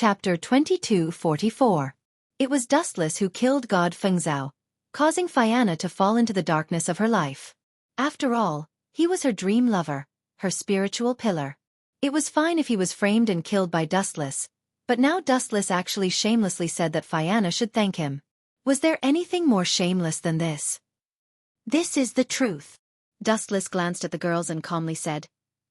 Chapter 2244. It was Dustless who killed God Fengzhao, causing Fianna to fall into the darkness of her life. After all, he was her dream lover, her spiritual pillar. It was fine if he was framed and killed by Dustless, but now Dustless actually shamelessly said that Fianna should thank him. Was there anything more shameless than this? This is the truth. Dustless glanced at the girls and calmly said,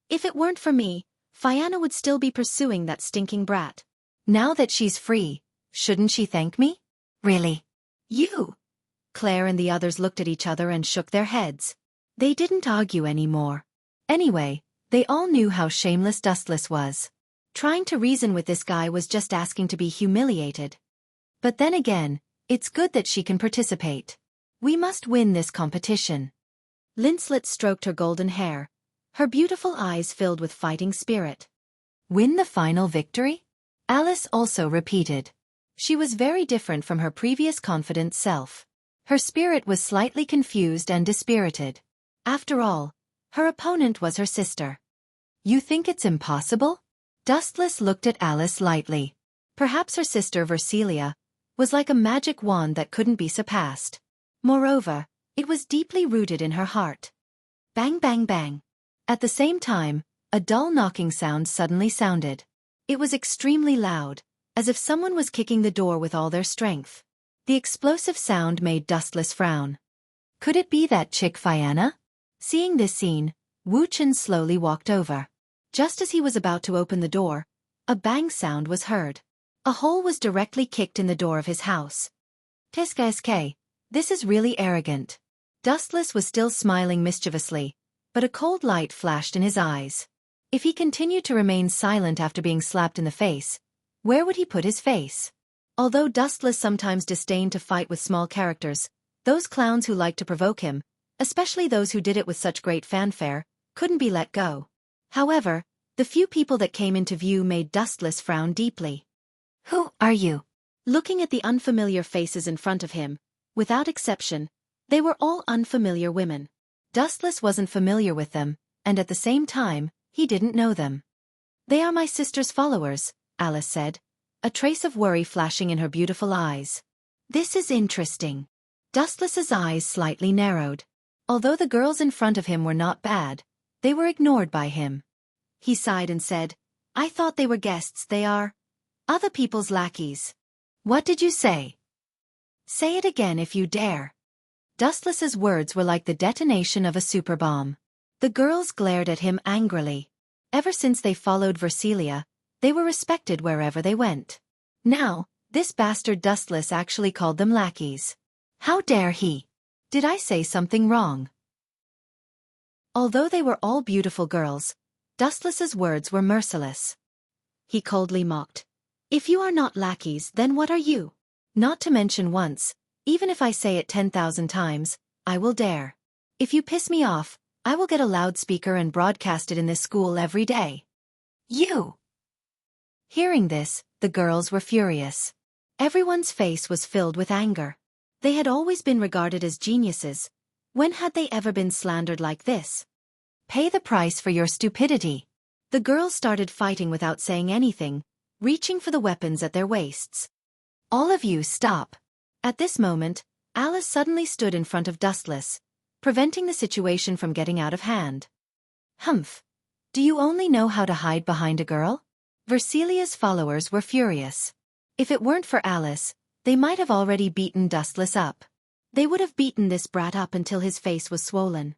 "If it weren't for me, Fianna would still be pursuing that stinking brat. Now that she's free, shouldn't she thank me?" "Really? You?" Claire and the others looked at each other and shook their heads. They didn't argue anymore. Anyway, they all knew how shameless Dustless was. Trying to reason with this guy was just asking to be humiliated. But then again, it's good that she can participate. We must win this competition. Linslet stroked her golden hair. Her beautiful eyes filled with fighting spirit. Win the final victory? Alice also repeated. She was very different from her previous confident self. Her spirit was slightly confused and dispirited. After all, her opponent was her sister. You think it's impossible? Dustless looked at Alice lightly. Perhaps her sister Versilia was like a magic wand that couldn't be surpassed. Moreover, it was deeply rooted in her heart. Bang bang bang. At the same time, a dull knocking sound suddenly sounded. It was extremely loud, as if someone was kicking the door with all their strength. The explosive sound made Dustless frown. Could it be that chick Fianna? Seeing this scene, Wuxia slowly walked over. Just as he was about to open the door, a bang sound was heard. A hole was directly kicked in the door of his house. Tsk, this is really arrogant. Dustless was still smiling mischievously, but a cold light flashed in his eyes. If he continued to remain silent after being slapped in the face, where would he put his face? Although Dustless sometimes disdained to fight with small characters, those clowns who liked to provoke him, especially those who did it with such great fanfare, couldn't be let go. However, the few people that came into view made Dustless frown deeply. Who are you? Looking at the unfamiliar faces in front of him, without exception, they were all unfamiliar women. Dustless wasn't familiar with them, and at the same time, he didn't know them. They are my sister's followers, Alice said, a trace of worry flashing in her beautiful eyes. This is interesting. Dustless's eyes slightly narrowed. Although the girls in front of him were not bad, they were ignored by him. He sighed and said, "I thought they were guests. They are other people's lackeys." "What did you say?" "Say it again if you dare." Dustless's words were like the detonation of a super bomb. The girls glared at him angrily. Ever since they followed Versilia, they were respected wherever they went. Now, this bastard Dustless actually called them lackeys. How dare he? Did I say something wrong? Although they were all beautiful girls, Dustless's words were merciless. He coldly mocked. "If you are not lackeys, then what are you? Not to mention once, even if I say it 10,000 times, I will dare. If you piss me off, I will get a loudspeaker and broadcast it in this school every day." You! Hearing this, the girls were furious. Everyone's face was filled with anger. They had always been regarded as geniuses. When had they ever been slandered like this? Pay the price for your stupidity. The girls started fighting without saying anything, reaching for the weapons at their waists. All of you stop. At this moment, Alice suddenly stood in front of Dustless, preventing the situation from getting out of hand. Humph! Do you only know how to hide behind a girl? Versilia's followers were furious. If it weren't for Alice, they might have already beaten Dustless up. They would have beaten this brat up until his face was swollen.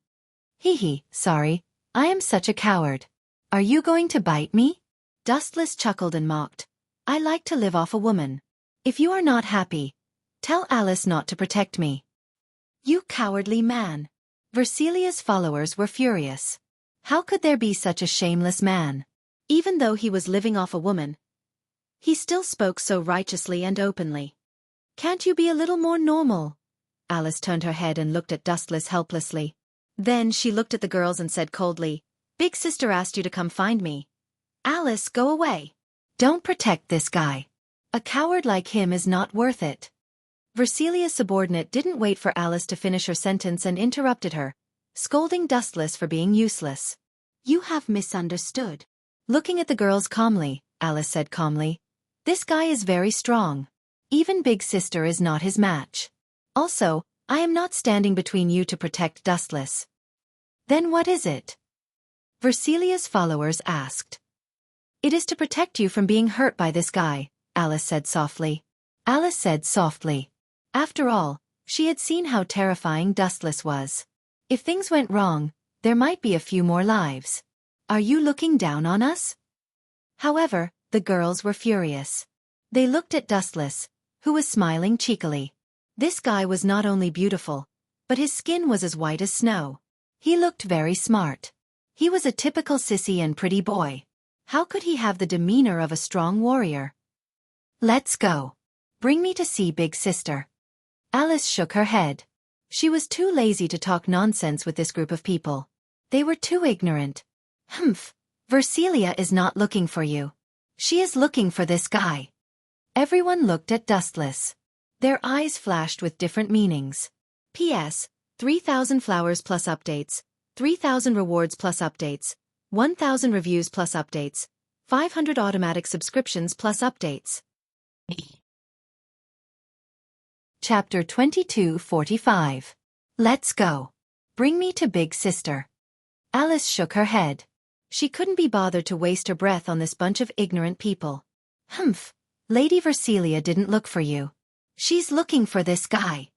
Hee, sorry, I am such a coward. Are you going to bite me? Dustless chuckled and mocked. I like to live off a woman. If you are not happy, tell Alice not to protect me. You cowardly man. Versilia's followers were furious. How could there be such a shameless man? Even though he was living off a woman, he still spoke so righteously and openly. Can't you be a little more normal? Alice turned her head and looked at Dustless helplessly. Then she looked at the girls and said coldly, "Big sister asked you to come find me. Alice, go away. Don't protect this guy. A coward like him is not worth it." Versilia's subordinate didn't wait for Alice to finish her sentence and interrupted her, scolding Dustless for being useless. "You have misunderstood." Looking at the girls calmly, Alice said calmly, This guy is very strong. Even big sister is not his match. Also, I am not standing between you to protect Dustless. Then what is it? Versilia's followers asked. It is to protect you from being hurt by this guy, Alice said softly. Alice said softly. After all, she had seen how terrifying Dustless was. If things went wrong, there might be a few more lives. Are you looking down on us? However, the girls were furious. They looked at Dustless, who was smiling cheekily. This guy was not only beautiful, but his skin was as white as snow. He looked very smart. He was a typical sissy and pretty boy. How could he have the demeanor of a strong warrior? Let's go. Bring me to see big sister. Alice shook her head. She was too lazy to talk nonsense with this group of people. They were too ignorant. Humph. Versilia is not looking for you. She is looking for this guy. Everyone looked at Dustless. Their eyes flashed with different meanings. P.S. 3,000 flowers plus updates, 3,000 rewards plus updates, 1,000 reviews plus updates, 500 automatic subscriptions plus updates. Chapter 22:45. Let's go. Bring me to big sister. Alice shook her head. She couldn't be bothered to waste her breath on this bunch of ignorant people. Humph. Lady Versilia didn't look for you. She's looking for this guy.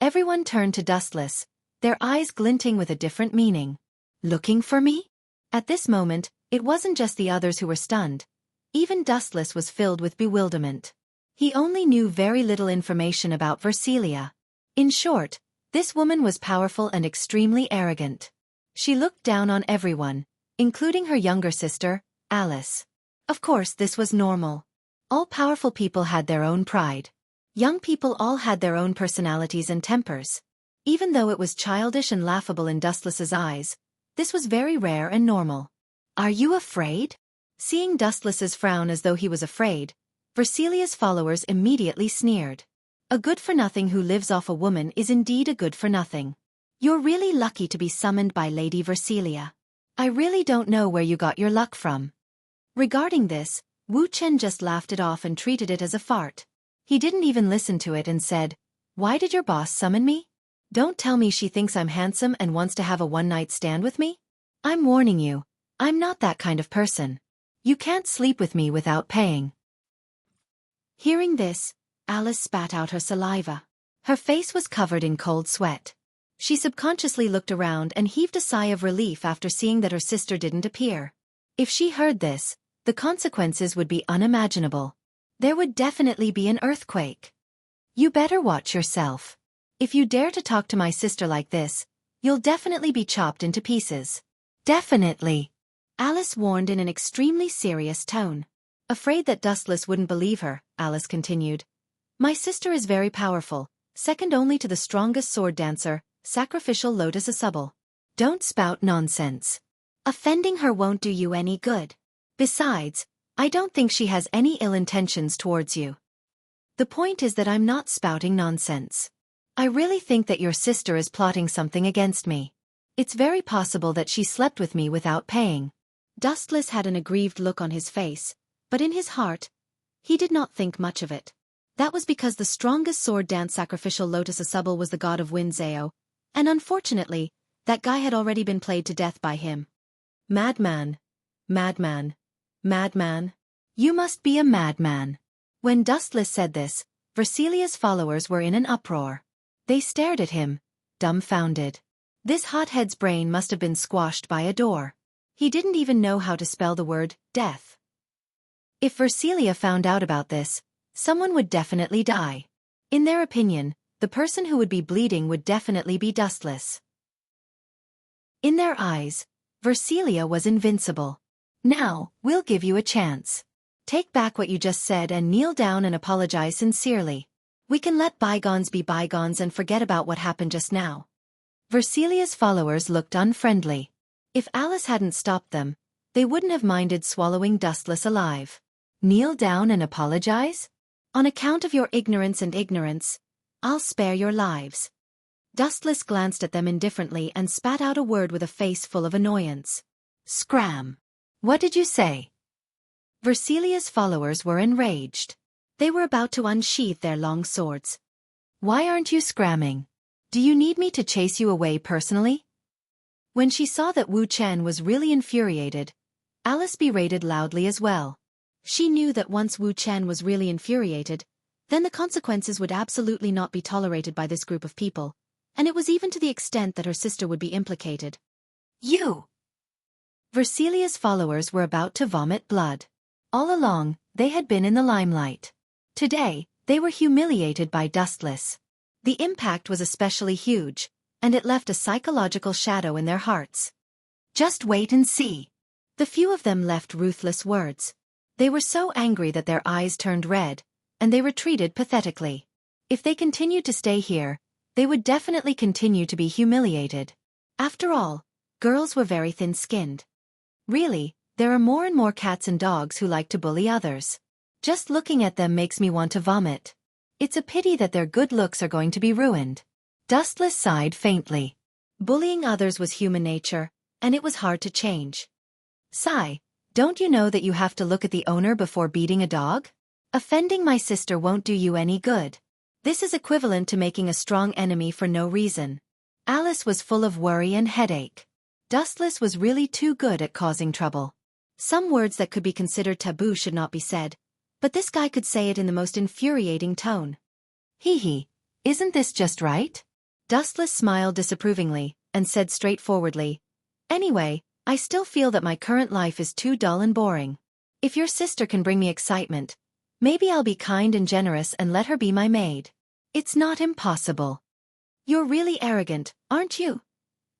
Everyone turned to Dustless, their eyes glinting with a different meaning. Looking for me? At this moment, it wasn't just the others who were stunned. Even Dustless was filled with bewilderment. He only knew very little information about Versilia. In short, this woman was powerful and extremely arrogant. She looked down on everyone, including her younger sister, Alice. Of course, this was normal. All powerful people had their own pride. Young people all had their own personalities and tempers. Even though it was childish and laughable in Dustless's eyes, this was very rare and normal. Are you afraid? Seeing Dustless's frown as though he was afraid, Versilia's followers immediately sneered. A good-for-nothing who lives off a woman is indeed a good-for-nothing. You're really lucky to be summoned by Lady Versilia. I really don't know where you got your luck from. Regarding this, Wuxia just laughed it off and treated it as a fart. He didn't even listen to it and said, "Why did your boss summon me? Don't tell me she thinks I'm handsome and wants to have a one-night stand with me? I'm warning you, I'm not that kind of person. You can't sleep with me without paying." Hearing this, Alice spat out her saliva. Her face was covered in cold sweat. She subconsciously looked around and heaved a sigh of relief after seeing that her sister didn't appear. If she heard this, the consequences would be unimaginable. There would definitely be an earthquake. You better watch yourself. If you dare to talk to my sister like this, you'll definitely be chopped into pieces. Definitely. Alice warned in an extremely serious tone. Afraid that Dustless wouldn't believe her, Alice continued. My sister is very powerful, second only to the strongest sword dancer, Sacrificial Lotus Asubble. Don't spout nonsense. Offending her won't do you any good. Besides, I don't think she has any ill intentions towards you. The point is that I'm not spouting nonsense. I really think that your sister is plotting something against me. It's very possible that she slept with me without paying. Dustless had an aggrieved look on his face, but in his heart, he did not think much of it. That was because the strongest sword dance Sacrificial Lotus Asubble was the god of wind Zao, and unfortunately, that guy had already been played to death by him. Madman. Madman. Madman. You must be a madman. When Dustless said this, Versilia's followers were in an uproar. They stared at him, dumbfounded. This hothead's brain must have been squashed by a door. He didn't even know how to spell the word, death. If Versilia found out about this, someone would definitely die. In their opinion, the person who would be bleeding would definitely be Dustless. In their eyes, Versilia was invincible. Now, we'll give you a chance. Take back what you just said and kneel down and apologize sincerely. We can let bygones be bygones and forget about what happened just now. Versilia's followers looked unfriendly. If Alice hadn't stopped them, they wouldn't have minded swallowing Dustless alive. Kneel down and apologize? On account of your ignorance and ignorance, I'll spare your lives. Dustless glanced at them indifferently and spat out a word with a face full of annoyance. Scram. What did you say? Versilia's followers were enraged. They were about to unsheath their long swords. Why aren't you scramming? Do you need me to chase you away personally? When she saw that Wu Chen was really infuriated, Alice berated loudly as well. She knew that once Wu Chen was really infuriated, then the consequences would absolutely not be tolerated by this group of people, and it was even to the extent that her sister would be implicated. You! Versilia's followers were about to vomit blood. All along, they had been in the limelight. Today, they were humiliated by Dustless. The impact was especially huge, and it left a psychological shadow in their hearts. Just wait and see. The few of them left ruthless words. They were so angry that their eyes turned red, and they retreated pathetically. If they continued to stay here, they would definitely continue to be humiliated. After all, girls were very thin-skinned. Really, there are more and more cats and dogs who like to bully others. Just looking at them makes me want to vomit. It's a pity that their good looks are going to be ruined. Dustless sighed faintly. Bullying others was human nature, and it was hard to change. Sigh, don't you know that you have to look at the owner before beating a dog? Offending my sister won't do you any good. This is equivalent to making a strong enemy for no reason. Alice was full of worry and headache. Dustless was really too good at causing trouble. Some words that could be considered taboo should not be said, but this guy could say it in the most infuriating tone. Hee, isn't this just right? Dustless smiled disapprovingly, and said straightforwardly, Anyway, I still feel that my current life is too dull and boring. If your sister can bring me excitement, maybe I'll be kind and generous and let her be my maid. It's not impossible. You're really arrogant, aren't you?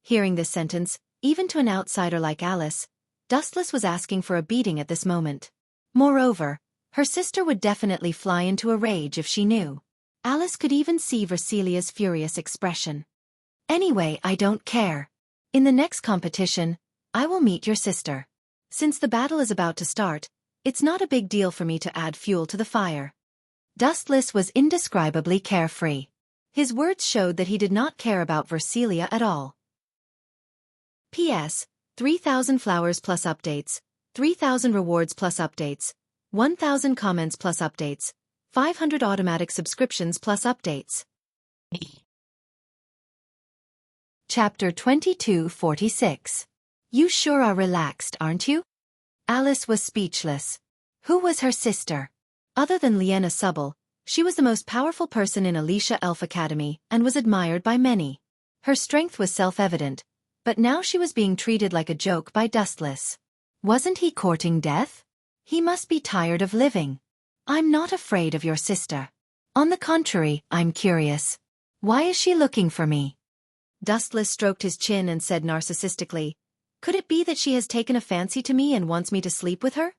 Hearing this sentence, even to an outsider like Alice, Dustless was asking for a beating at this moment. Moreover, her sister would definitely fly into a rage if she knew. Alice could even see Versilia's furious expression. Anyway, I don't care. In the next competition, I will meet your sister. Since the battle is about to start, it's not a big deal for me to add fuel to the fire. Dustless was indescribably carefree. His words showed that he did not care about Versilia at all. P.S. 3,000 flowers plus updates, 3,000 rewards plus updates, 1,000 comments plus updates, 500 automatic subscriptions plus updates. Chapter 2246. You sure are relaxed, aren't you? Alice was speechless. Who was her sister? Other than Liena Subble, she was the most powerful person in Alicia Elf Academy and was admired by many. Her strength was self-evident, but now she was being treated like a joke by Dustless. Wasn't he courting death? He must be tired of living. I'm not afraid of your sister. On the contrary, I'm curious. Why is she looking for me? Dustless stroked his chin and said narcissistically, Could it be that she has taken a fancy to me and wants me to sleep with her?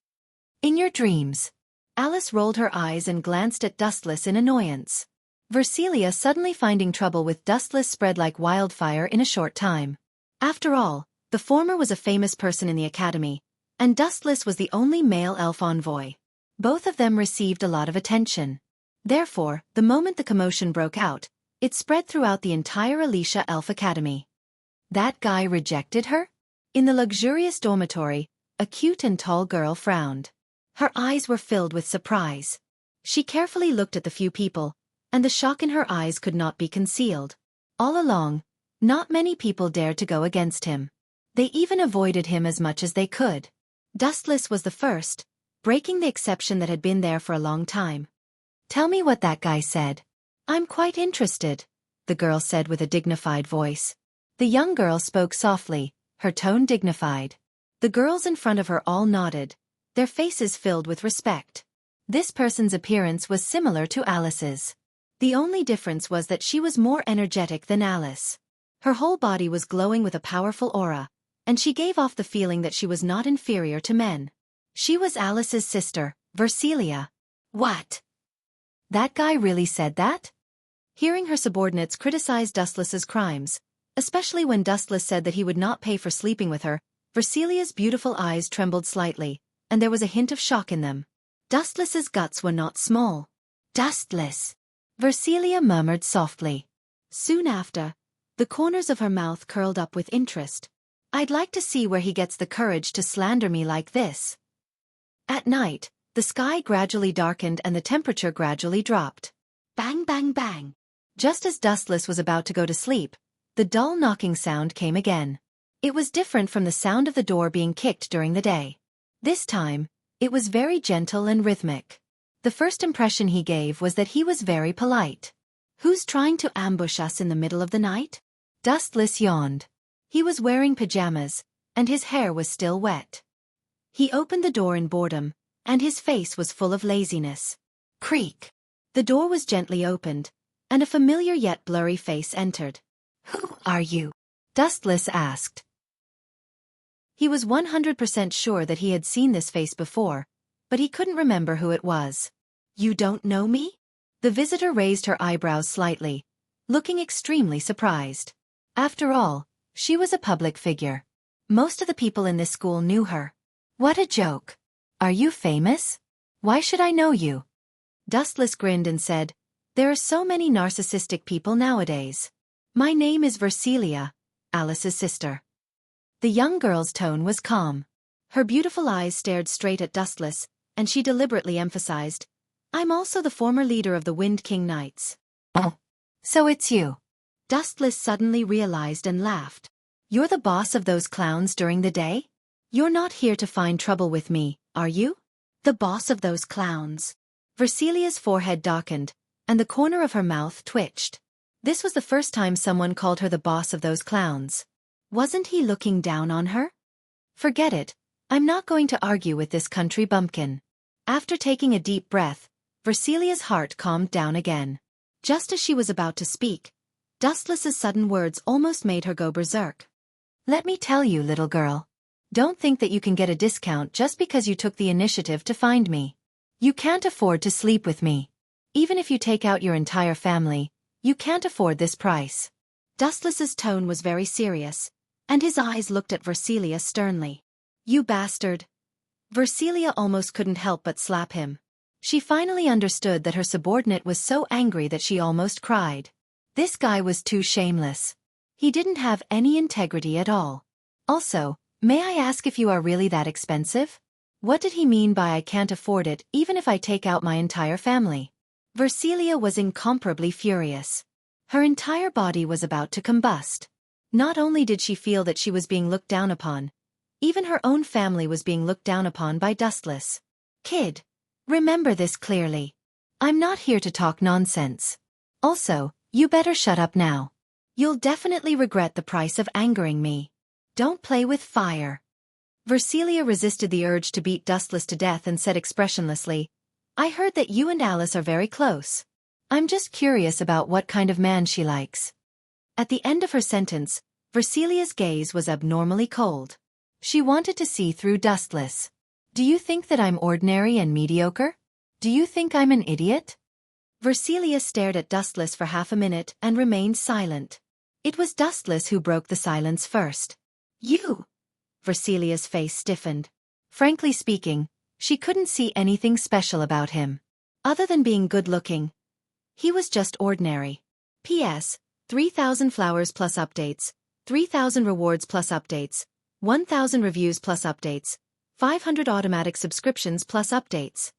In your dreams. Alice rolled her eyes and glanced at Dustless in annoyance. Versilia suddenly finding trouble with Dustless spread like wildfire in a short time. After all, the former was a famous person in the academy, and Dustless was the only male elf envoy. Both of them received a lot of attention. Therefore, the moment the commotion broke out, it spread throughout the entire Alicia Elf Academy. That guy rejected her? In the luxurious dormitory, a cute and tall girl frowned. Her eyes were filled with surprise. She carefully looked at the few people, and the shock in her eyes could not be concealed. All along, not many people dared to go against him. They even avoided him as much as they could. Dustless was the first, breaking the exception that had been there for a long time. Tell me what that guy said. I'm quite interested, the girl said with a dignified voice. The young girl spoke softly, her tone dignified. The girls in front of her all nodded, their faces filled with respect. This person's appearance was similar to Alice's. The only difference was that she was more energetic than Alice. Her whole body was glowing with a powerful aura, and she gave off the feeling that she was not inferior to men. She was Alice's sister, Versilia. What? That guy really said that? Hearing her subordinates criticize Dustless's crimes, especially when Dustless said that he would not pay for sleeping with her, Versilia's beautiful eyes trembled slightly, and there was a hint of shock in them. Dustless's guts were not small. Dustless, Versilia murmured softly. Soon after, the corners of her mouth curled up with interest. I'd like to see where he gets the courage to slander me like this. At night, the sky gradually darkened and the temperature gradually dropped. Bang, bang, bang. Just as Dustless was about to go to sleep, the dull knocking sound came again. It was different from the sound of the door being kicked during the day. This time, it was very gentle and rhythmic. The first impression he gave was that he was very polite. Who's trying to ambush us in the middle of the night? Dustless yawned. He was wearing pajamas, and his hair was still wet. He opened the door in boredom, and his face was full of laziness. Creak. The door was gently opened, and a familiar yet blurry face entered. Who are you? Dustless asked. He was 100% sure that he had seen this face before, but he couldn't remember who it was. You don't know me? The visitor raised her eyebrows slightly, looking extremely surprised. After all, she was a public figure. Most of the people in this school knew her. What a joke. Are you famous? Why should I know you? Dustless grinned and said, There are so many narcissistic people nowadays. My name is Versilia, Alice's sister. The young girl's tone was calm. Her beautiful eyes stared straight at Dustless, and she deliberately emphasized, I'm also the former leader of the Wind King Knights. Oh. So it's you. Dustless suddenly realized and laughed. You're the boss of those clowns during the day? You're not here to find trouble with me, are you? The boss of those clowns. Versilia's forehead darkened, and the corner of her mouth twitched. This was the first time someone called her the boss of those clowns. Wasn't he looking down on her? Forget it, I'm not going to argue with this country bumpkin. After taking a deep breath, Versilia's heart calmed down again. Just as she was about to speak, Dustless's sudden words almost made her go berserk. Let me tell you, little girl. Don't think that you can get a discount just because you took the initiative to find me. You can't afford to sleep with me. Even if you take out your entire family, you can't afford this price. Dustless's tone was very serious, and his eyes looked at Versilia sternly. You bastard. Versilia almost couldn't help but slap him. She finally understood that her subordinate was so angry that she almost cried. This guy was too shameless. He didn't have any integrity at all. Also, may I ask if you are really that expensive? What did he mean by I can't afford it even if I take out my entire family? Versilia was incomparably furious. Her entire body was about to combust. Not only did she feel that she was being looked down upon, even her own family was being looked down upon by Dustless. Kid, remember this clearly. I'm not here to talk nonsense. Also, you better shut up now. You'll definitely regret the price of angering me. Don't play with fire. Versilia resisted the urge to beat Dustless to death and said expressionlessly, I heard that you and Alice are very close. I'm just curious about what kind of man she likes. At the end of her sentence, Versilia's gaze was abnormally cold. She wanted to see through Dustless. Do you think that I'm ordinary and mediocre? Do you think I'm an idiot? Versilia stared at Dustless for half a minute and remained silent. It was Dustless who broke the silence first. You! Versilia's face stiffened. Frankly speaking, she couldn't see anything special about him. Other than being good-looking, he was just ordinary. P.S. 3,000 flowers plus updates, 3,000 rewards plus updates, 1,000 reviews plus updates, 500 automatic subscriptions plus updates.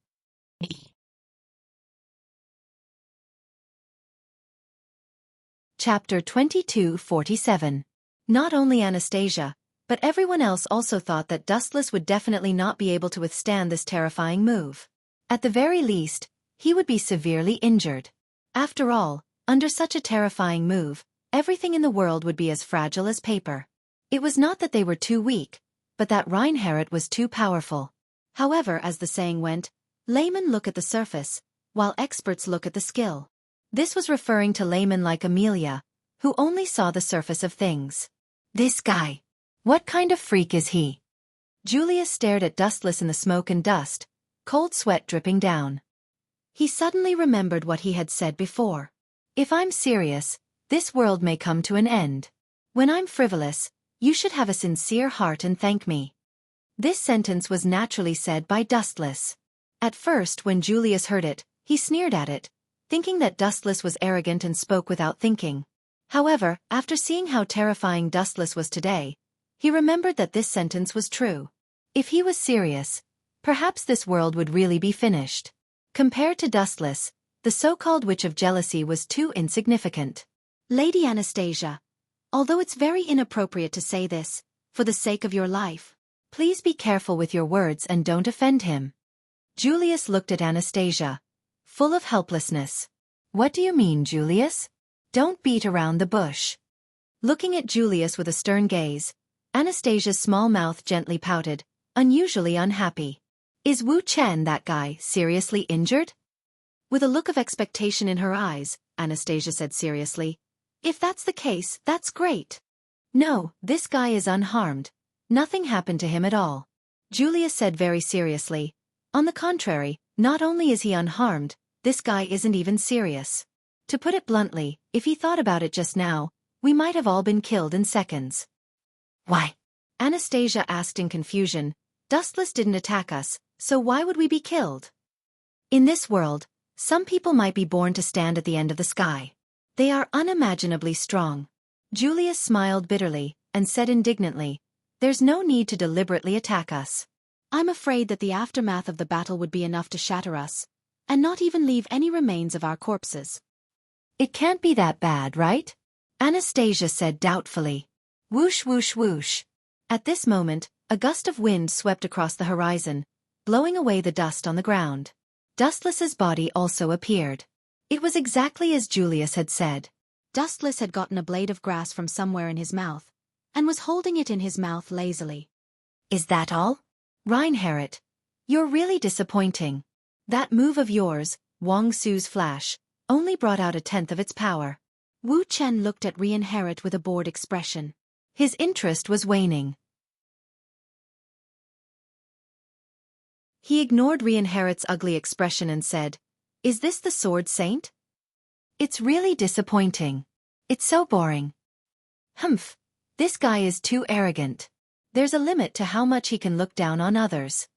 Chapter 2247. Not only Anastasia, but everyone else also thought that Dustless would definitely not be able to withstand this terrifying move. At the very least, he would be severely injured. After all, under such a terrifying move, everything in the world would be as fragile as paper. It was not that they were too weak, but that Reinhardt was too powerful. However, as the saying went, laymen look at the surface, while experts look at the skill. This was referring to laymen like Amelia, who only saw the surface of things. This guy. What kind of freak is he? Julia stared at Dustless in the smoke and dust, cold sweat dripping down. He suddenly remembered what he had said before. If I'm serious, this world may come to an end. When I'm frivolous, you should have a sincere heart and thank me. This sentence was naturally said by Dustless. At first, when Julius heard it, he sneered at it, thinking that Dustless was arrogant and spoke without thinking. However, after seeing how terrifying Dustless was today, he remembered that this sentence was true. If he was serious, perhaps this world would really be finished. Compared to Dustless, the so-called Witch of Jealousy was too insignificant. Lady Anastasia, although it's very inappropriate to say this, for the sake of your life, please be careful with your words and don't offend him. Julius looked at Anastasia, full of helplessness. What do you mean, Julius? Don't beat around the bush. Looking at Julius with a stern gaze, Anastasia's small mouth gently pouted, unusually unhappy. Is Wu Chen, that guy, seriously injured? With a look of expectation in her eyes, Anastasia said seriously, if that's the case, that's great. No, this guy is unharmed. Nothing happened to him at all. Julius said very seriously. On the contrary, not only is he unharmed, this guy isn't even serious. To put it bluntly, if he thought about it just now, we might have all been killed in seconds. Why? Anastasia asked in confusion. Dustless didn't attack us, so why would we be killed? In this world, some people might be born to stand at the end of the sky. They are unimaginably strong. Julius smiled bitterly, and said indignantly, there's no need to deliberately attack us. I'm afraid that the aftermath of the battle would be enough to shatter us, and not even leave any remains of our corpses. It can't be that bad, right? Anastasia said doubtfully. Whoosh whoosh whoosh. At this moment, a gust of wind swept across the horizon, blowing away the dust on the ground. Dustless's body also appeared. It was exactly as Julius had said. Dustless had gotten a blade of grass from somewhere in his mouth, and was holding it in his mouth lazily. Is that all? Reinhardt, you're really disappointing. That move of yours, Wang Su's flash, only brought out 1/10 of its power. Wu Chen looked at Reinhardt with a bored expression. His interest was waning. He ignored Reinhardt's ugly expression and said, is this the Sword Saint? It's really disappointing. It's so boring. Humph, this guy is too arrogant. There's a limit to how much he can look down on others.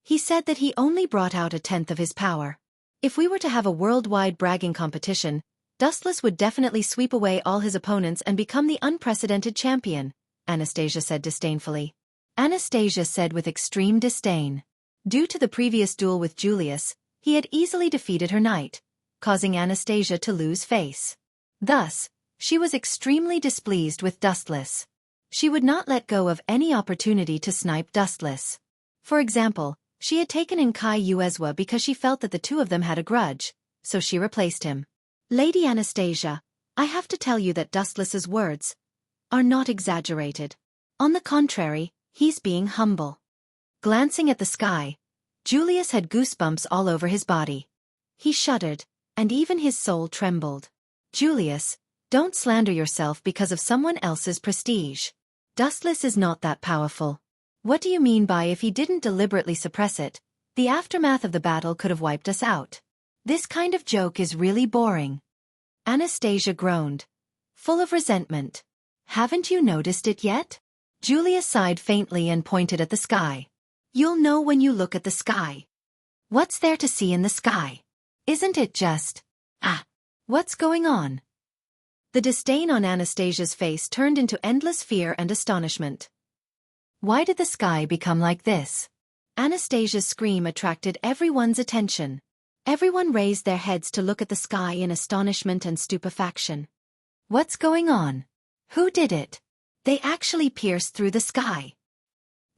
He said that he only brought out 1/10 of his power. If we were to have a worldwide bragging competition, Dustless would definitely sweep away all his opponents and become the unprecedented champion, Anastasia said disdainfully. Anastasia said with extreme disdain. Due to the previous duel with Julius, he had easily defeated her knight, causing Anastasia to lose face. Thus, she was extremely displeased with Dustless. She would not let go of any opportunity to snipe Dustless. For example, she had taken in Kai Yuezwa because she felt that the two of them had a grudge, so she replaced him. Lady Anastasia, I have to tell you that Dustless's words are not exaggerated. On the contrary, he's being humble. Glancing at the sky, Julius had goosebumps all over his body. He shuddered, and even his soul trembled. Julius, don't slander yourself because of someone else's prestige. Dustless is not that powerful. What do you mean by if he didn't deliberately suppress it, the aftermath of the battle could have wiped us out? This kind of joke is really boring. Anastasia groaned, full of resentment. Haven't you noticed it yet? Julius sighed faintly and pointed at the sky. You'll know when you look at the sky. What's there to see in the sky? Isn't it just... what's going on? The disdain on Anastasia's face turned into endless fear and astonishment. Why did the sky become like this? Anastasia's scream attracted everyone's attention. Everyone raised their heads to look at the sky in astonishment and stupefaction. What's going on? Who did it? They actually pierced through the sky.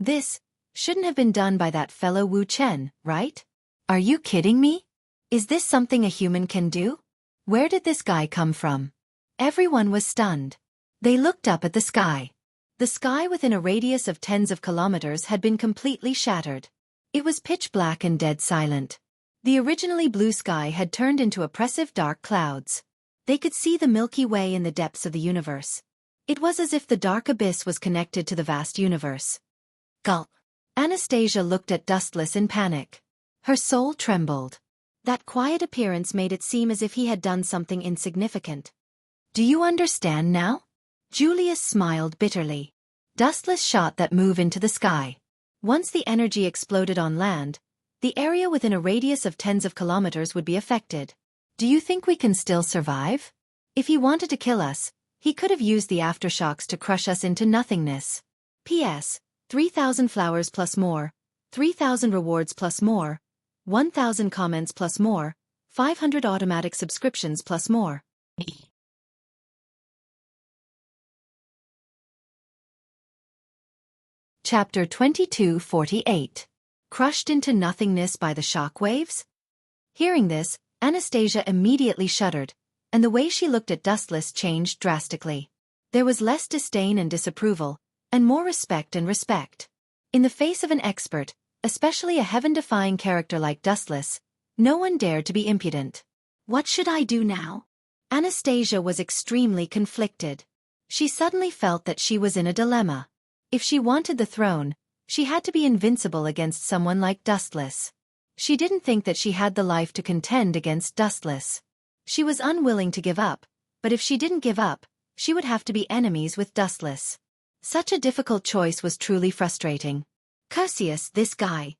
This shouldn't have been done by that fellow Wu Chen, right? Are you kidding me? Is this something a human can do? Where did this guy come from? Everyone was stunned. They looked up at the sky. The sky within a radius of tens of kilometers had been completely shattered. It was pitch black and dead silent. The originally blue sky had turned into oppressive dark clouds. They could see the Milky Way in the depths of the universe. It was as if the dark abyss was connected to the vast universe. Gulp. Anastasia looked at Dustless in panic. Her soul trembled. That quiet appearance made it seem as if he had done something insignificant. Do you understand now? Julius smiled bitterly. Dustless shot that move into the sky. Once the energy exploded on land, the area within a radius of tens of kilometers would be affected. Do you think we can still survive? If he wanted to kill us, he could have used the aftershocks to crush us into nothingness. P.S. 3,000 flowers plus more. 3,000 rewards plus more, 1,000 comments plus more, 500 automatic subscriptions plus more. Chapter 2248. Crushed into nothingness by the shock waves? Hearing this, Anastasia immediately shuddered, and the way she looked at Dustless changed drastically. There was less disdain and disapproval, and more respect and respect. In the face of an expert, especially a heaven-defying character like Dustless, no one dared to be impudent. What should I do now? Anastasia was extremely conflicted. She suddenly felt that she was in a dilemma. If she wanted the throne, she had to be invincible against someone like Dustless. She didn't think that she had the life to contend against Dustless. She was unwilling to give up, but if she didn't give up, she would have to be enemies with Dustless. Such a difficult choice was truly frustrating. Cursius, this guy,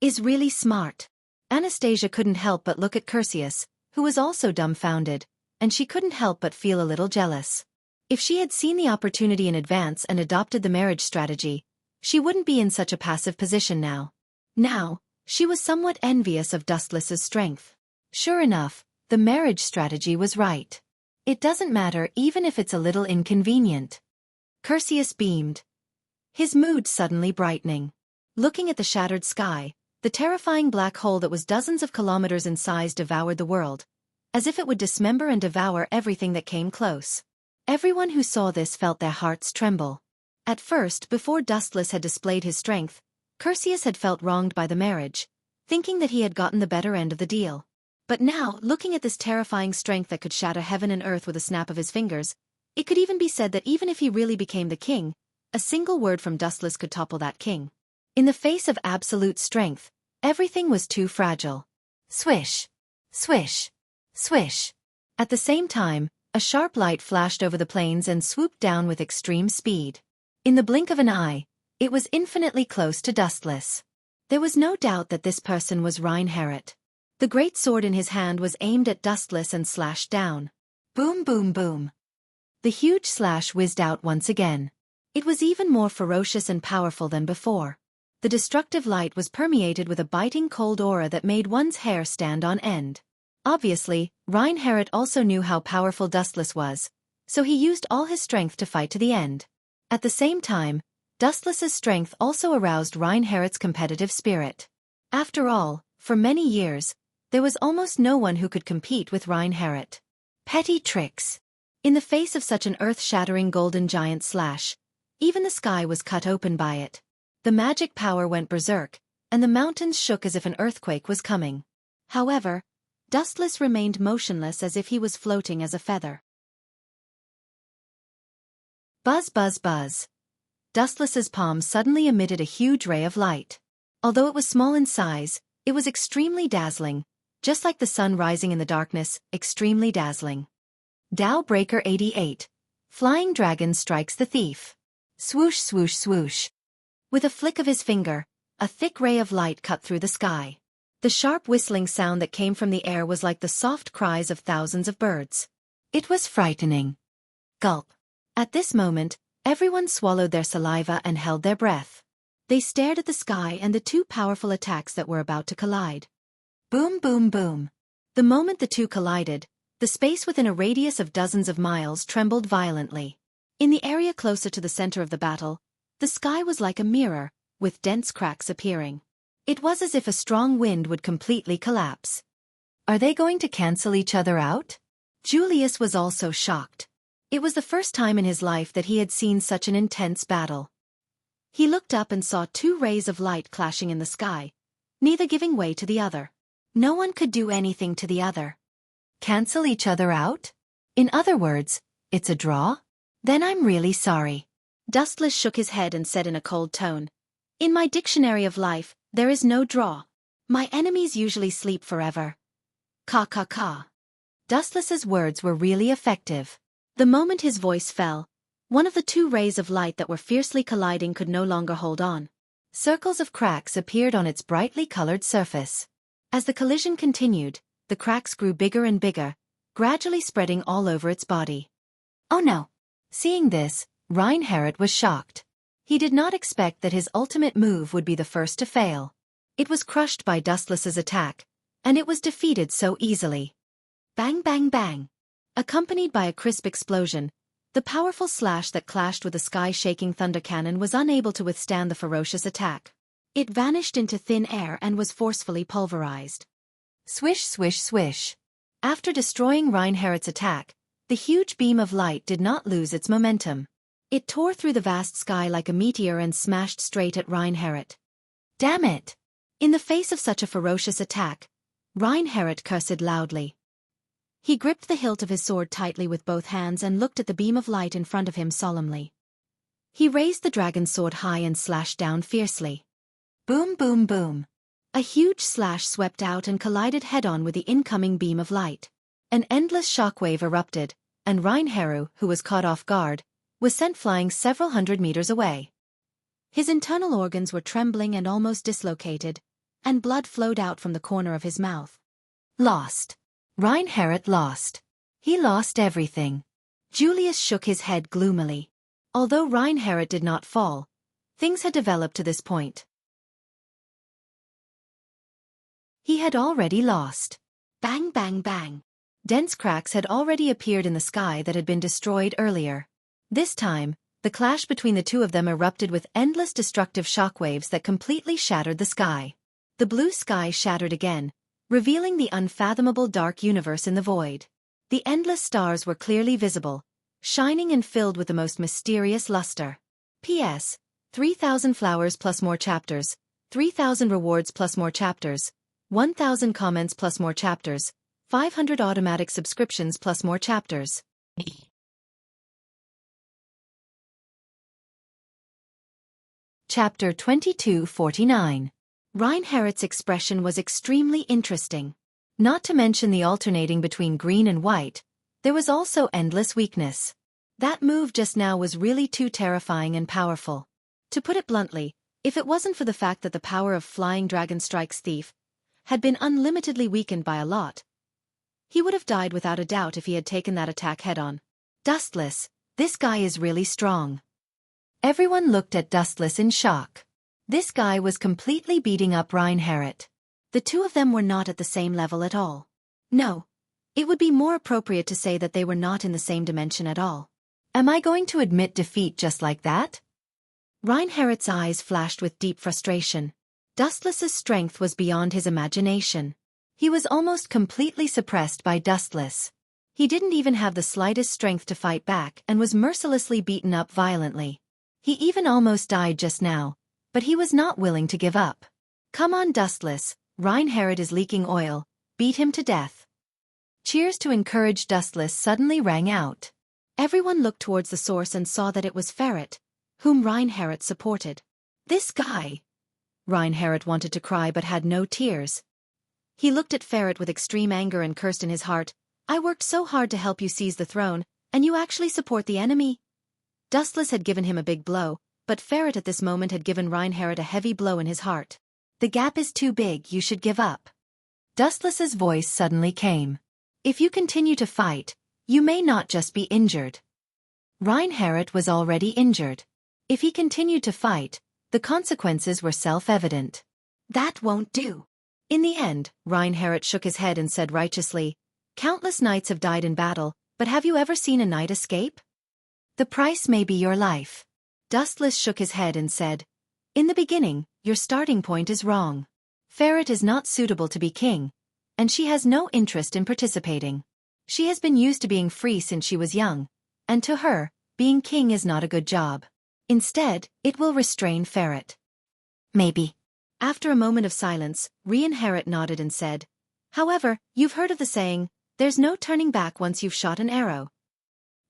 is really smart. Anastasia couldn't help but look at Cursius, who was also dumbfounded, and she couldn't help but feel a little jealous. If she had seen the opportunity in advance and adopted the marriage strategy, she wouldn't be in such a passive position now. Now, she was somewhat envious of Dustless's strength. Sure enough, the marriage strategy was right. It doesn't matter even if it's a little inconvenient. Cursius beamed, his mood suddenly brightening. Looking at the shattered sky, the terrifying black hole that was dozens of kilometers in size devoured the world, as if it would dismember and devour everything that came close. Everyone who saw this felt their hearts tremble. At first, before Dustless had displayed his strength, Cursius had felt wronged by the marriage, thinking that he had gotten the better end of the deal. But now, looking at this terrifying strength that could shatter heaven and earth with a snap of his fingers, it could even be said that even if he really became the king, a single word from Dustless could topple that king. In the face of absolute strength, everything was too fragile. Swish! Swish! Swish! At the same time, a sharp light flashed over the plains and swooped down with extreme speed. In the blink of an eye, it was infinitely close to Dustless. There was no doubt that this person was Reinhardt. The great sword in his hand was aimed at Dustless and slashed down. Boom, boom, boom. The huge slash whizzed out once again. It was even more ferocious and powerful than before. The destructive light was permeated with a biting cold aura that made one's hair stand on end. Obviously, Reinhardt also knew how powerful Dustless was, so he used all his strength to fight to the end. At the same time, Dustless's strength also aroused Reinhardt's competitive spirit. After all, for many years, there was almost no one who could compete with Reinhardt. Petty tricks. In the face of such an earth-shattering golden giant slash, even the sky was cut open by it. The magic power went berserk, and the mountains shook as if an earthquake was coming. However, Dustless remained motionless as if he was floating as a feather. Buzz, buzz, buzz. Dustless's palm suddenly emitted a huge ray of light. Although it was small in size, it was extremely dazzling, just like the sun rising in the darkness, extremely dazzling. Dow Breaker 88. Flying Dragon strikes the thief. Swoosh, swoosh, swoosh. With a flick of his finger, a thick ray of light cut through the sky. The sharp whistling sound that came from the air was like the soft cries of thousands of birds. It was frightening. Gulp. At this moment, everyone swallowed their saliva and held their breath. They stared at the sky and the two powerful attacks that were about to collide. Boom, boom, boom. The moment the two collided, the space within a radius of dozens of miles trembled violently. In the area closer to the center of the battle, the sky was like a mirror, with dense cracks appearing. It was as if a strong wind would completely collapse. Are they going to cancel each other out? Julius was also shocked. It was the first time in his life that he had seen such an intense battle. He looked up and saw two rays of light clashing in the sky, neither giving way to the other. No one could do anything to the other. Cancel each other out? In other words, it's a draw? Then I'm really sorry. Dustless shook his head and said in a cold tone, "In my dictionary of life, there is no draw. My enemies usually sleep forever." Ka ka ka. Dustless's words were really effective. The moment his voice fell, one of the two rays of light that were fiercely colliding could no longer hold on. Circles of cracks appeared on its brightly colored surface. As the collision continued, the cracks grew bigger and bigger, gradually spreading all over its body. Oh no! Seeing this, Reinhardt was shocked. He did not expect that his ultimate move would be the first to fail. It was crushed by Dustless's attack, and it was defeated so easily. Bang bang bang. Accompanied by a crisp explosion, the powerful slash that clashed with the sky-shaking thunder cannon was unable to withstand the ferocious attack. It vanished into thin air and was forcefully pulverized. Swish swish swish. After destroying Reinhardt's attack, the huge beam of light did not lose its momentum. It tore through the vast sky like a meteor and smashed straight at Reinhardt. Damn it! In the face of such a ferocious attack, Reinhardt cursed loudly. He gripped the hilt of his sword tightly with both hands and looked at the beam of light in front of him solemnly. He raised the dragon's sword high and slashed down fiercely. Boom boom boom. A huge slash swept out and collided head-on with the incoming beam of light. An endless shockwave erupted, and Reinhardt, who was caught off guard, was sent flying several hundred meters away. His internal organs were trembling and almost dislocated, and blood flowed out from the corner of his mouth. Lost. Reinhardt lost. He lost everything. Julius shook his head gloomily. Although Reinhardt did not fall, things had developed to this point. He had already lost. Bang bang bang. Dense cracks had already appeared in the sky that had been destroyed earlier. This time, the clash between the two of them erupted with endless destructive shockwaves that completely shattered the sky. The blue sky shattered again, revealing the unfathomable dark universe in the void. The endless stars were clearly visible, shining and filled with the most mysterious luster. P.S. 3,000 flowers plus more chapters, 3,000 rewards plus more chapters, 1,000 comments plus more chapters, 500 automatic subscriptions plus more chapters. Chapter 2249. Reinhardt's expression was extremely interesting. Not to mention the alternating between green and white, there was also endless weakness. That move just now was really too terrifying and powerful. To put it bluntly, if it wasn't for the fact that the power of Flying Dragon Strike's thief had been unlimitedly weakened by a lot, he would have died without a doubt if he had taken that attack head-on. Dustless, this guy is really strong. Everyone looked at Dustless in shock. This guy was completely beating up Reinhardt. The two of them were not at the same level at all. No, it would be more appropriate to say that they were not in the same dimension at all. Am I going to admit defeat just like that? Reinhardt's eyes flashed with deep frustration. Dustless's strength was beyond his imagination. He was almost completely suppressed by Dustless. He didn't even have the slightest strength to fight back and was mercilessly beaten up violently. He even almost died just now, but he was not willing to give up. Come on, Dustless, Reinhardt is leaking oil, beat him to death. Cheers to encourage Dustless suddenly rang out. Everyone looked towards the source and saw that it was Ferret, whom Reinhardt supported. This guy! Reinhardt wanted to cry but had no tears. He looked at Ferret with extreme anger and cursed in his heart, I worked so hard to help you seize the throne, and you actually support the enemy? Dustless had given him a big blow, but Ferret at this moment had given Reinhardt a heavy blow in his heart. The gap is too big, you should give up. Dustless's voice suddenly came. If you continue to fight, you may not just be injured. Reinhardt was already injured. If he continued to fight, the consequences were self-evident. That won't do. In the end, Reinhardt shook his head and said righteously, countless knights have died in battle, but have you ever seen a knight escape? The price may be your life. Dustless shook his head and said, in the beginning, your starting point is wrong. Ferret is not suitable to be king, and she has no interest in participating. She has been used to being free since she was young, and to her, being king is not a good job. Instead, it will restrain Ferret. Maybe. After a moment of silence, Reinhardt nodded and said, however, you've heard of the saying, there's no turning back once you've shot an arrow.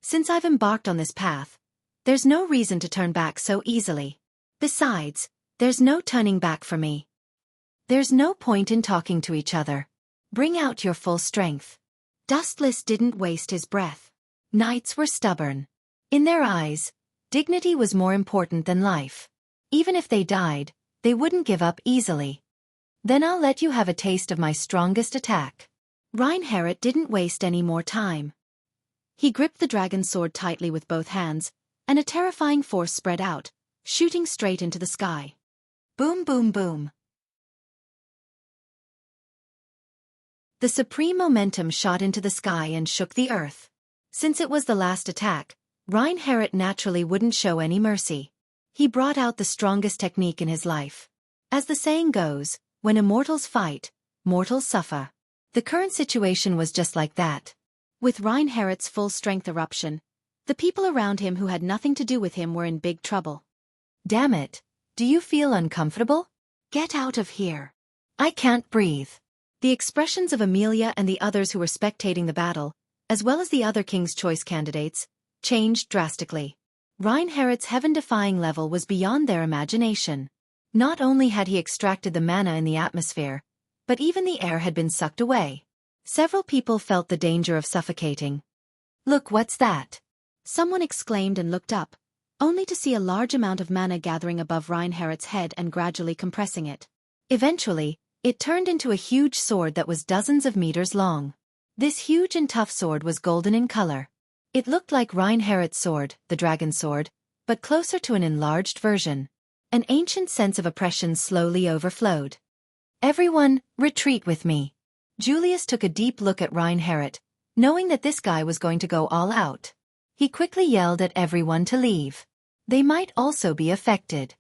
Since I've embarked on this path, there's no reason to turn back so easily. Besides, there's no turning back for me. There's no point in talking to each other. Bring out your full strength. Dustless didn't waste his breath. Knights were stubborn. In their eyes, dignity was more important than life. Even if they died, they wouldn't give up easily. Then I'll let you have a taste of my strongest attack. Reinhardt didn't waste any more time. He gripped the dragon's sword tightly with both hands, and a terrifying force spread out, shooting straight into the sky. Boom, boom, boom. The supreme momentum shot into the sky and shook the earth. Since it was the last attack, Reinhardt naturally wouldn't show any mercy. He brought out the strongest technique in his life. As the saying goes, when immortals fight, mortals suffer. The current situation was just like that. With Reinhardt's full-strength eruption, the people around him who had nothing to do with him were in big trouble. Damn it. Do you feel uncomfortable? Get out of here. I can't breathe. The expressions of Amelia and the others who were spectating the battle, as well as the other King's Choice candidates, changed drastically. Reinhardt's heaven-defying level was beyond their imagination. Not only had he extracted the mana in the atmosphere, but even the air had been sucked away. Several people felt the danger of suffocating. Look, what's that? Someone exclaimed and looked up, only to see a large amount of mana gathering above Reinhardt's head and gradually compressing it. Eventually, it turned into a huge sword that was dozens of meters long. This huge and tough sword was golden in color. It looked like Reinhardt's sword, the dragon sword, but closer to an enlarged version. An ancient sense of oppression slowly overflowed. Everyone, retreat with me. Julius took a deep look at Reinhardt, knowing that this guy was going to go all out. He quickly yelled at everyone to leave. They might also be affected.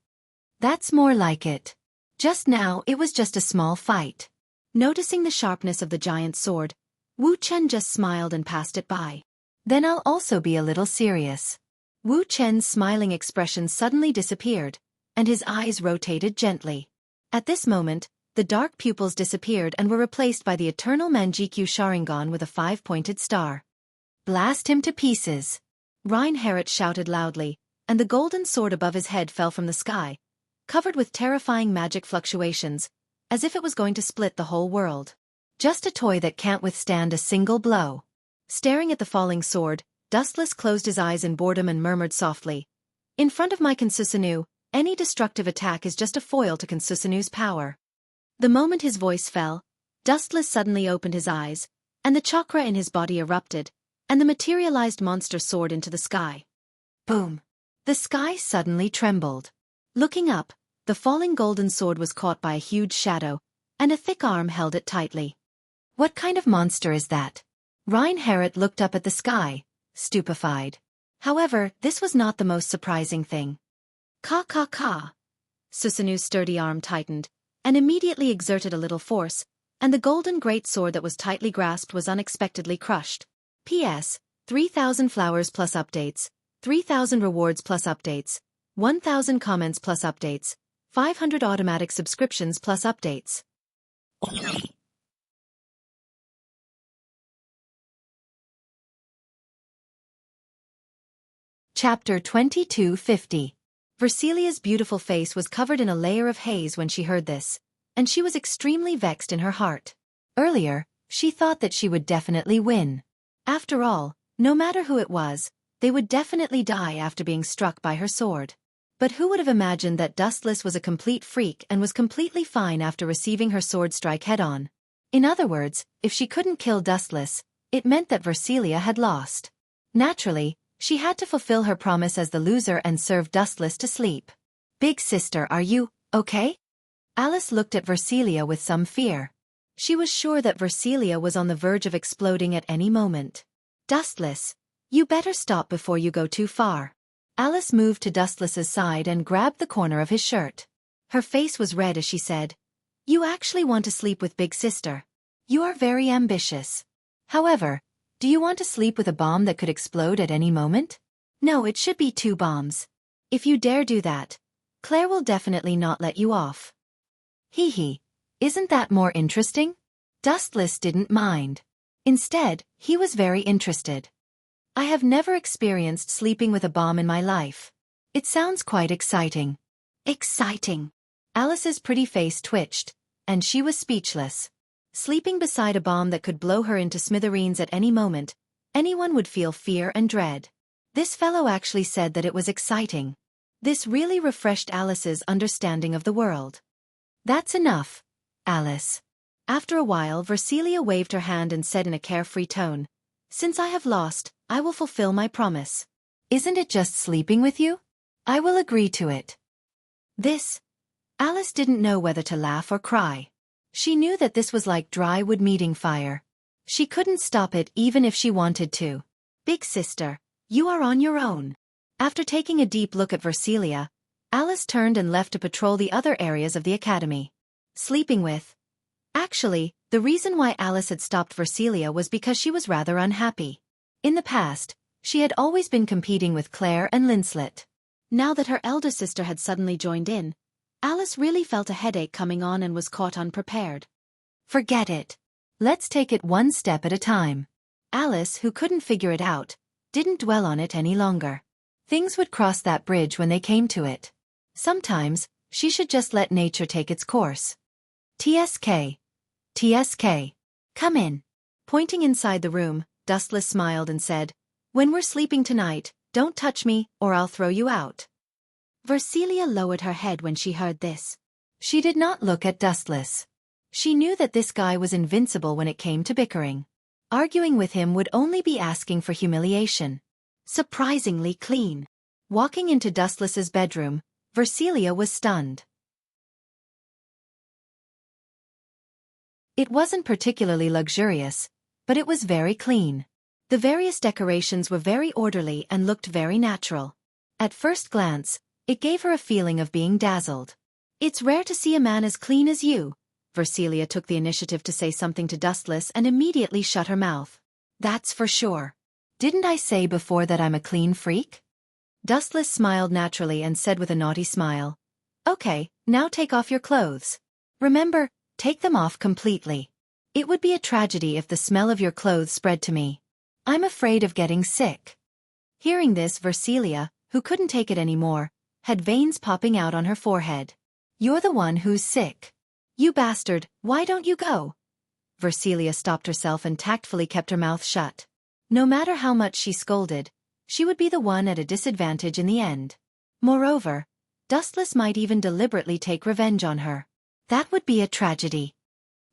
That's more like it. Just now it was just a small fight. Noticing the sharpness of the giant sword, Wu Chen just smiled and passed it by. Then I'll also be a little serious. Wu Chen's smiling expression suddenly disappeared, and his eyes rotated gently. At this moment, the dark pupils disappeared and were replaced by the eternal Manjikyu Sharingan with a 5-pointed star. Blast him to pieces. Reinhardt shouted loudly, and the golden sword above his head fell from the sky, covered with terrifying magic fluctuations, as if it was going to split the whole world. Just a toy that can't withstand a single blow. Staring at the falling sword, Dustless closed his eyes in boredom and murmured softly, "In front of my Kansusanu, any destructive attack is just a foil to Kansusanu's power." The moment his voice fell, Dustless suddenly opened his eyes, and the chakra in his body erupted, and the materialized monster soared into the sky. Boom! The sky suddenly trembled. Looking up, the falling golden sword was caught by a huge shadow, and a thick arm held it tightly. What kind of monster is that? Reinhardt looked up at the sky, stupefied. However, this was not the most surprising thing. Ka ka ka! Susanu's sturdy arm tightened, and immediately exerted a little force, and the golden great sword that was tightly grasped was unexpectedly crushed. P.S. 3,000 flowers plus updates, 3,000 rewards plus updates, 1,000 comments plus updates, 500 automatic subscriptions plus updates. Chapter 2250. Versilia's beautiful face was covered in a layer of haze when she heard this, and she was extremely vexed in her heart. Earlier, she thought that she would definitely win. After all, no matter who it was, they would definitely die after being struck by her sword. But who would have imagined that Dustless was a complete freak and was completely fine after receiving her sword strike head-on? In other words, if she couldn't kill Dustless, it meant that Versilia had lost. Naturally, she had to fulfill her promise as the loser and serve Dustless to sleep. Big sister, are you okay? Alice looked at Versilia with some fear. She was sure that Versilia was on the verge of exploding at any moment. Dustless, you better stop before you go too far. Alice moved to Dustless's side and grabbed the corner of his shirt. Her face was red as she said, "You actually want to sleep with Big Sister? You are very ambitious. However, do you want to sleep with a bomb that could explode at any moment? No, it should be 2 bombs. If you dare do that, Claire will definitely not let you off." Hee hee. Isn't that more interesting? Dustless didn't mind. Instead, he was very interested. I have never experienced sleeping with a bomb in my life. It sounds quite exciting. Exciting. Alice's pretty face twitched, and she was speechless. Sleeping beside a bomb that could blow her into smithereens at any moment, anyone would feel fear and dread. This fellow actually said that it was exciting. This really refreshed Alice's understanding of the world. That's enough, Alice. After a while, Versilia waved her hand and said in a carefree tone, "Since I have lost, I will fulfill my promise." Isn't it just sleeping with you? I will agree to it. This. Alice didn't know whether to laugh or cry. She knew that this was like dry wood meeting fire. She couldn't stop it even if she wanted to. Big sister, you are on your own. After taking a deep look at Versilia, Alice turned and left to patrol the other areas of the academy. Sleeping with. Actually, the reason why Alice had stopped Versilia was because she was rather unhappy. In the past, she had always been competing with Claire and Linslet. Now that her elder sister had suddenly joined in, Alice really felt a headache coming on and was caught unprepared. Forget it. Let's take it one step at a time. Alice, who couldn't figure it out, didn't dwell on it any longer. Things would cross that bridge when they came to it. Sometimes, she should just let nature take its course. TSK. TSK. Come in. Pointing inside the room, Dustless smiled and said, when we're sleeping tonight, don't touch me, or I'll throw you out. Versilia lowered her head when she heard this. She did not look at Dustless. She knew that this guy was invincible when it came to bickering. Arguing with him would only be asking for humiliation. Surprisingly clean. Walking into Dustless's bedroom, Versilia was stunned. It wasn't particularly luxurious, but it was very clean. The various decorations were very orderly and looked very natural. At first glance, it gave her a feeling of being dazzled. It's rare to see a man as clean as you. Versilia took the initiative to say something to Dustless and immediately shut her mouth. That's for sure. Didn't I say before that I'm a clean freak? Dustless smiled naturally and said with a naughty smile. Okay, now take off your clothes. Remember, take them off completely. It would be a tragedy if the smell of your clothes spread to me. I'm afraid of getting sick. Hearing this, Versilia, who couldn't take it anymore, had veins popping out on her forehead. You're the one who's sick. You bastard, why don't you go? Versilia stopped herself and tactfully kept her mouth shut. No matter how much she scolded, she would be the one at a disadvantage in the end. Moreover, Dustless might even deliberately take revenge on her. That would be a tragedy.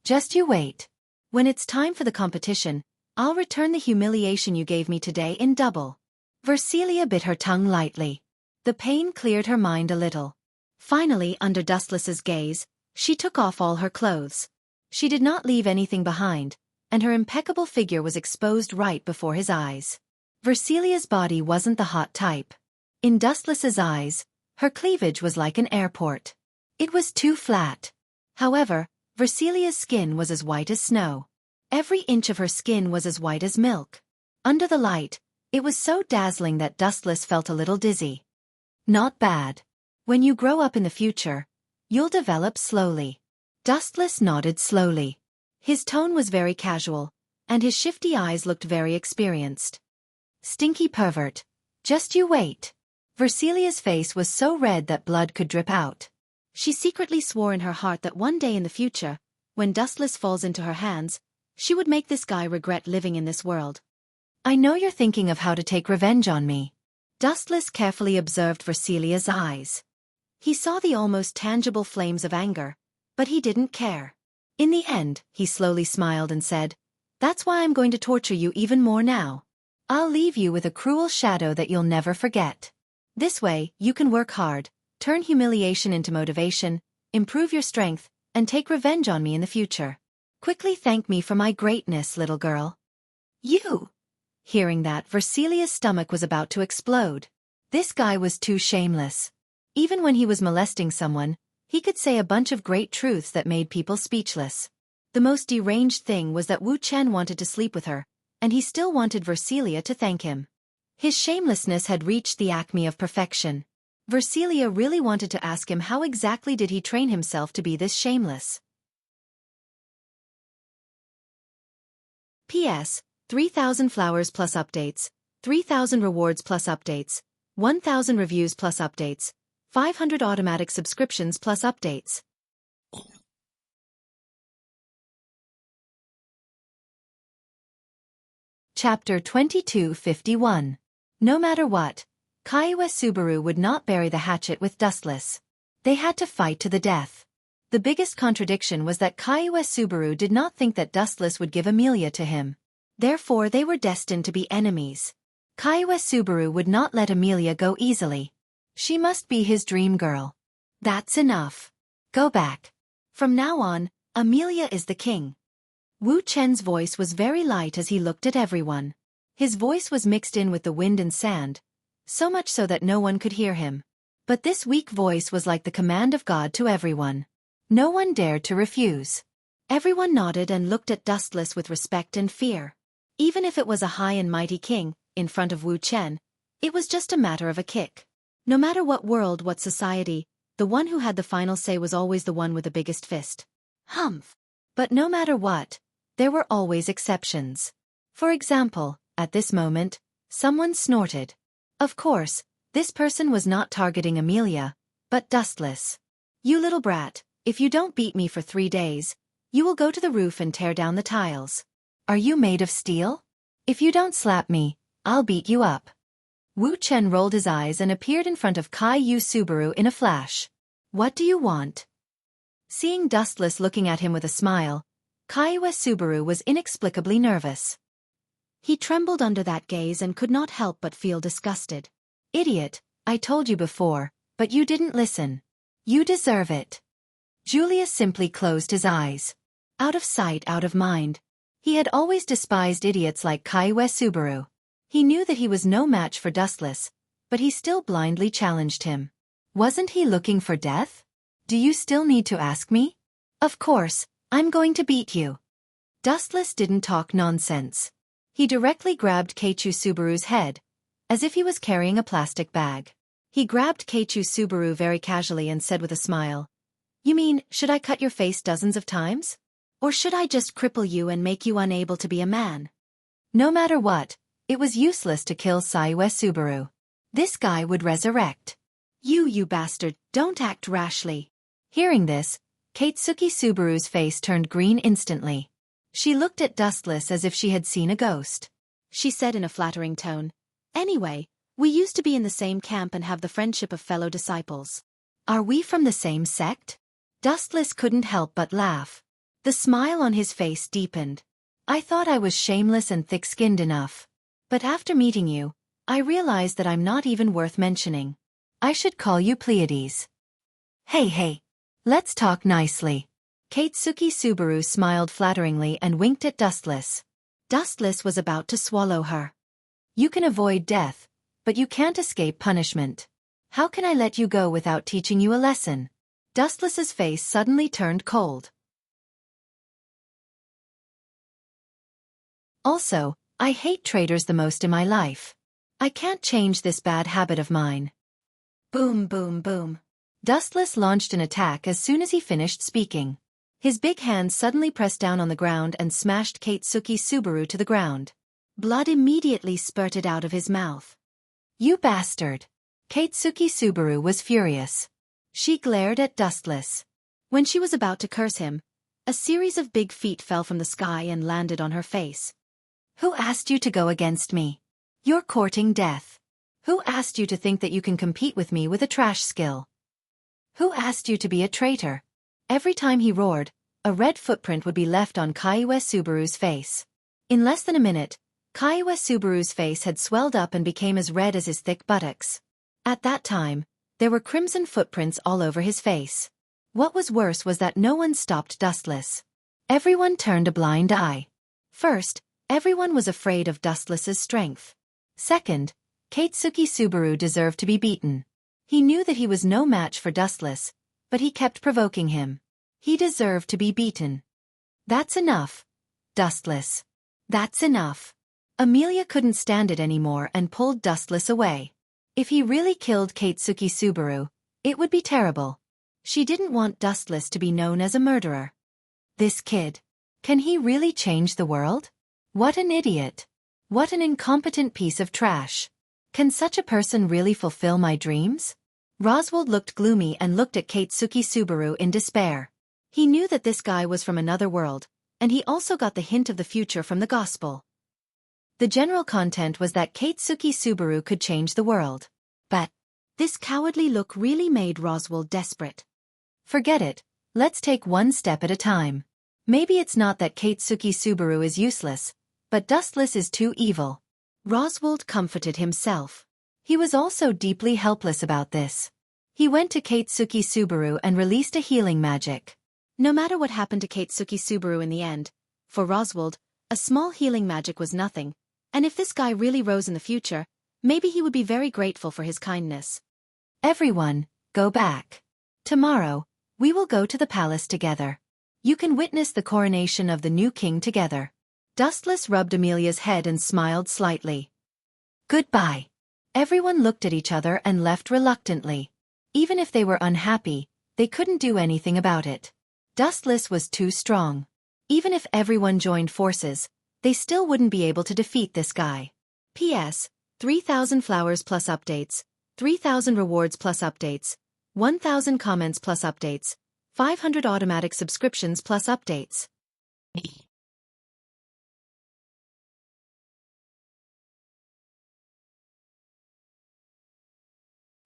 Just you wait. When it's time for the competition, I'll return the humiliation you gave me today in double. Versilia bit her tongue lightly. The pain cleared her mind a little. Finally, under Dustless's gaze, she took off all her clothes. She did not leave anything behind, and her impeccable figure was exposed right before his eyes. Versilia's body wasn't the hot type. In Dustless's eyes, her cleavage was like an airport. It was too flat. However, Versilia's skin was as white as snow. Every inch of her skin was as white as milk. Under the light, it was so dazzling that Dustless felt a little dizzy. Not bad. When you grow up in the future, you'll develop slowly. Dustless nodded slowly. His tone was very casual, and his shifty eyes looked very experienced. Stinky pervert. Just you wait. Versilia's face was so red that blood could drip out. She secretly swore in her heart that one day in the future, when Dustless falls into her hands, she would make this guy regret living in this world. I know you're thinking of how to take revenge on me. Dustless carefully observed Versilia's eyes. He saw the almost tangible flames of anger, but he didn't care. In the end, he slowly smiled and said, that's why I'm going to torture you even more now. I'll leave you with a cruel shadow that you'll never forget. This way, you can work hard, turn humiliation into motivation, improve your strength, and take revenge on me in the future. Quickly thank me for my greatness, little girl. You! Hearing that, Versilia's stomach was about to explode. This guy was too shameless. Even when he was molesting someone, he could say a bunch of great truths that made people speechless. The most deranged thing was that Wuxia wanted to sleep with her, and he still wanted Versilia to thank him. His shamelessness had reached the acme of perfection. Versilia really wanted to ask him how exactly did he train himself to be this shameless. P.S. 3,000 flowers plus updates, 3,000 rewards plus updates, 1,000 reviews plus updates, 500 automatic subscriptions plus updates. Chapter 2251. No matter what, Kaiwa Subaru would not bury the hatchet with Dustless. They had to fight to the death. The biggest contradiction was that Kaiwa Subaru did not think that Dustless would give Amelia to him. Therefore they were destined to be enemies. Kaiwa Subaru would not let Amelia go easily. She must be his dream girl. That's enough. Go back. From now on, Amelia is the king. Wu Chen's voice was very light as he looked at everyone. His voice was mixed in with the wind and sand, so much so that no one could hear him. But this weak voice was like the command of God to everyone. No one dared to refuse. Everyone nodded and looked at Dustless with respect and fear. Even if it was a high and mighty king, in front of Wu Chen, it was just a matter of a kick. No matter what world, what society, the one who had the final say was always the one with the biggest fist. Humph. But no matter what, there were always exceptions. For example, at this moment, someone snorted. Of course, this person was not targeting Amelia, but Dustless. You little brat, if you don't beat me for 3 days, you will go to the roof and tear down the tiles. Are you made of steel? If you don't slap me, I'll beat you up. Wu Chen rolled his eyes and appeared in front of Kai Yu Subaru in a flash. What do you want? Seeing Dustless looking at him with a smile, Kai Yu Subaru was inexplicably nervous. He trembled under that gaze and could not help but feel disgusted. Idiot, I told you before, but you didn't listen. You deserve it. Julius simply closed his eyes. Out of sight, out of mind. He had always despised idiots like Kai Yu Subaru. He knew that he was no match for Dustless, but he still blindly challenged him. Wasn't he looking for death? Do you still need to ask me? Of course, I'm going to beat you. Dustless didn't talk nonsense. He directly grabbed Keiichi Subaru's head, as if he was carrying a plastic bag. He grabbed Keiichi Subaru very casually and said with a smile, You mean, should I cut your face dozens of times? Or should I just cripple you and make you unable to be a man? No matter what, it was useless to kill Xiaofan Subaru. This guy would resurrect. You bastard, don't act rashly. Hearing this, Katsuki Subaru's face turned green instantly. She looked at Dustless as if she had seen a ghost. She said in a flattering tone, Anyway, we used to be in the same camp and have the friendship of fellow disciples. Are we from the same sect? Dustless couldn't help but laugh. The smile on his face deepened. I thought I was shameless and thick-skinned enough. But after meeting you, I realized that I'm not even worth mentioning. I should call you Pleiades. Hey, let's talk nicely. Katsuki Subaru smiled flatteringly and winked at Dustless. Dustless was about to swallow her. You can avoid death, but you can't escape punishment. How can I let you go without teaching you a lesson? Dustless's face suddenly turned cold. Also, I hate traitors the most in my life. I can't change this bad habit of mine. Boom, boom, boom. Dustless launched an attack as soon as he finished speaking. His big hand suddenly pressed down on the ground and smashed Katsuki Subaru to the ground. Blood immediately spurted out of his mouth. You bastard! Katsuki Subaru was furious. She glared at Dustless. When she was about to curse him, a series of big feet fell from the sky and landed on her face. Who asked you to go against me? You're courting death. Who asked you to think that you can compete with me with a trash skill? Who asked you to be a traitor? Every time he roared, a red footprint would be left on Kai Yu Subaru's face. In less than a minute, Kai Yu Subaru's face had swelled up and became as red as his thick buttocks. At that time, there were crimson footprints all over his face. What was worse was that no one stopped Dustless. Everyone turned a blind eye. First, everyone was afraid of Dustless's strength. Second, Katsuki Subaru deserved to be beaten. He knew that he was no match for Dustless, but he kept provoking him. He deserved to be beaten. That's enough, Dustless. That's enough. Amelia couldn't stand it anymore and pulled Dustless away. If he really killed Katsuki Subaru, it would be terrible. She didn't want Dustless to be known as a murderer. This kid. Can he really change the world? What an idiot. What an incompetent piece of trash. Can such a person really fulfill my dreams? Roswald looked gloomy and looked at Katsuki Subaru in despair. He knew that this guy was from another world, and he also got the hint of the future from the gospel. The general content was that Katsuki Subaru could change the world. But this cowardly look really made Roswald desperate. Forget it, let's take one step at a time. Maybe it's not that Katsuki Subaru is useless, but Dustless is too evil. Roswald comforted himself. He was also deeply helpless about this. He went to Katsuki Subaru and released a healing magic. No matter what happened to Katsuki Subaru in the end, for Roswald, a small healing magic was nothing, and if this guy really rose in the future, maybe he would be very grateful for his kindness. Everyone, go back. Tomorrow, we will go to the palace together. You can witness the coronation of the new king together. Dustless rubbed Amelia's head and smiled slightly. Goodbye. Everyone looked at each other and left reluctantly. Even if they were unhappy, they couldn't do anything about it. Dustless was too strong. Even if everyone joined forces, they still wouldn't be able to defeat this guy. P.S. 3,000 flowers plus updates, 3,000 rewards plus updates, 1,000 comments plus updates, 500 automatic subscriptions plus updates.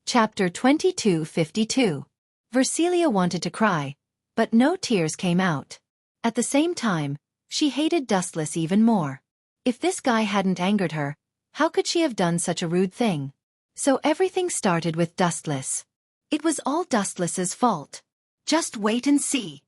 Chapter 2252. Versilia wanted to cry, but no tears came out. At the same time, she hated Dustless even more. If this guy hadn't angered her, how could she have done such a rude thing? So everything started with Dustless. It was all Dustless's fault. Just wait and see.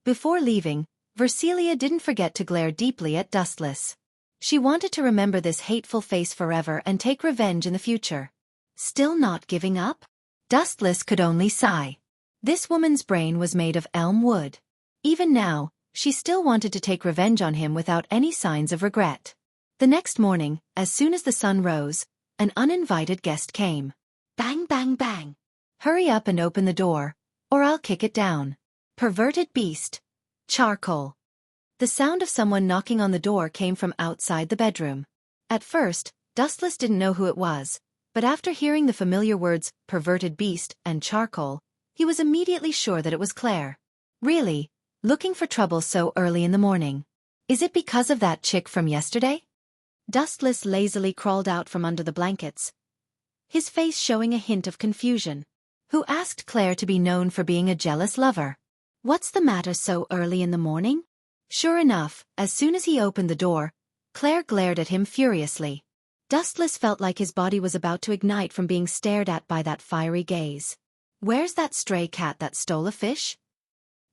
Before leaving, Versilia didn't forget to glare deeply at Dustless. She wanted to remember this hateful face forever and take revenge in the future. Still not giving up? Dustless could only sigh. This woman's brain was made of elm wood. Even now, she still wanted to take revenge on him without any signs of regret. The next morning, as soon as the sun rose, an uninvited guest came. Bang, bang, bang. Hurry up and open the door, or I'll kick it down. Perverted beast. Charcoal. The sound of someone knocking on the door came from outside the bedroom. At first, Dustless didn't know who it was, but after hearing the familiar words, perverted beast and charcoal, he was immediately sure that it was Claire. Really? Looking for trouble so early in the morning? Is it because of that chick from yesterday? Dustless lazily crawled out from under the blankets, his face showing a hint of confusion. Who asked Claire to be known for being a jealous lover? What's the matter so early in the morning? Sure enough, as soon as he opened the door, Claire glared at him furiously. Dustless felt like his body was about to ignite from being stared at by that fiery gaze. Where's that stray cat that stole a fish?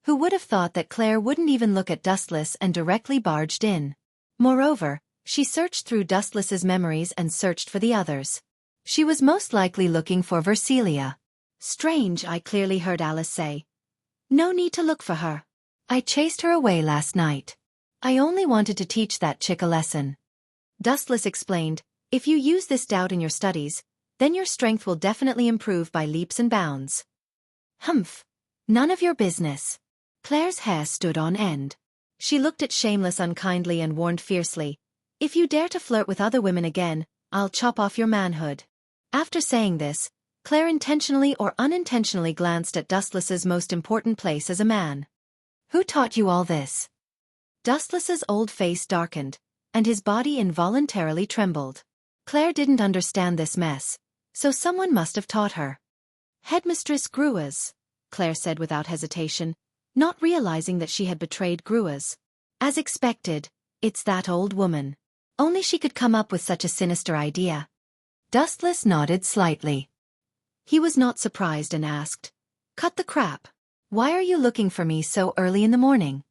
Who would have thought that Claire wouldn't even look at Dustless and directly barged in? Moreover, she searched through Dustless's memories and searched for the others. She was most likely looking for Versilia. Strange, I clearly heard Alice say. No need to look for her. I chased her away last night. I only wanted to teach that chick a lesson. Dustless explained, if you use this doubt in your studies, then your strength will definitely improve by leaps and bounds. Humph. None of your business. Claire's hair stood on end. She looked at Shameless unkindly and warned fiercely, if you dare to flirt with other women again, I'll chop off your manhood. After saying this, Claire intentionally or unintentionally glanced at Dustless's most important place as a man. Who taught you all this? Dustless's old face darkened, and his body involuntarily trembled. Claire didn't understand this mess, so someone must have taught her. Headmistress Gruas, Claire said without hesitation, not realizing that she had betrayed Gruas. As expected, it's that old woman. Only she could come up with such a sinister idea. Dustless nodded slightly. He was not surprised and asked, cut the crap. Why are you looking for me so early in the morning?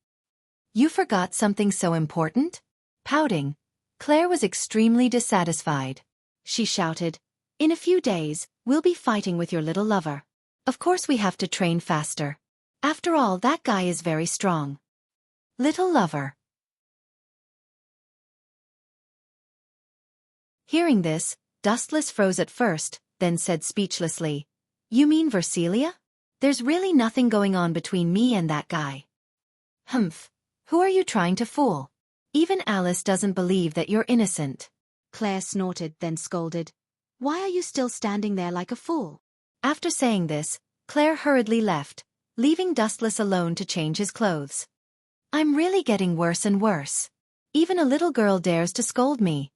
You forgot something so important? Pouting, Claire was extremely dissatisfied. She shouted, in a few days, we'll be fighting with your little lover. Of course we have to train faster. After all, that guy is very strong. Little lover. Hearing this, Dustless froze at first, then said speechlessly, you mean Versilia? There's really nothing going on between me and that guy. Humph. Who are you trying to fool? Even Alice doesn't believe that you're innocent. Claire snorted, then scolded. Why are you still standing there like a fool? After saying this, Claire hurriedly left, leaving Dustless alone to change his clothes. I'm really getting worse and worse. Even a little girl dares to scold me.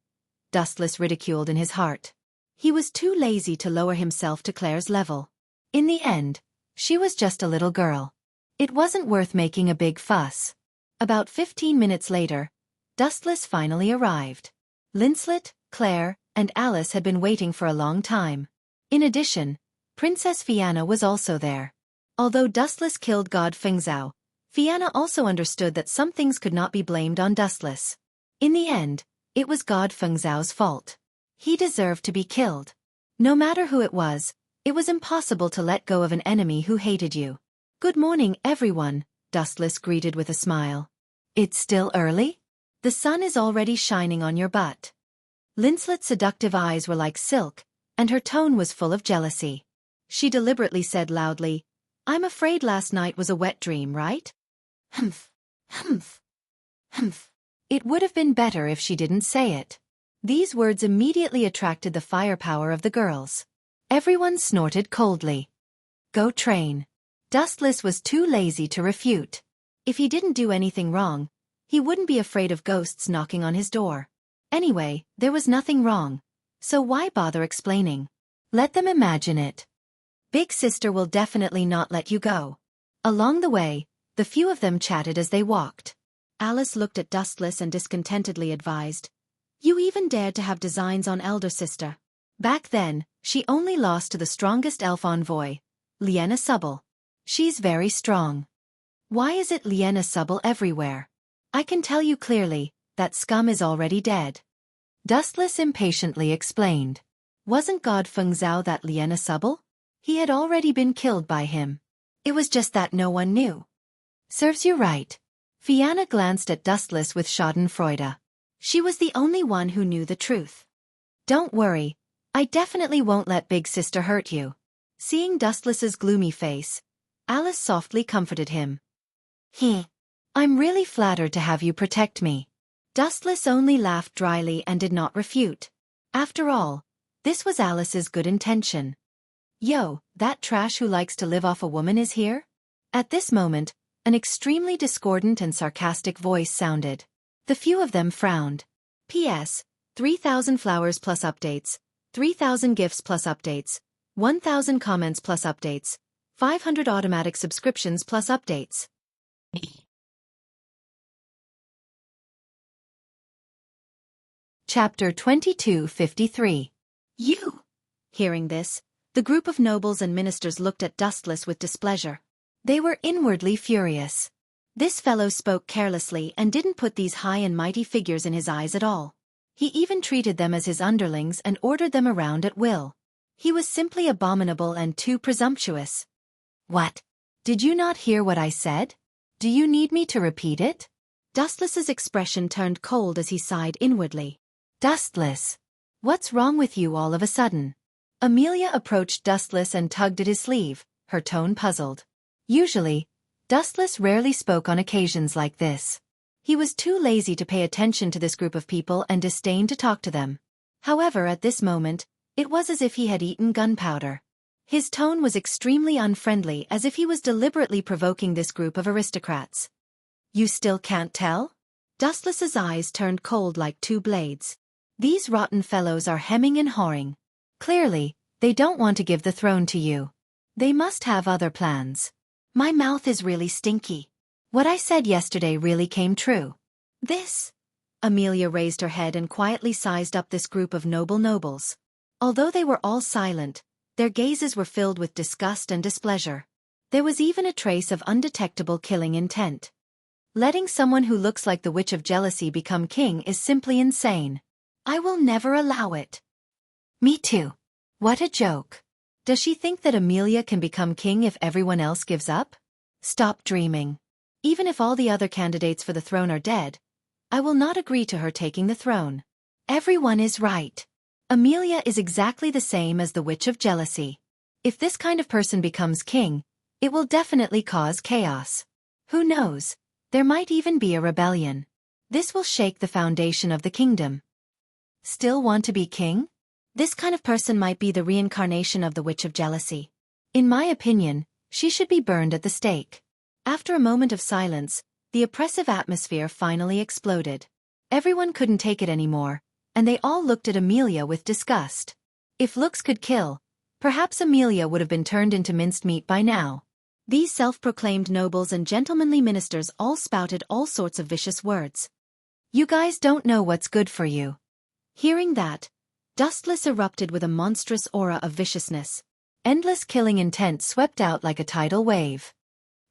Dustless ridiculed in his heart. He was too lazy to lower himself to Claire's level. In the end, she was just a little girl. It wasn't worth making a big fuss. About 15 minutes later, Dustless finally arrived. Linslet, Claire, and Alice had been waiting for a long time. In addition, Princess Fianna was also there. Although Dustless killed God Fengzhou, Fianna also understood that some things could not be blamed on Dustless. In the end, it was God Fengzhou's fault. He deserved to be killed. No matter who it was impossible to let go of an enemy who hated you. Good morning, everyone, Dustless greeted with a smile. It's still early? The sun is already shining on your butt. Linslet's seductive eyes were like silk, and her tone was full of jealousy. She deliberately said loudly, I'm afraid last night was a wet dream, right? Humph, humph, humph. It would have been better if she didn't say it. These words immediately attracted the firepower of the girls. Everyone snorted coldly. Go train. Dustless was too lazy to refute. If he didn't do anything wrong, he wouldn't be afraid of ghosts knocking on his door. Anyway, there was nothing wrong. So why bother explaining? Let them imagine it. Big sister will definitely not let you go. Along the way, the few of them chatted as they walked. Alice looked at Dustless and discontentedly advised, You even dared to have designs on elder sister. Back then, she only lost to the strongest elf envoy, Liena Subble. She's very strong. Why is it Liena Subble everywhere? I can tell you clearly, that scum is already dead. Dustless impatiently explained. Wasn't God Fengzhou that Liena Subble? He had already been killed by him. It was just that no one knew. Serves you right. Fianna glanced at Dustless with schadenfreude. She was the only one who knew the truth. Don't worry, I definitely won't let Big Sister hurt you. Seeing Dustless's gloomy face, Alice softly comforted him. I'm really flattered to have you protect me. Dustless only laughed dryly and did not refute. After all, this was Alice's good intention. Yo, that trash who likes to live off a woman is here? At this moment, an extremely discordant and sarcastic voice sounded. The few of them frowned. P.S. 3,000 flowers plus updates, 3,000 gifts plus updates, 1,000 comments plus updates, 500 automatic subscriptions plus updates. Chapter 2253. You! Hearing this, the group of nobles and ministers looked at Dustless with displeasure. They were inwardly furious. This fellow spoke carelessly and didn't put these high and mighty figures in his eyes at all. He even treated them as his underlings and ordered them around at will. He was simply abominable and too presumptuous. What? Did you not hear what I said? Do you need me to repeat it? Dustless's expression turned cold as he sighed inwardly. Dustless! What's wrong with you all of a sudden? Amelia approached Dustless and tugged at his sleeve, her tone puzzled. Usually, Dustless rarely spoke on occasions like this. He was too lazy to pay attention to this group of people and disdained to talk to them. However, at this moment, it was as if he had eaten gunpowder. His tone was extremely unfriendly, as if he was deliberately provoking this group of aristocrats. You still can't tell? Dustless's eyes turned cold like two blades. These rotten fellows are hemming and hawing. Clearly, they don't want to give the throne to you. They must have other plans. My mouth is really stinky. What I said yesterday really came true. This? Amelia raised her head and quietly sized up this group of nobles. Although they were all silent, their gazes were filled with disgust and displeasure. There was even a trace of undetectable killing intent. Letting someone who looks like the Witch of Jealousy become king is simply insane. I will never allow it. Me too. What a joke. Does she think that Amelia can become king if everyone else gives up? Stop dreaming. Even if all the other candidates for the throne are dead, I will not agree to her taking the throne. Everyone is right. Amelia is exactly the same as the Witch of Jealousy. If this kind of person becomes king, it will definitely cause chaos. Who knows? There might even be a rebellion. This will shake the foundation of the kingdom. Still want to be king? This kind of person might be the reincarnation of the Witch of Jealousy. In my opinion, she should be burned at the stake. After a moment of silence, the oppressive atmosphere finally exploded. Everyone couldn't take it anymore, and they all looked at Amelia with disgust. If looks could kill, perhaps Amelia would have been turned into minced meat by now. These self-proclaimed nobles and gentlemanly ministers all spouted all sorts of vicious words. You guys don't know what's good for you. Hearing that, Dustless erupted with a monstrous aura of viciousness. Endless killing intent swept out like a tidal wave.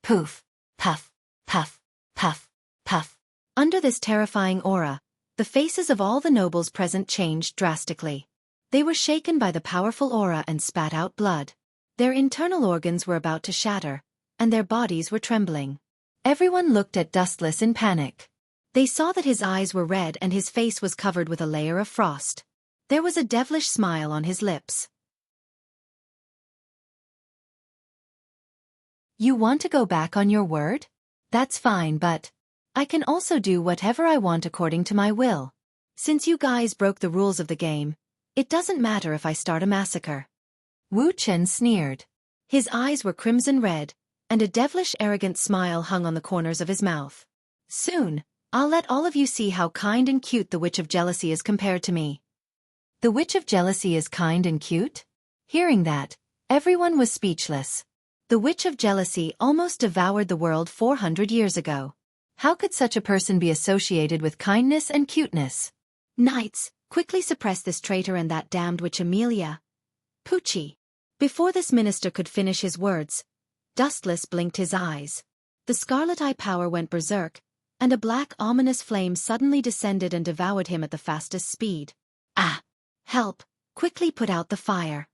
Poof, puff, puff, puff, puff. Under this terrifying aura, the faces of all the nobles present changed drastically. They were shaken by the powerful aura and spat out blood. Their internal organs were about to shatter, and their bodies were trembling. Everyone looked at Dustless in panic. They saw that his eyes were red and his face was covered with a layer of frost. There was a devilish smile on his lips. You want to go back on your word? That's fine, but I can also do whatever I want according to my will. Since you guys broke the rules of the game, it doesn't matter if I start a massacre. Wu Chen sneered. His eyes were crimson red, and a devilish arrogant smile hung on the corners of his mouth. Soon, I'll let all of you see how kind and cute the Witch of Jealousy is compared to me. The Witch of Jealousy is kind and cute? Hearing that, everyone was speechless. The Witch of Jealousy almost devoured the world 400 years ago. How could such a person be associated with kindness and cuteness? Knights, quickly suppress this traitor and that damned witch Amelia. Poochie. Before this minister could finish his words, Dustless blinked his eyes. The scarlet eye power went berserk, and a black ominous flame suddenly descended and devoured him at the fastest speed. Ah! Help! Quickly put out the fire.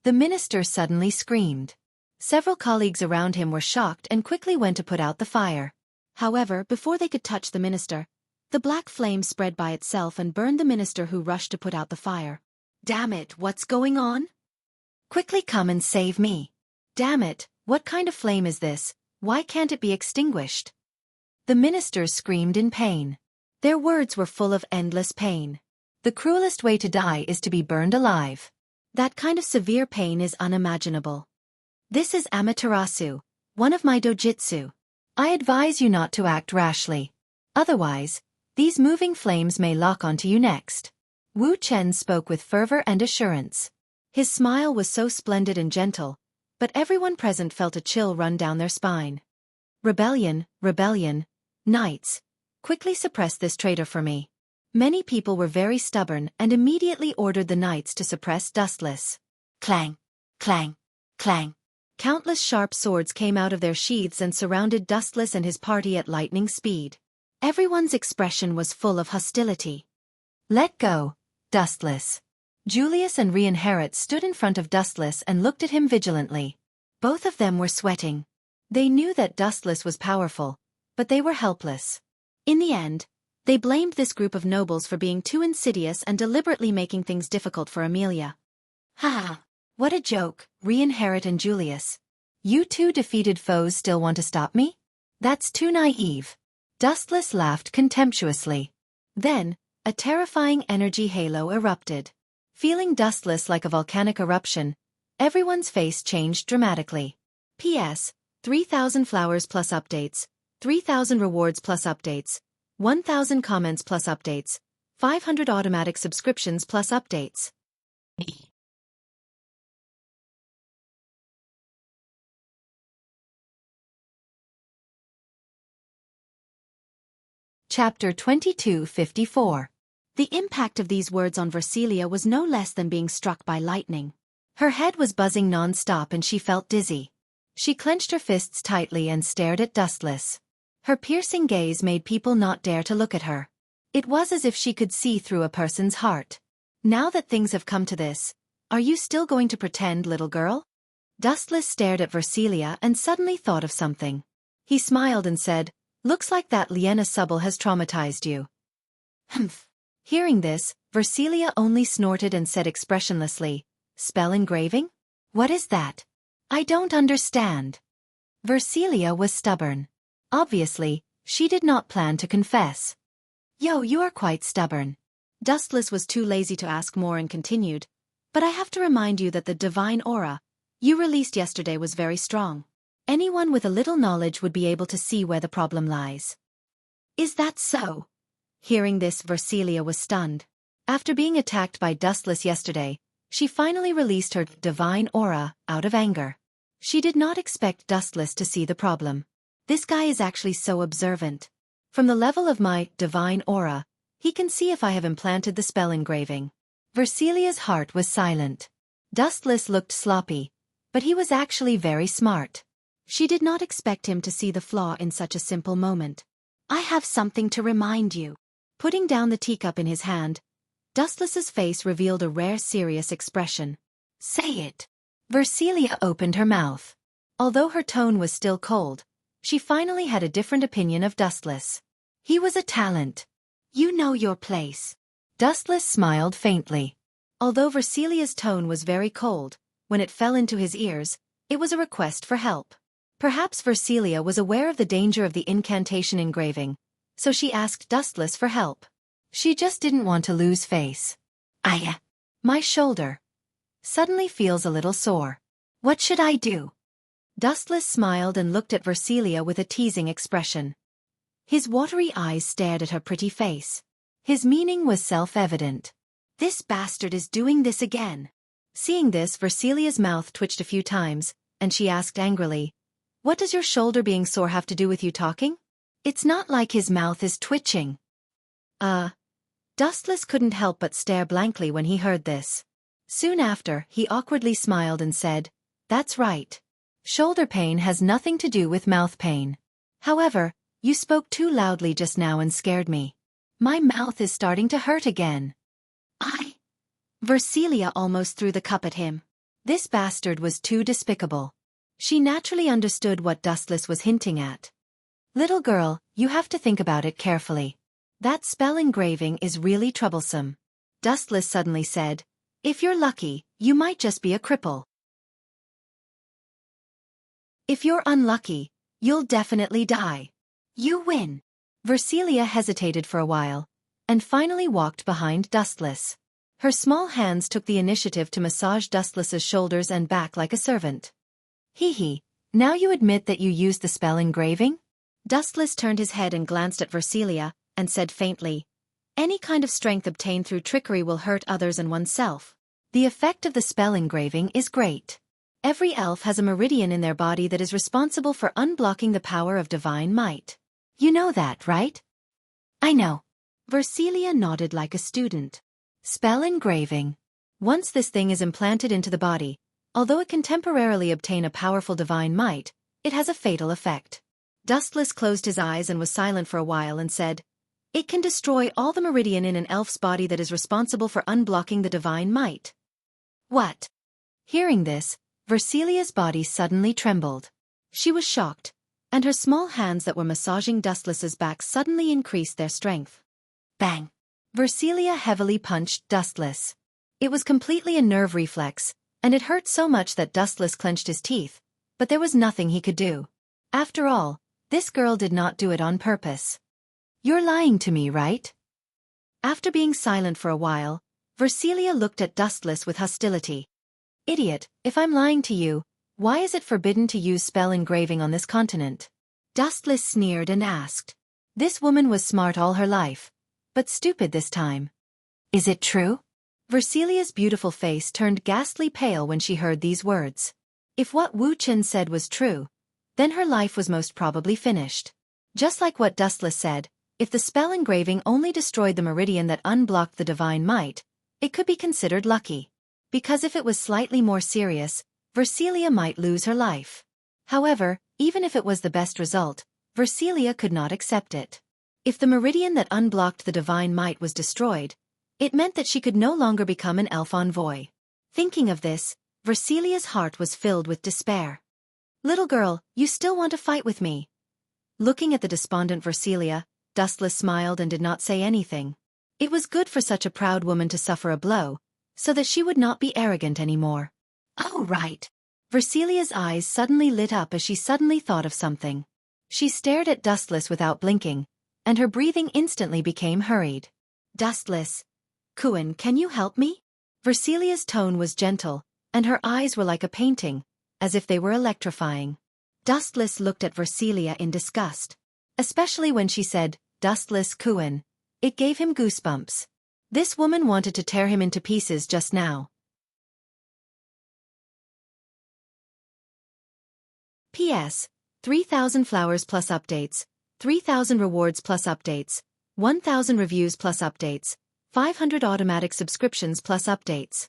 The minister suddenly screamed. Several colleagues around him were shocked and quickly went to put out the fire. However, before they could touch the minister, the black flame spread by itself and burned the minister, who rushed to put out the fire. Damn it, what's going on? Quickly come and save me. Damn it, what kind of flame is this? Why can't it be extinguished? The ministers screamed in pain. Their words were full of endless pain. The cruelest way to die is to be burned alive. That kind of severe pain is unimaginable. This is Amaterasu, one of my dojutsu. I advise you not to act rashly. Otherwise, these moving flames may lock onto you next. Wu Chen spoke with fervor and assurance. His smile was so splendid and gentle, but everyone present felt a chill run down their spine. Rebellion, rebellion. Knights, quickly suppress this traitor for me. Many people were very stubborn and immediately ordered the knights to suppress Dustless. Clang, clang, clang. Countless sharp swords came out of their sheaths and surrounded Dustless and his party at lightning speed. Everyone's expression was full of hostility. Let go, Dustless. Julius and Reinhardt stood in front of Dustless and looked at him vigilantly. Both of them were sweating. They knew that Dustless was powerful, but they were helpless. In the end, they blamed this group of nobles for being too insidious and deliberately making things difficult for Amelia. Ha! What a joke, Reinhardt and Julius. You two defeated foes still want to stop me? That's too naive. Dustless laughed contemptuously. Then, a terrifying energy halo erupted. Feeling Dustless like a volcanic eruption, everyone's face changed dramatically. P.S. 3,000 flowers plus updates, 3,000 rewards plus updates, 1,000 comments plus updates, 500 automatic subscriptions plus updates. Chapter 2254. The impact of these words on Versilia was no less than being struck by lightning. Her head was buzzing non-stop and she felt dizzy. She clenched her fists tightly and stared at Dustless. Her piercing gaze made people not dare to look at her. It was as if she could see through a person's heart. Now that things have come to this, are you still going to pretend, little girl? Dustless stared at Versilia and suddenly thought of something. He smiled and said, "Looks like that Liena Subble has traumatized you." Humph. Hearing this, Versilia only snorted and said expressionlessly, "Spell engraving? What is that? I don't understand." Versilia was stubborn. Obviously, she did not plan to confess. "Yo, you are quite stubborn." Dustless was too lazy to ask more and continued, "But I have to remind you that the divine aura you released yesterday was very strong. Anyone with a little knowledge would be able to see where the problem lies." "Is that so?" Hearing this, Versilia was stunned. After being attacked by Dustless yesterday, she finally released her divine aura out of anger. She did not expect Dustless to see the problem. This guy is actually so observant. From the level of my divine aura, he can see if I have implanted the spell engraving. Versilia's heart was silent. Dustless looked sloppy, but he was actually very smart. She did not expect him to see the flaw in such a simple moment. I have something to remind you. Putting down the teacup in his hand, Dustless's face revealed a rare serious expression. Say it. Versilia opened her mouth. Although her tone was still cold, she finally had a different opinion of Dustless. He was a talent. You know your place. Dustless smiled faintly. Although Versilia's tone was very cold, when it fell into his ears, it was a request for help. Perhaps Versilia was aware of the danger of the incantation engraving, so she asked Dustless for help. She just didn't want to lose face. My shoulder suddenly feels a little sore. What should I do? Dustless smiled and looked at Versilia with a teasing expression. His watery eyes stared at her pretty face. His meaning was self-evident. This bastard is doing this again. Seeing this, Versilia's mouth twitched a few times, and she asked angrily, What does your shoulder being sore have to do with you talking? It's not like his mouth is twitching. Dustless couldn't help but stare blankly when he heard this. Soon after, he awkwardly smiled and said, That's right. Shoulder pain has nothing to do with mouth pain. However, you spoke too loudly just now and scared me. My mouth is starting to hurt again. Versilia almost threw the cup at him. This bastard was too despicable. She naturally understood what Dustless was hinting at. Little girl, you have to think about it carefully. That spell engraving is really troublesome. Dustless suddenly said, If you're lucky, you might just be a cripple. If you're unlucky, you'll definitely die. You win. Versilia hesitated for a while, and finally walked behind Dustless. Her small hands took the initiative to massage Dustless's shoulders and back like a servant. Now you admit that you used the spell engraving? Dustless turned his head and glanced at Versilia, and said faintly, Any kind of strength obtained through trickery will hurt others and oneself. The effect of the spell engraving is great. Every elf has a meridian in their body that is responsible for unblocking the power of divine might. You know that, right? I know. Versilia nodded like a student. Spell engraving. Once this thing is implanted into the body, although it can temporarily obtain a powerful divine might, it has a fatal effect. Dustless closed his eyes and was silent for a while and said, It can destroy all the meridian in an elf's body that is responsible for unblocking the divine might. What? Hearing this, Versilia's body suddenly trembled. She was shocked, and her small hands that were massaging Dustless's back suddenly increased their strength. Bang! Versilia heavily punched Dustless. It was completely a nerve reflex, and it hurt so much that Dustless clenched his teeth, but there was nothing he could do. After all, this girl did not do it on purpose. You're lying to me, right? After being silent for a while, Versilia looked at Dustless with hostility. Idiot, if I'm lying to you, why is it forbidden to use spell engraving on this continent? Dustless sneered and asked. This woman was smart all her life, but stupid this time. Is it true? Versilia's beautiful face turned ghastly pale when she heard these words. If what Wu Chen said was true, then her life was most probably finished. Just like what Dustless said, if the spell engraving only destroyed the meridian that unblocked the divine might, it could be considered lucky. Because if it was slightly more serious, Versilia might lose her life. However, even if it was the best result, Versilia could not accept it. If the meridian that unblocked the divine might was destroyed, it meant that she could no longer become an elf envoy. Thinking of this, Versilia's heart was filled with despair. Little girl, you still want to fight with me? Looking at the despondent Versilia, Dustless smiled and did not say anything. It was good for such a proud woman to suffer a blow, so that she would not be arrogant anymore. Oh, right. Versilia's eyes suddenly lit up as she suddenly thought of something. She stared at Dustless without blinking, and her breathing instantly became hurried. Dustless. Kuan, can you help me? Versilia's tone was gentle, and her eyes were like a painting, as if they were electrifying. Dustless looked at Versilia in disgust. Especially when she said, Dustless Kuan. It gave him goosebumps. This woman wanted to tear him into pieces just now. P.S. 3,000 flowers plus updates, 3,000 rewards plus updates, 1,000 reviews plus updates, 500 automatic subscriptions plus updates.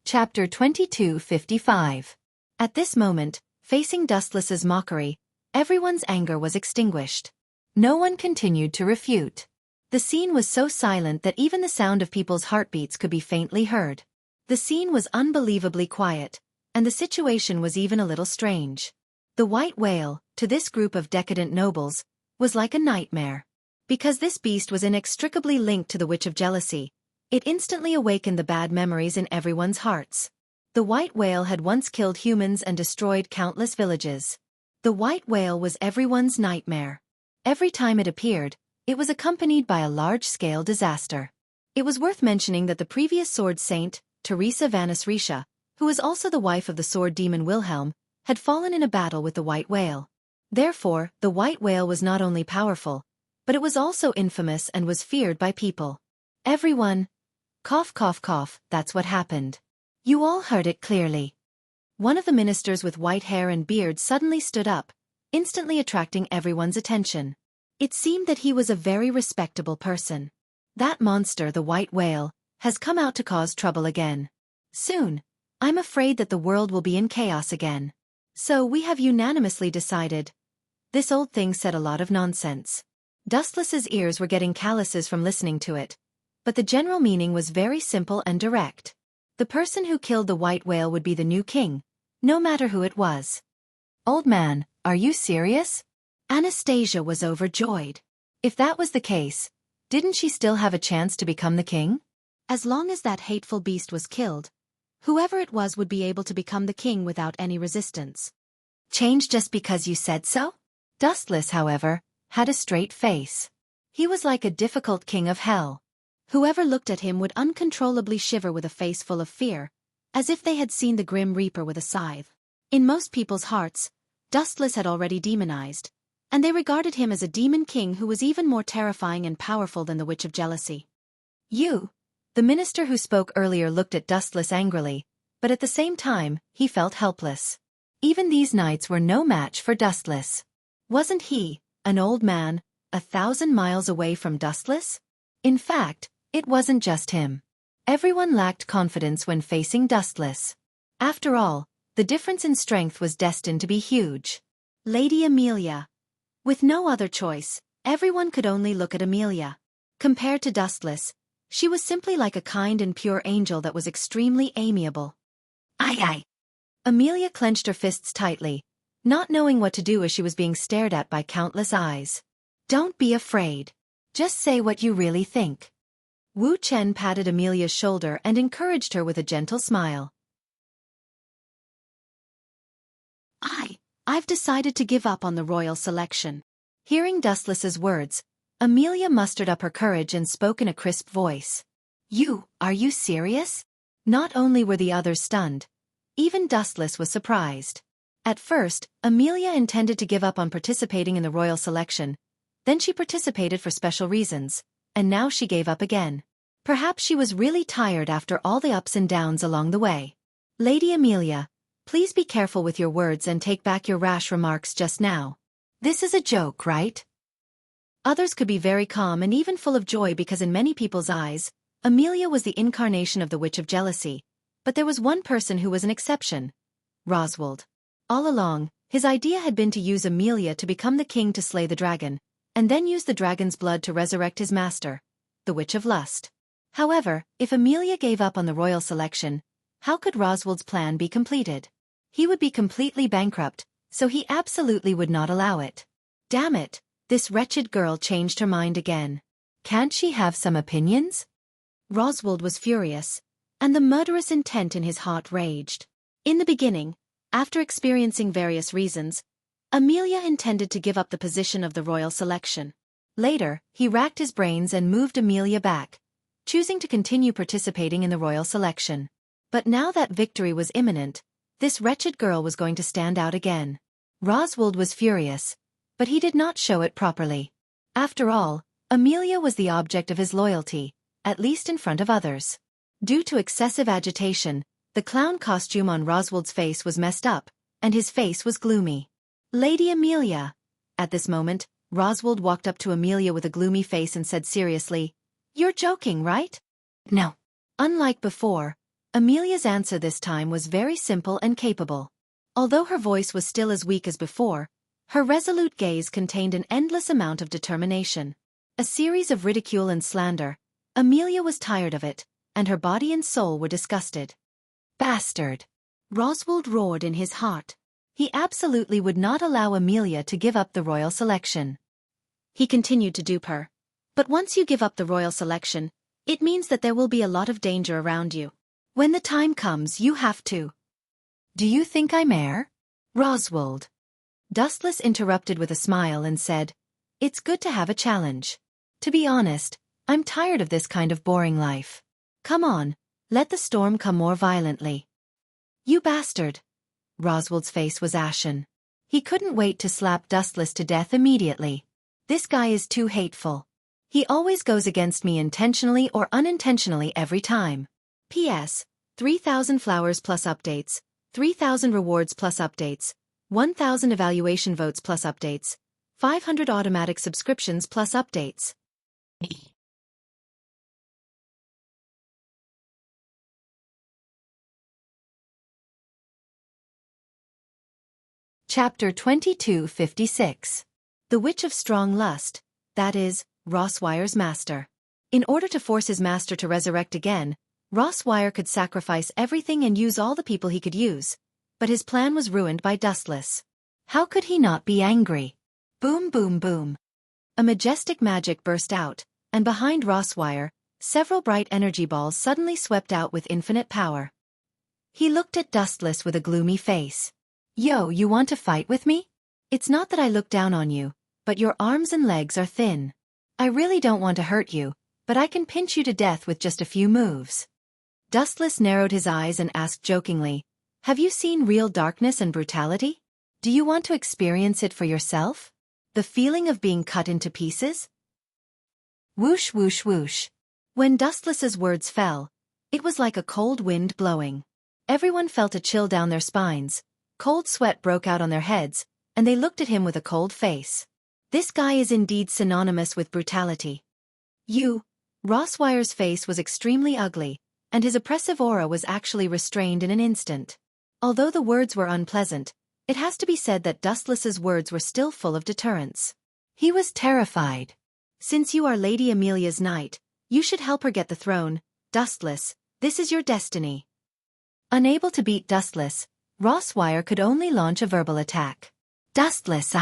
Chapter 2255. At this moment, facing Dustless's mockery, everyone's anger was extinguished. No one continued to refute. The scene was so silent that even the sound of people's heartbeats could be faintly heard. The scene was unbelievably quiet, and the situation was even a little strange. The white whale, to this group of decadent nobles, was like a nightmare. Because this beast was inextricably linked to the Witch of Jealousy, it instantly awakened the bad memories in everyone's hearts. The white whale had once killed humans and destroyed countless villages. The white whale was everyone's nightmare. Every time it appeared, it was accompanied by a large-scale disaster. It was worth mentioning that the previous sword saint, Teresa Vanusrisha, who was also the wife of the sword demon Wilhelm, had fallen in a battle with the white whale. Therefore, the white whale was not only powerful, but it was also infamous and was feared by people. Everyone, cough cough cough, that's what happened. You all heard it clearly. One of the ministers with white hair and beard suddenly stood up, instantly attracting everyone's attention. It seemed that he was a very respectable person. That monster, the white whale, has come out to cause trouble again. Soon, I'm afraid that the world will be in chaos again. So we have unanimously decided. This old thing said a lot of nonsense. Dustless's ears were getting calluses from listening to it, but the general meaning was very simple and direct. The person who killed the white whale would be the new king, no matter who it was. Old man, are you serious? Anastasia was overjoyed. If that was the case, didn't she still have a chance to become the king? As long as that hateful beast was killed, whoever it was would be able to become the king without any resistance. Change just because you said so? Dustless, however, had a straight face. He was like a difficult king of hell. Whoever looked at him would uncontrollably shiver with a face full of fear, as if they had seen the grim reaper with a scythe. In most people's hearts, Dustless had already demonized, and they regarded him as a demon king who was even more terrifying and powerful than the Witch of Jealousy. You, the minister who spoke earlier, looked at Dustless angrily, but at the same time, he felt helpless. Even these knights were no match for Dustless. Wasn't he, an old man, 1,000 miles away from Dustless? In fact, it wasn't just him. Everyone lacked confidence when facing Dustless. After all, the difference in strength was destined to be huge. Lady Amelia. With no other choice, everyone could only look at Amelia. Compared to Dustless, she was simply like a kind and pure angel that was extremely amiable. Aye. Amelia clenched her fists tightly, not knowing what to do as she was being stared at by countless eyes. Don't be afraid. Just say what you really think. Wu Chen patted Amelia's shoulder and encouraged her with a gentle smile. I've decided to give up on the royal selection. Hearing Dustless's words, Amelia mustered up her courage and spoke in a crisp voice. Are you serious? Not only were the others stunned, even Dustless was surprised. At first, Amelia intended to give up on participating in the royal selection, then she participated for special reasons, and now she gave up again. Perhaps she was really tired after all the ups and downs along the way. Lady Amelia, please be careful with your words and take back your rash remarks just now. This is a joke, right? Others could be very calm and even full of joy because in many people's eyes, Amelia was the incarnation of the Witch of Jealousy, but there was one person who was an exception. Roswald. All along, his idea had been to use Amelia to become the king to slay the dragon, and then use the dragon's blood to resurrect his master, the Witch of Lust. However, if Amelia gave up on the royal selection, how could Roswald's plan be completed? He would be completely bankrupt, so he absolutely would not allow it. Damn it, this wretched girl changed her mind again. Can't she have some opinions? Roswald was furious, and the murderous intent in his heart raged. In the beginning, after experiencing various reasons, Amelia intended to give up the position of the royal selection. Later, he racked his brains and moved Amelia back, choosing to continue participating in the royal selection. But now that victory was imminent, this wretched girl was going to stand out again. Roswald was furious, but he did not show it properly. After all, Amelia was the object of his loyalty, at least in front of others. Due to excessive agitation, the clown costume on Roswald's face was messed up, and his face was gloomy. Lady Amelia. At this moment, Roswald walked up to Amelia with a gloomy face and said seriously, "You're joking, right?" "No." Unlike before, Amelia's answer this time was very simple and capable. Although her voice was still as weak as before, her resolute gaze contained an endless amount of determination. A series of ridicule and slander. Amelia was tired of it, and her body and soul were disgusted. "Bastard!" Roswald roared in his heart. He absolutely would not allow Amelia to give up the royal selection. He continued to dupe her. "But once you give up the royal selection, it means that there will be a lot of danger around you. When the time comes, you have to." "Do you think I'm heir?" "Roswald." Dustless interrupted with a smile and said, "It's good to have a challenge. To be honest, I'm tired of this kind of boring life. Come on, let the storm come more violently." "You bastard." Roswald's face was ashen. He couldn't wait to slap Dustless to death immediately. This guy is too hateful. He always goes against me intentionally or unintentionally every time. P.S. 3,000 flowers plus updates, 3,000 rewards plus updates, 1,000 evaluation votes plus updates, 500 automatic subscriptions plus updates. Chapter 2256. The Witch of Strong Lust, that is, Rosswire's master. In order to force his master to resurrect again, Rosswire could sacrifice everything and use all the people he could use, but his plan was ruined by Dustless. How could he not be angry? Boom boom boom. A majestic magic burst out, and behind Rosswire, several bright energy balls suddenly swept out with infinite power. He looked at Dustless with a gloomy face. "Yo, you want to fight with me? It's not that I look down on you, but your arms and legs are thin. I really don't want to hurt you, but I can pinch you to death with just a few moves." Dustless narrowed his eyes and asked jokingly, "Have you seen real darkness and brutality? Do you want to experience it for yourself? The feeling of being cut into pieces?" Whoosh whoosh whoosh. When Dustless's words fell, it was like a cold wind blowing. Everyone felt a chill down their spines, cold sweat broke out on their heads, and they looked at him with a cold face. This guy is indeed synonymous with brutality. Rosswire's face was extremely ugly, and his oppressive aura was actually restrained in an instant. Although the words were unpleasant, it has to be said that Dustless's words were still full of deterrence. He was terrified. "Since you are Lady Amelia's knight, you should help her get the throne, Dustless, this is your destiny." Unable to beat Dustless, Rosswire could only launch a verbal attack. "Dustless,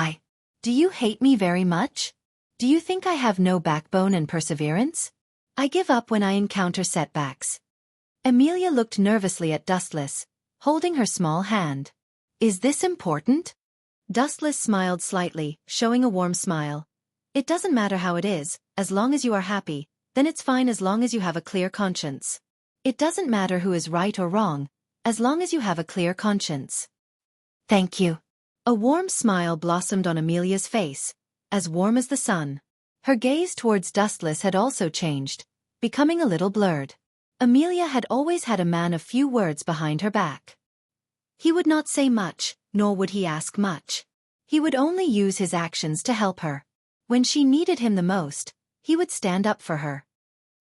do you hate me very much? Do you think I have no backbone and perseverance? I give up when I encounter setbacks." Amelia looked nervously at Dustless, holding her small hand. "Is this important?" Dustless smiled slightly, showing a warm smile. "It doesn't matter how it is, as long as you are happy, then it's fine as long as you have a clear conscience. It doesn't matter who is right or wrong, as long as you have a clear conscience." "Thank you." A warm smile blossomed on Amelia's face, as warm as the sun. Her gaze towards Dustless had also changed, becoming a little blurred. Amelia had always had a man of few words behind her back. He would not say much, nor would he ask much. He would only use his actions to help her. When she needed him the most, he would stand up for her.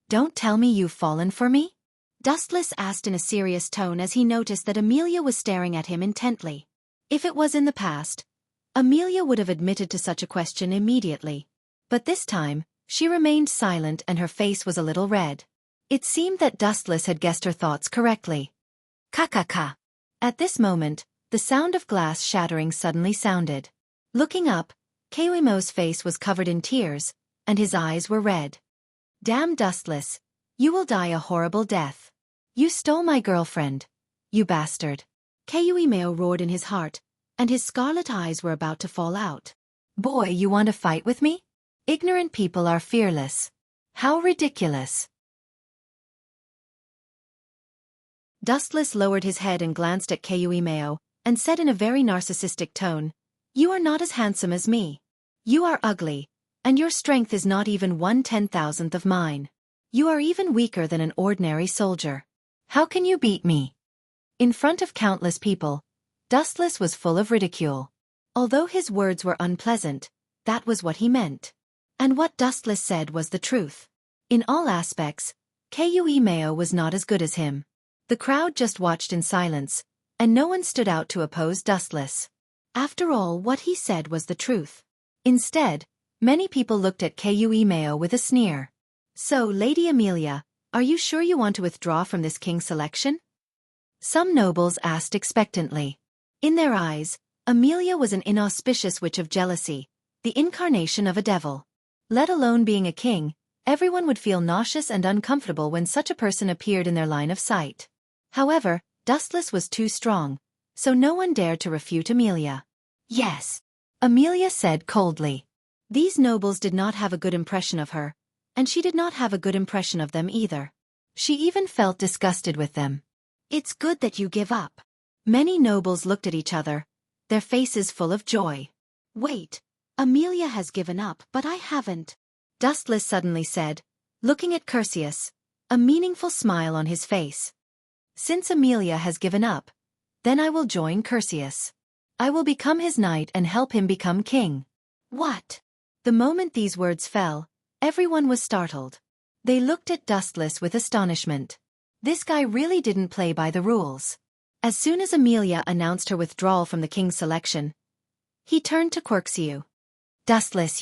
"Don't tell me you've fallen for me?" Dustless asked in a serious tone as he noticed that Amelia was staring at him intently. If it was in the past, Amelia would have admitted to such a question immediately. But this time, she remained silent and her face was a little red. It seemed that Dustless had guessed her thoughts correctly. Ka-ka-ka. At this moment, the sound of glass shattering suddenly sounded. Looking up, Kewimo's face was covered in tears, and his eyes were red. "Damn Dustless, you will die a horrible death. You stole my girlfriend, you bastard." Kewimo roared in his heart, and his scarlet eyes were about to fall out. "Boy, you want to fight with me? Ignorant people are fearless. How ridiculous." Dustless lowered his head and glanced at Kewimo, and said in a very narcissistic tone, "You are not as handsome as me. You are ugly, and your strength is not even 1/10,000th of mine. You are even weaker than an ordinary soldier. How can you beat me?" In front of countless people, Dustless was full of ridicule. Although his words were unpleasant, that was what he meant. And what Dustless said was the truth. In all aspects, Kui Meo was not as good as him. The crowd just watched in silence, and no one stood out to oppose Dustless. After all, what he said was the truth. Instead, many people looked at Kui Meo with a sneer. So, Lady Amelia, are you sure you want to withdraw from this king selection? Some nobles asked expectantly. In their eyes, Amelia was an inauspicious witch of jealousy, the incarnation of a devil. Let alone being a king, everyone would feel nauseous and uncomfortable when such a person appeared in their line of sight. However, Dustless was too strong, so no one dared to refute Amelia. Yes, Amelia said coldly. These nobles did not have a good impression of her, and she did not have a good impression of them either. She even felt disgusted with them. It's good that you give up. Many nobles looked at each other, their faces full of joy. Wait, Amelia has given up, but I haven't, Dustless suddenly said, looking at Curtius, a meaningful smile on his face. Since Amelia has given up, then I will join Curtius. I will become his knight and help him become king. What? The moment these words fell, everyone was startled. They looked at Dustless with astonishment. This guy really didn't play by the rules. As soon as Amelia announced her withdrawal from the king's selection, he turned to Wuxia. Dustless,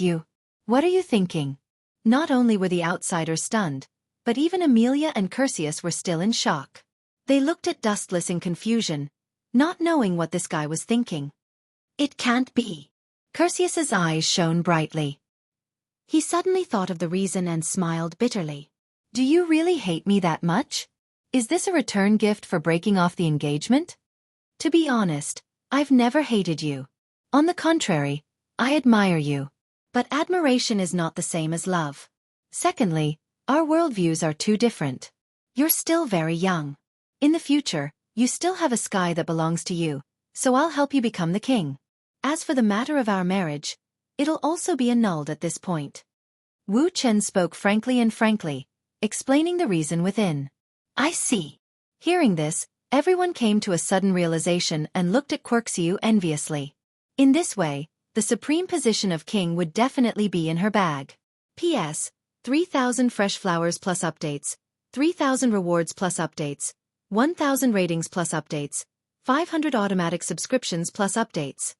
what are you thinking? Not only were the outsiders stunned, but even Amelia and Curtius were still in shock. They looked at Dustless in confusion, not knowing what this guy was thinking. It can't be. Curtius's eyes shone brightly. He suddenly thought of the reason and smiled bitterly. Do you really hate me that much? Is this a return gift for breaking off the engagement? To be honest, I've never hated you. On the contrary, I admire you. But admiration is not the same as love. Secondly, our worldviews are too different. You're still very young. In the future, you still have a sky that belongs to you, so I'll help you become the king. As for the matter of our marriage, it'll also be annulled at this point. Wu Chen spoke frankly, explaining the reason within. I see. Hearing this, everyone came to a sudden realization and looked at Wuxia enviously. In this way, the supreme position of king would definitely be in her bag. P.S. 3,000 fresh flowers plus updates, 3,000 rewards plus updates, 1,000 ratings plus updates, 500 automatic subscriptions plus updates.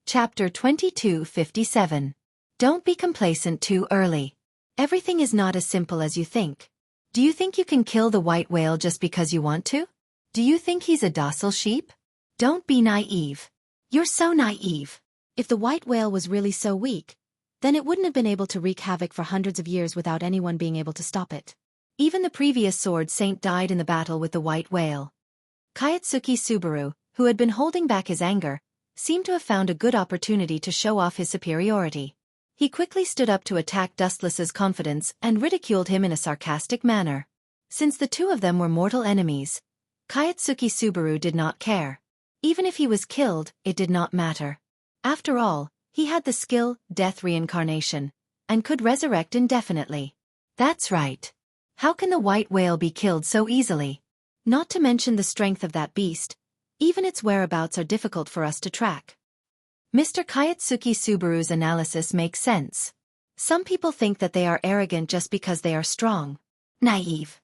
Chapter 2257. Don't be complacent too early. Everything is not as simple as you think. Do you think you can kill the white whale just because you want to? Do you think he's a docile sheep? Don't be naive. You're so naive. If the white whale was really so weak, then it wouldn't have been able to wreak havoc for hundreds of years without anyone being able to stop it. Even the previous sword saint died in the battle with the white whale. Kayatsuki Subaru, who had been holding back his anger, seemed to have found a good opportunity to show off his superiority. He quickly stood up to attack Dustless's confidence and ridiculed him in a sarcastic manner. Since the two of them were mortal enemies, Kayatsuki Subaru did not care. Even if he was killed, it did not matter. After all, he had the skill, death reincarnation, and could resurrect indefinitely. That's right. How can the white whale be killed so easily? Not to mention the strength of that beast, even its whereabouts are difficult for us to track. Mr. Kayatsuki Subaru's analysis makes sense. Some people think that they are arrogant just because they are strong. Naive.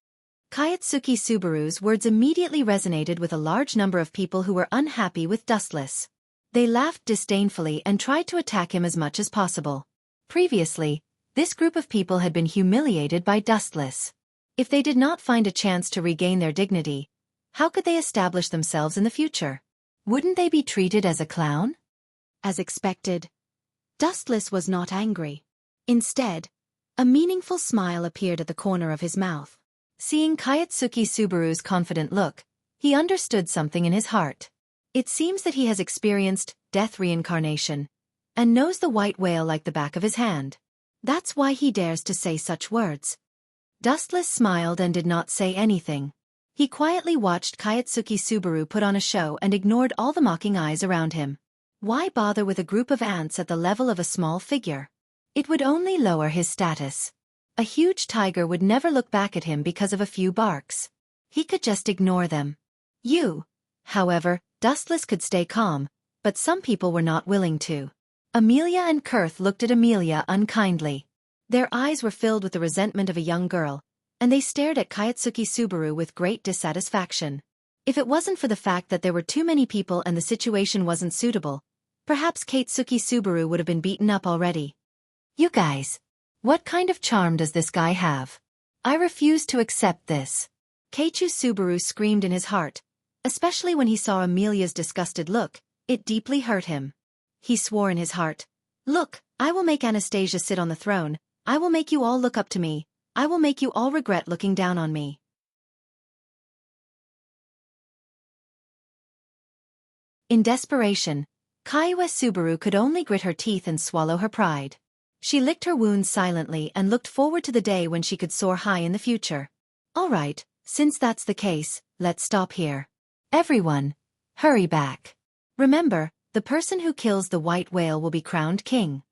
Kayatsuki Subaru's words immediately resonated with a large number of people who were unhappy with Dustless. They laughed disdainfully and tried to attack him as much as possible. Previously, this group of people had been humiliated by Dustless. If they did not find a chance to regain their dignity, how could they establish themselves in the future? Wouldn't they be treated as a clown? As expected, Dustless was not angry. Instead, a meaningful smile appeared at the corner of his mouth. Seeing Kayatsuki Subaru's confident look, he understood something in his heart. It seems that he has experienced death reincarnation and knows the white whale like the back of his hand. That's why he dares to say such words. Dustless smiled and did not say anything. He quietly watched Kayatsuki Subaru put on a show and ignored all the mocking eyes around him. Why bother with a group of ants at the level of a small figure? It would only lower his status. A huge tiger would never look back at him because of a few barks. He could just ignore them. However, Dustless could stay calm, but some people were not willing to. Amelia and Kurth looked at Amelia unkindly. Their eyes were filled with the resentment of a young girl, and they stared at Katsuki Subaru with great dissatisfaction. If it wasn't for the fact that there were too many people and the situation wasn't suitable, perhaps Katsuki Subaru would have been beaten up already. You guys. What kind of charm does this guy have? I refuse to accept this. Keiichi Subaru screamed in his heart, especially when he saw Amelia's disgusted look. It deeply hurt him. He swore in his heart, "Look, I will make Anastasia sit on the throne, I will make you all look up to me, I will make you all regret looking down on me." In desperation, Kaiwa Subaru could only grit her teeth and swallow her pride. She licked her wounds silently and looked forward to the day when she could soar high in the future. Alright, since that's the case, let's stop here. Everyone, hurry back. Remember, the person who kills the white whale will be crowned king.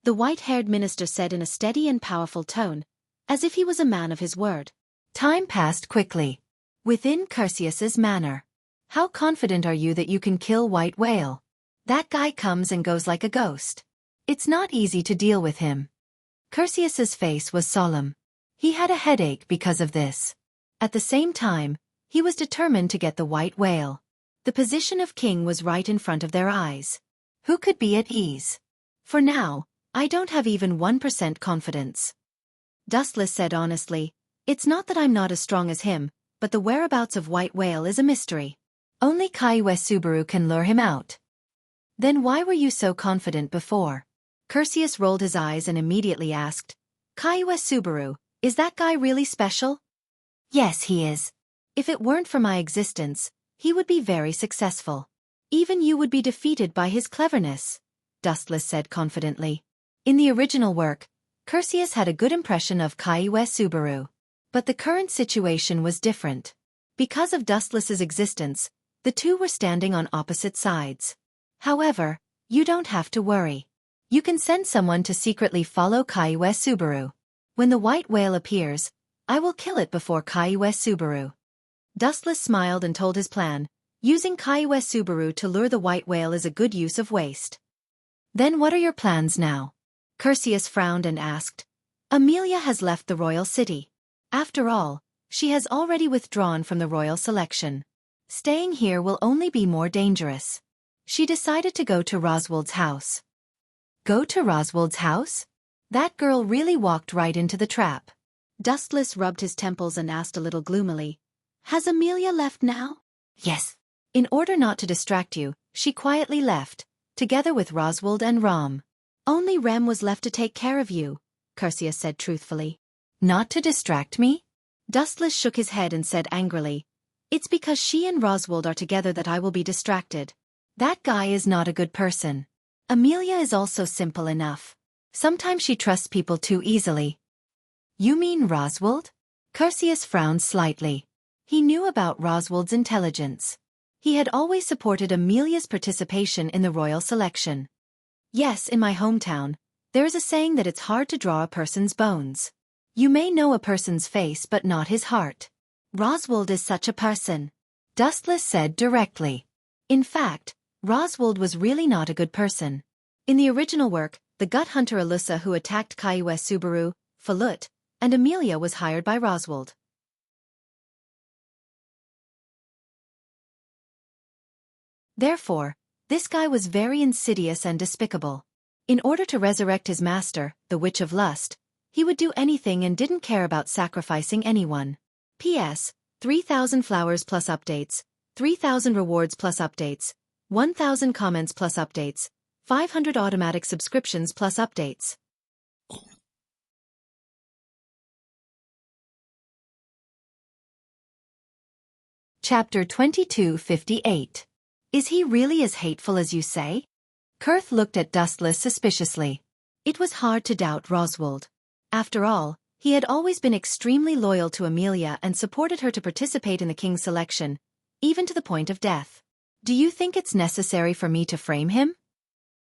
The white-haired minister said in a steady and powerful tone, as if he was a man of his word. Time passed quickly. Within Curtius's manor. How confident are you that you can kill white whale? That guy comes and goes like a ghost. It's not easy to deal with him. Curtius's face was solemn. He had a headache because of this. At the same time, he was determined to get the white whale. The position of king was right in front of their eyes. Who could be at ease? For now, I don't have even 1% confidence. Dustless said honestly, it's not that I'm not as strong as him, but the whereabouts of white whale is a mystery. Only Kaiwa Subaru can lure him out. Then why were you so confident before? Curtius rolled his eyes and immediately asked, Kaiwa Subaru, is that guy really special? Yes, he is. If it weren't for my existence, he would be very successful. Even you would be defeated by his cleverness, Dustless said confidently. In the original work, Curtius had a good impression of Kaiwa Subaru. But the current situation was different. Because of Dustless's existence, the two were standing on opposite sides. However, you don't have to worry. You can send someone to secretly follow Kaiwa Subaru. When the white whale appears, I will kill it before Kaiwa Subaru. Dustless smiled and told his plan. Using Kaiwa Subaru to lure the white whale is a good use of waste. Then what are your plans now? Curtius frowned and asked. Amelia has left the royal city. After all, she has already withdrawn from the royal selection. Staying here will only be more dangerous. She decided to go to Roswald's house. Go to Roswald's house? That girl really walked right into the trap. Dustless rubbed his temples and asked a little gloomily. Has Amelia left now? Yes. In order not to distract you, she quietly left, together with Roswald and Rom. Only Rem was left to take care of you, Curtius said truthfully. Not to distract me? Dustless shook his head and said angrily. It's because she and Roswald are together that I will be distracted. That guy is not a good person. Amelia is also simple enough. Sometimes she trusts people too easily. You mean Roswald? Curtius frowned slightly. He knew about Roswald's intelligence. He had always supported Amelia's participation in the royal selection. Yes, in my hometown, there is a saying that it's hard to draw a person's bones. You may know a person's face but not his heart. Roswald is such a person. Dustless said directly. In fact, Roswald was really not a good person. In the original work, the gut hunter Alyssa who attacked Kaiwa Subaru, Falut, and Amelia was hired by Roswald. Therefore, this guy was very insidious and despicable. In order to resurrect his master, the Witch of Lust, he would do anything and didn't care about sacrificing anyone. P.S. 3,000 flowers plus updates, 3,000 rewards plus updates, 1,000 comments plus updates, 500 automatic subscriptions plus updates. Chapter 2258. Is he really as hateful as you say? Kurth looked at Dustless suspiciously. It was hard to doubt Roswald. After all, he had always been extremely loyal to Amelia and supported her to participate in the king's selection, even to the point of death. Do you think it's necessary for me to frame him?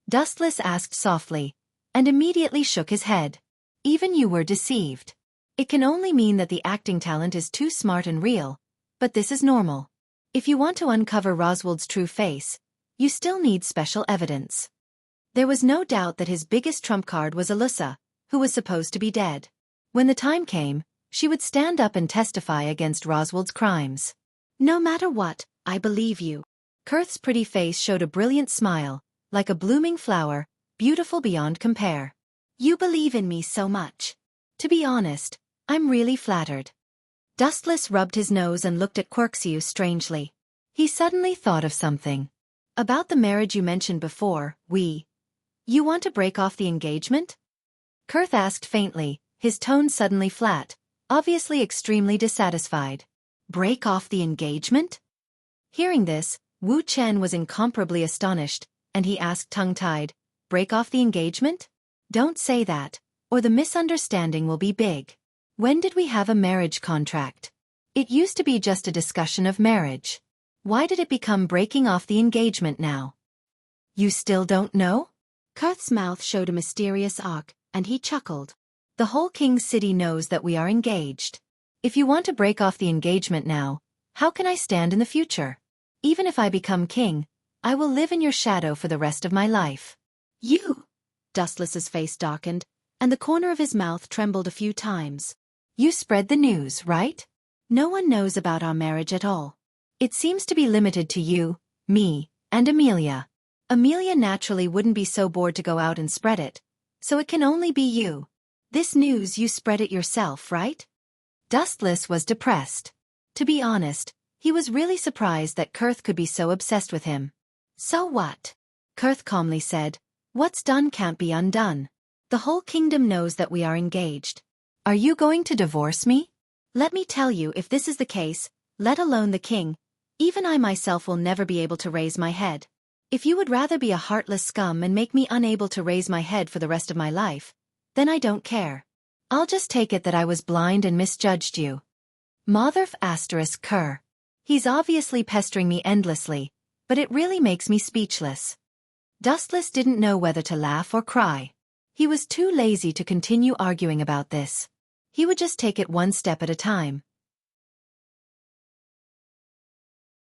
Dustless asked softly, and immediately shook his head. Even you were deceived. It can only mean that the acting talent is too smart and real, but this is normal. If you want to uncover Roswald's true face, you still need special evidence. There was no doubt that his biggest trump card was Alyssa, who was supposed to be dead. When the time came, she would stand up and testify against Roswald's crimes. No matter what, I believe you. Kurth's pretty face showed a brilliant smile, like a blooming flower, beautiful beyond compare. You believe in me so much. To be honest, I'm really flattered. Dustless rubbed his nose and looked at Quirxiu strangely. He suddenly thought of something. About the marriage you mentioned before, You want to break off the engagement? Kurth asked faintly, his tone suddenly flat, obviously extremely dissatisfied. Break off the engagement? Hearing this, Wu Chen was incomparably astonished, and he asked tongue-tied, break off the engagement? Don't say that, or the misunderstanding will be big. When did we have a marriage contract? It used to be just a discussion of marriage. Why did it become breaking off the engagement now? You still don't know? Kurth's mouth showed a mysterious arc, and he chuckled. The whole King's City knows that we are engaged. If you want to break off the engagement now, how can I stand in the future? Even if I become king, I will live in your shadow for the rest of my life. You! Dustless's face darkened, and the corner of his mouth trembled a few times. You spread the news, right? No one knows about our marriage at all. It seems to be limited to you, me, and Amelia. Amelia naturally wouldn't be so bored to go out and spread it, so it can only be you. This news you spread it yourself, right? Dustless was depressed. To be honest, he was really surprised that Kurth could be so obsessed with him. So what? Kurth calmly said, what's done can't be undone. The whole kingdom knows that we are engaged. Are you going to divorce me? Let me tell you, if this is the case, let alone the king, even I myself will never be able to raise my head. If you would rather be a heartless scum and make me unable to raise my head for the rest of my life, then I don't care. I'll just take it that I was blind and misjudged you. Motherf ** Cur. He's obviously pestering me endlessly, but it really makes me speechless. Dustless didn't know whether to laugh or cry. He was too lazy to continue arguing about this. He would just take it one step at a time.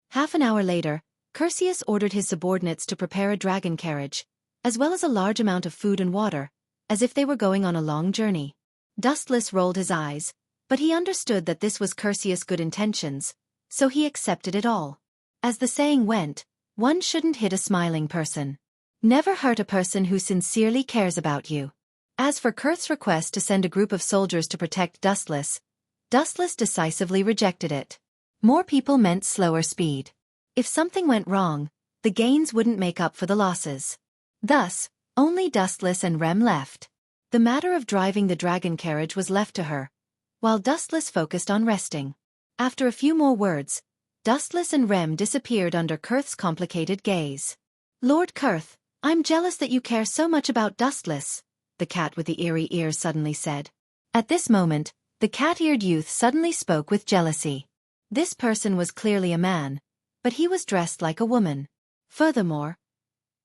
Half an hour later, Curtius ordered his subordinates to prepare a dragon carriage, as well as a large amount of food and water, as if they were going on a long journey. Dustless rolled his eyes, but he understood that this was Curtius' good intentions, so he accepted it all. As the saying went, one shouldn't hit a smiling person. Never hurt a person who sincerely cares about you. As for Kurth's request to send a group of soldiers to protect Dustless, Dustless decisively rejected it. More people meant slower speed. If something went wrong, the gains wouldn't make up for the losses. Thus, only Dustless and Rem left. The matter of driving the dragon carriage was left to her, while Dustless focused on resting. After a few more words, Dustless and Rem disappeared under Kurth's complicated gaze. Lord Kurth, I'm jealous that you care so much about Dustless, the cat with the eerie ears suddenly said. At this moment, the cat-eared youth suddenly spoke with jealousy. This person was clearly a man, but he was dressed like a woman. Furthermore,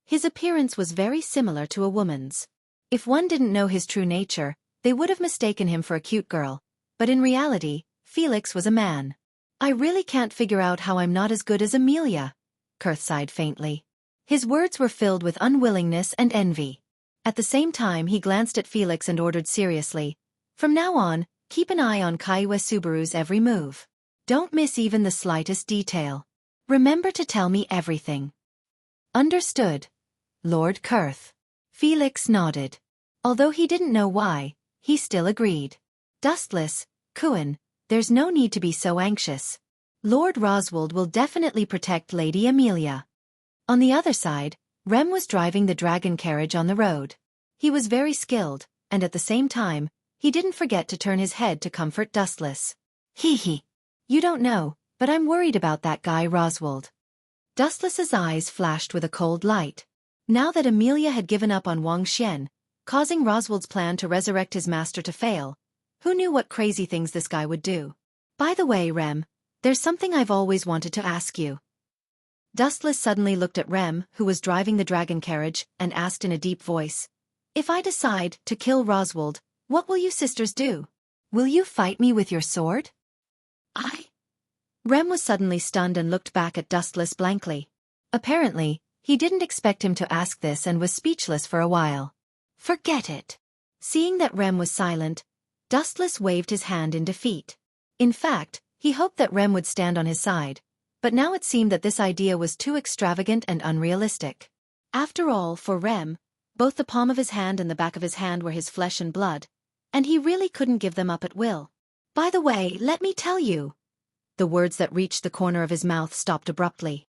his appearance was very similar to a woman's. If one didn't know his true nature, they would have mistaken him for a cute girl, but in reality, Felix was a man. I really can't figure out how I'm not as good as Amelia, Kurth sighed faintly. His words were filled with unwillingness and envy. At the same time he glanced at Felix and ordered seriously, from now on, keep an eye on Kaiwa Subaru's every move. Don't miss even the slightest detail. Remember to tell me everything. Understood, Lord Kurth. Felix nodded. Although he didn't know why, he still agreed. Dustless, Kuan, there's no need to be so anxious. Lord Roswald will definitely protect Lady Amelia. On the other side, Rem was driving the dragon carriage on the road. He was very skilled, and at the same time, he didn't forget to turn his head to comfort Dustless. Hee. You don't know, but I'm worried about that guy Roswald. Dustless's eyes flashed with a cold light. Now that Amelia had given up on Wang Xian, causing Roswald's plan to resurrect his master to fail, who knew what crazy things this guy would do? By the way, Rem, there's something I've always wanted to ask you. Dustless suddenly looked at Rem, who was driving the dragon carriage, and asked in a deep voice, If I decide to kill Roswald, what will you sisters do? Will you fight me with your sword? Rem was suddenly stunned and looked back at Dustless blankly. Apparently, he didn't expect him to ask this and was speechless for a while. Forget it. Seeing that Rem was silent, Dustless waved his hand in defeat. In fact, he hoped that Rem would stand on his side, but now it seemed that this idea was too extravagant and unrealistic. After all, for Rem, both the palm of his hand and the back of his hand were his flesh and blood, and he really couldn't give them up at will. By the way, let me tell you. The words that reached the corner of his mouth stopped abruptly.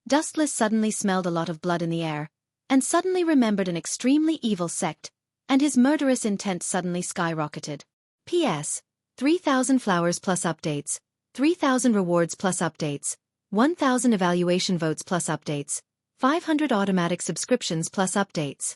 Dustless suddenly smelled a lot of blood in the air, and suddenly remembered an extremely evil sect, and his murderous intent suddenly skyrocketed. P.S. 3,000 flowers plus updates, 3,000 rewards plus updates, 1,000 evaluation votes plus updates, 500 automatic subscriptions plus updates.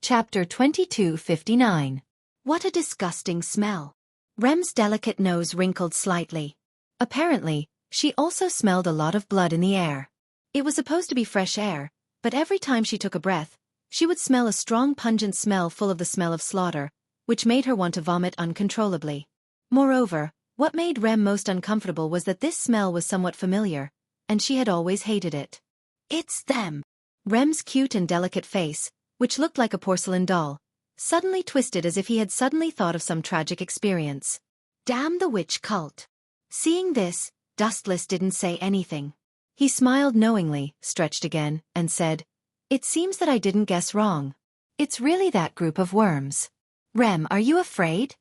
Chapter 2259. What a disgusting smell. Rem's delicate nose wrinkled slightly. Apparently, she also smelled a lot of blood in the air. It was supposed to be fresh air, but every time she took a breath, she would smell a strong pungent smell full of the smell of slaughter, which made her want to vomit uncontrollably. Moreover, what made Rem most uncomfortable was that this smell was somewhat familiar, and she had always hated it. It's them. Rem's cute and delicate face, which looked like a porcelain doll, suddenly twisted as if he had suddenly thought of some tragic experience. Damn the witch cult. Seeing this, Dustless didn't say anything. He smiled knowingly, stretched again, and said, It seems that I didn't guess wrong. It's really that group of worms. Rem, are you afraid?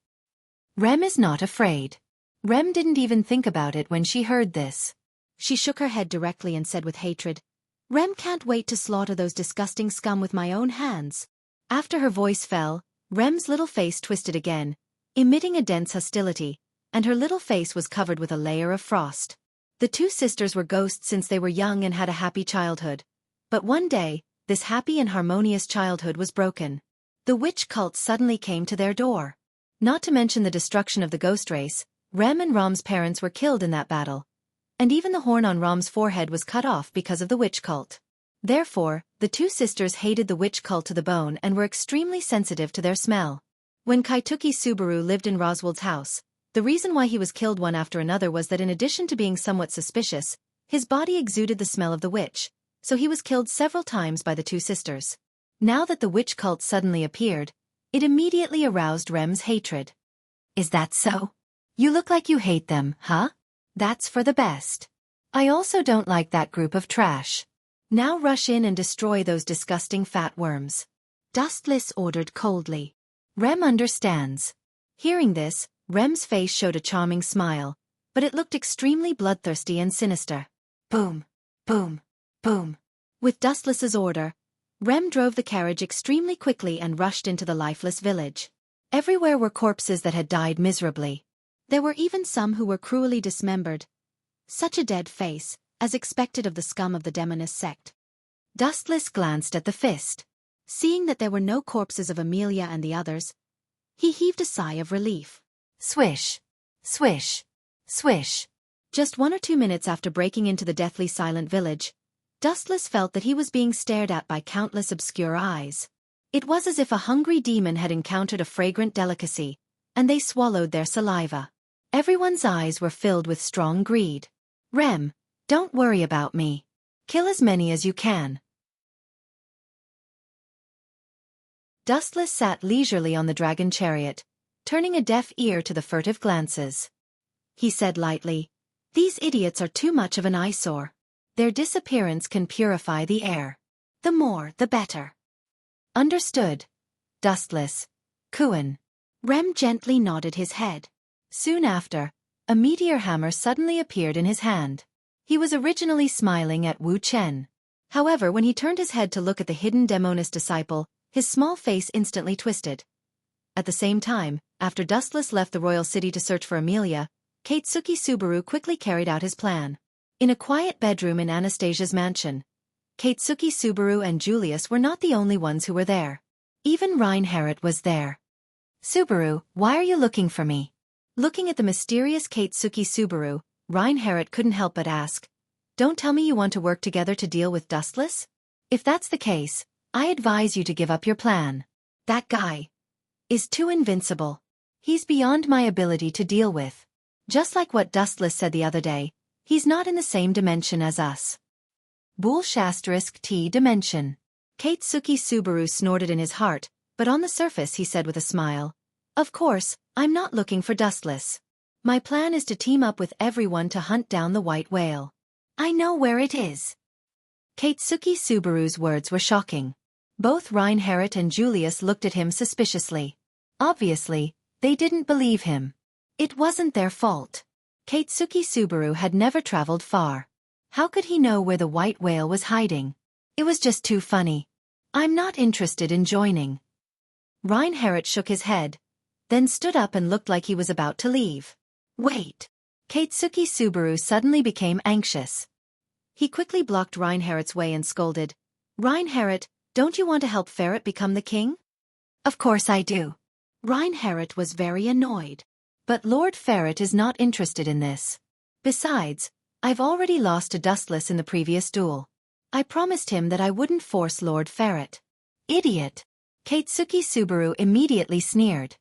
Rem is not afraid. Rem didn't even think about it when she heard this. She shook her head directly and said with hatred, Rem can't wait to slaughter those disgusting scum with my own hands. After her voice fell, Rem's little face twisted again, emitting a dense hostility, and her little face was covered with a layer of frost. The two sisters were ghosts since they were young and had a happy childhood. But one day, this happy and harmonious childhood was broken. The witch cult suddenly came to their door. Not to mention the destruction of the ghost race, Rem and Rom's parents were killed in that battle. And even the horn on Rom's forehead was cut off because of the witch cult. Therefore, the two sisters hated the witch cult to the bone and were extremely sensitive to their smell. When Kaituki Subaru lived in Roswald's house, the reason why he was killed one after another was that in addition to being somewhat suspicious, his body exuded the smell of the witch, so he was killed several times by the two sisters. Now that the witch cult suddenly appeared, it immediately aroused Rem's hatred. Is that so? You look like you hate them, huh? That's for the best. I also don't like that group of trash. Now rush in and destroy those disgusting fat worms. Dustless ordered coldly. Rem understands. Hearing this, Rem's face showed a charming smile, but it looked extremely bloodthirsty and sinister. Boom, boom, boom. With Dustless's order, Rem drove the carriage extremely quickly and rushed into the lifeless village. Everywhere were corpses that had died miserably. There were even some who were cruelly dismembered. Such a dead face, as expected of the scum of the demoness sect. Dustless glanced at the fist. Seeing that there were no corpses of Amelia and the others, he heaved a sigh of relief. Swish, swish, swish. Just 1 or 2 minutes after breaking into the deathly silent village, Dustless felt that he was being stared at by countless obscure eyes. It was as if a hungry demon had encountered a fragrant delicacy, and they swallowed their saliva. Everyone's eyes were filled with strong greed. Rem, don't worry about me. Kill as many as you can. Dustless sat leisurely on the dragon chariot, turning a deaf ear to the furtive glances. He said lightly, These idiots are too much of an eyesore. Their disappearance can purify the air. The more, the better. Understood. Dustless. Kuan. Rem gently nodded his head. Soon after, a meteor hammer suddenly appeared in his hand. He was originally smiling at Wu Chen. However, when he turned his head to look at the hidden demoness disciple, his small face instantly twisted. At the same time, after Dustless left the royal city to search for Amelia, Kaitsuki Subaru quickly carried out his plan. In a quiet bedroom in Anastasia's mansion, Kaitsuki Subaru and Julius were not the only ones who were there. Even Reinhardt was there. Subaru, why are you looking for me? Looking at the mysterious Katsuki Subaru, Reinhardt couldn't help but ask, "Don't tell me you want to work together to deal with Dustless? If that's the case, I advise you to give up your plan. That guy is too invincible. He's beyond my ability to deal with. Just like what Dustless said the other day, he's not in the same dimension as us." T dimension. Katsuki Subaru snorted in his heart, but on the surface he said with a smile, "Of course, I'm not looking for Dustless. My plan is to team up with everyone to hunt down the white whale. I know where it is." Katsuki Subaru's words were shocking. Both Reinhardt and Julius looked at him suspiciously. Obviously, they didn't believe him. It wasn't their fault. Katsuki Subaru had never traveled far. How could he know where the white whale was hiding? It was just too funny. "I'm not interested in joining." Reinhardt shook his head, then stood up and looked like he was about to leave. "Wait." Katsuki Subaru suddenly became anxious. He quickly blocked Reinhardt's way and scolded, "Reinhardt, don't you want to help Ferret become the king?" "Of course I do." Reinhardt was very annoyed. "But Lord Ferret is not interested in this. Besides, I've already lost to Dustless in the previous duel. I promised him that I wouldn't force Lord Ferret." "Idiot." Katsuki Subaru immediately sneered.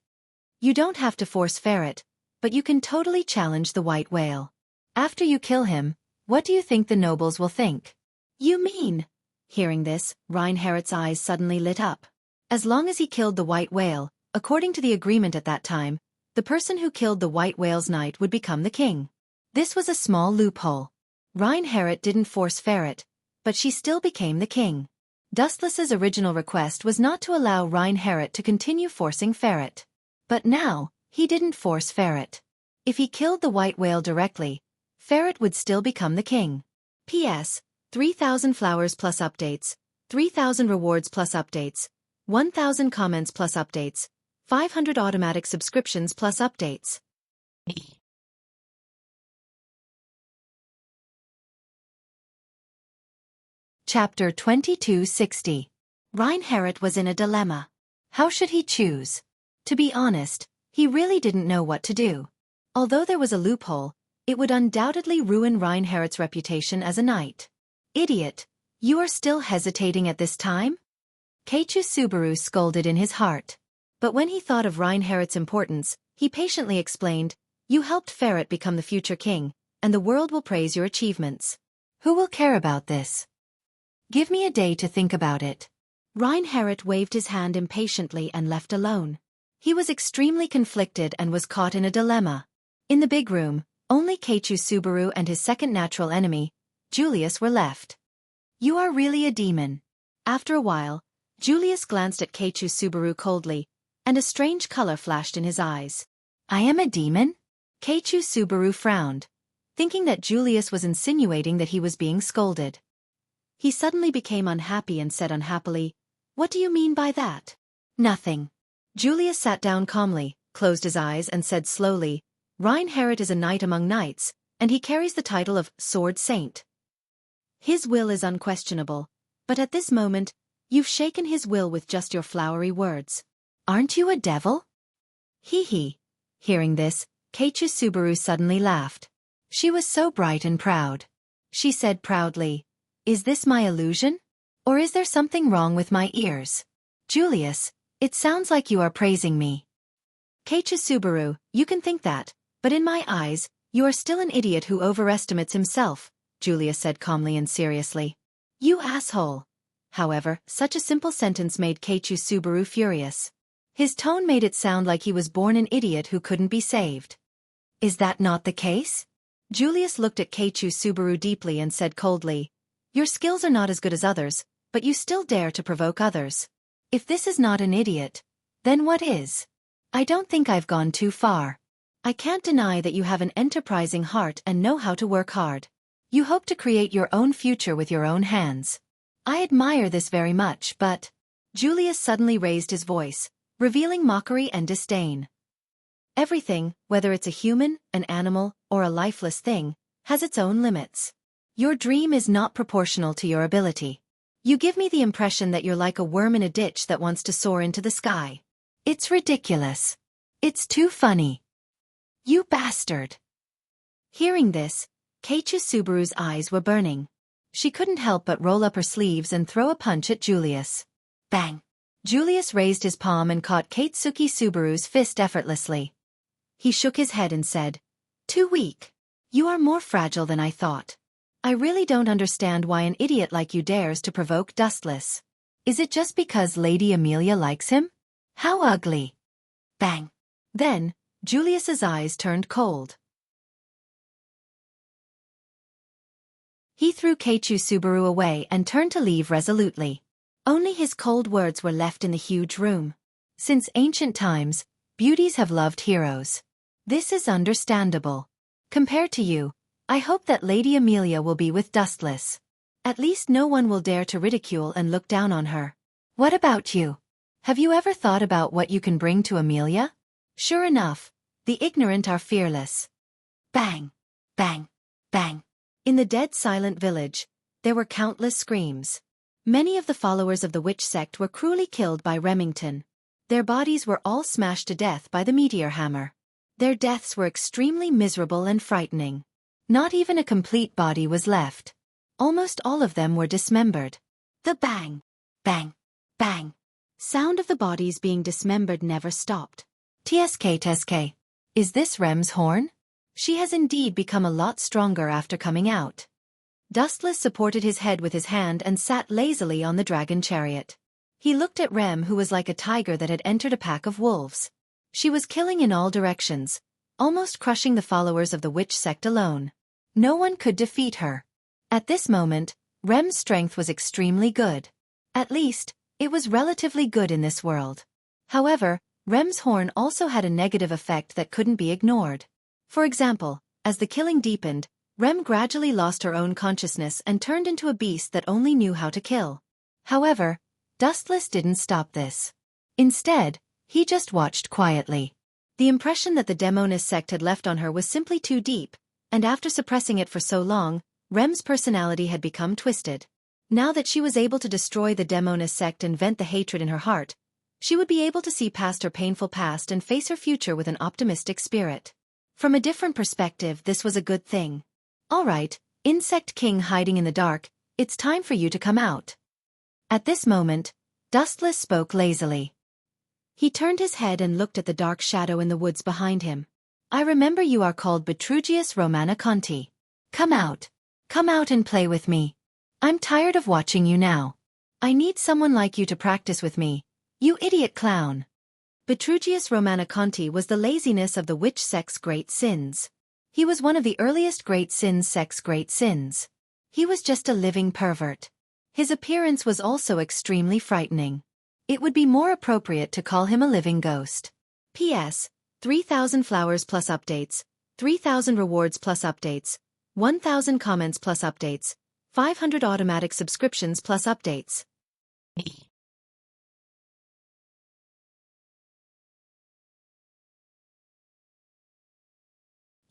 "You don't have to force Ferret, but you can totally challenge the white whale. After you kill him, what do you think the nobles will think?" "You mean?" Hearing this, Reinhardt's eyes suddenly lit up. As long as he killed the white whale, according to the agreement at that time, the person who killed the white whale's knight would become the king. This was a small loophole. Reinhardt didn't force Ferret, but she still became the king. Dustless's original request was not to allow Reinhardt to continue forcing Ferret. But now, he didn't force Ferret. If he killed the white whale directly, Ferret would still become the king. P.S. 3,000 flowers plus updates, 3,000 rewards plus updates, 1,000 comments plus updates, 500 automatic subscriptions plus updates. Chapter 2260. Reinhardt was in a dilemma. How should he choose? To be honest, he really didn't know what to do. Although there was a loophole, it would undoubtedly ruin Reinhardt's reputation as a knight. "Idiot, you are still hesitating at this time?" Keiichi Subaru scolded in his heart. But when he thought of Reinhardt's importance, he patiently explained, "You helped Ferret become the future king, and the world will praise your achievements. Who will care about this? Give me a day to think about it." Reinhardt waved his hand impatiently and left alone. He was extremely conflicted and was caught in a dilemma. In the big room, only Keiichi Subaru and his second natural enemy, Julius, were left. "You are really a demon." After a while, Julius glanced at Keiichi Subaru coldly, and a strange color flashed in his eyes. "I am a demon?" Keiichi Subaru frowned, thinking that Julius was insinuating that he was being scolded. He suddenly became unhappy and said unhappily, "What do you mean by that?" "Nothing." Julius sat down calmly, closed his eyes and said slowly, "Reinhardt is a knight among knights, and he carries the title of Sword Saint. His will is unquestionable, but at this moment, you've shaken his will with just your flowery words. Aren't you a devil?" Hee. Hearing this, Keiichi Subaru suddenly laughed. She was so bright and proud. She said proudly, "Is this my illusion? Or is there something wrong with my ears? Julius, it sounds like you are praising me." "Keiichi Subaru, you can think that, but in my eyes, you are still an idiot who overestimates himself," Julius said calmly and seriously. "You asshole." However, such a simple sentence made Keiichi Subaru furious. His tone made it sound like he was born an idiot who couldn't be saved. "Is that not the case?" Julius looked at Keiichi Subaru deeply and said coldly, "Your skills are not as good as others, but you still dare to provoke others. If this is not an idiot, then what is? I don't think I've gone too far. I can't deny that you have an enterprising heart and know how to work hard. You hope to create your own future with your own hands. I admire this very much, but..." Julius suddenly raised his voice, revealing mockery and disdain. "Everything, whether it's a human, an animal, or a lifeless thing, has its own limits. Your dream is not proportional to your ability. You give me the impression that you're like a worm in a ditch that wants to soar into the sky. It's ridiculous. It's too funny." You bastard! Hearing this, Keiichi Subaru's eyes were burning. She couldn't help but roll up her sleeves and throw a punch at Julius. Bang! Julius raised his palm and caught Katsuki Subaru's fist effortlessly. He shook his head and said, "Too weak. You are more fragile than I thought. I really don't understand why an idiot like you dares to provoke Dustless. Is it just because Lady Amelia likes him? How ugly!" Bang! Then, Julius's eyes turned cold. He threw Keiichi Subaru away and turned to leave resolutely. Only his cold words were left in the huge room. Since ancient times, beauties have loved heroes. This is understandable. Compared to you, I hope that Lady Amelia will be with Dustless. At least no one will dare to ridicule and look down on her. What about you? Have you ever thought about what you can bring to Amelia? Sure enough, the ignorant are fearless. Bang! Bang! Bang! In the dead silent village, there were countless screams. Many of the followers of the witch sect were cruelly killed by Remington. Their bodies were all smashed to death by the meteor hammer. Their deaths were extremely miserable and frightening. Not even a complete body was left. Almost all of them were dismembered. The bang, bang, bang sound of the bodies being dismembered never stopped. TSK. Is this Rem's horn? She has indeed become a lot stronger after coming out. Dustless supported his head with his hand and sat lazily on the dragon chariot. He looked at Rem, who was like a tiger that had entered a pack of wolves. She was killing in all directions, almost crushing the followers of the witch sect alone. No one could defeat her. At this moment, Rem's strength was extremely good. At least, it was relatively good in this world. However, Rem's horn also had a negative effect that couldn't be ignored. For example, as the killing deepened, Rem gradually lost her own consciousness and turned into a beast that only knew how to kill. However, Dustless didn't stop this. Instead, he just watched quietly. The impression that the Demoness sect had left on her was simply too deep, and after suppressing it for so long, Rem's personality had become twisted. Now that she was able to destroy the Demoness sect and vent the hatred in her heart, she would be able to see past her painful past and face her future with an optimistic spirit. From a different perspective, this was a good thing. All right, Insect King hiding in the dark, it's time for you to come out. At this moment, Dustless spoke lazily. He turned his head and looked at the dark shadow in the woods behind him. I remember you are called Petrugius Romaniconti. Come out. Come out and play with me. I'm tired of watching you now. I need someone like you to practice with me, you idiot clown. Petrugius Romaniconti was the laziness of the witch sect's great sins. He was one of the earliest great sins sect's great sins. He was just a living pervert. His appearance was also extremely frightening. It would be more appropriate to call him a living ghost. P.S. 3,000 flowers plus updates, 3,000 rewards plus updates, 1,000 comments plus updates, 500 automatic subscriptions plus updates.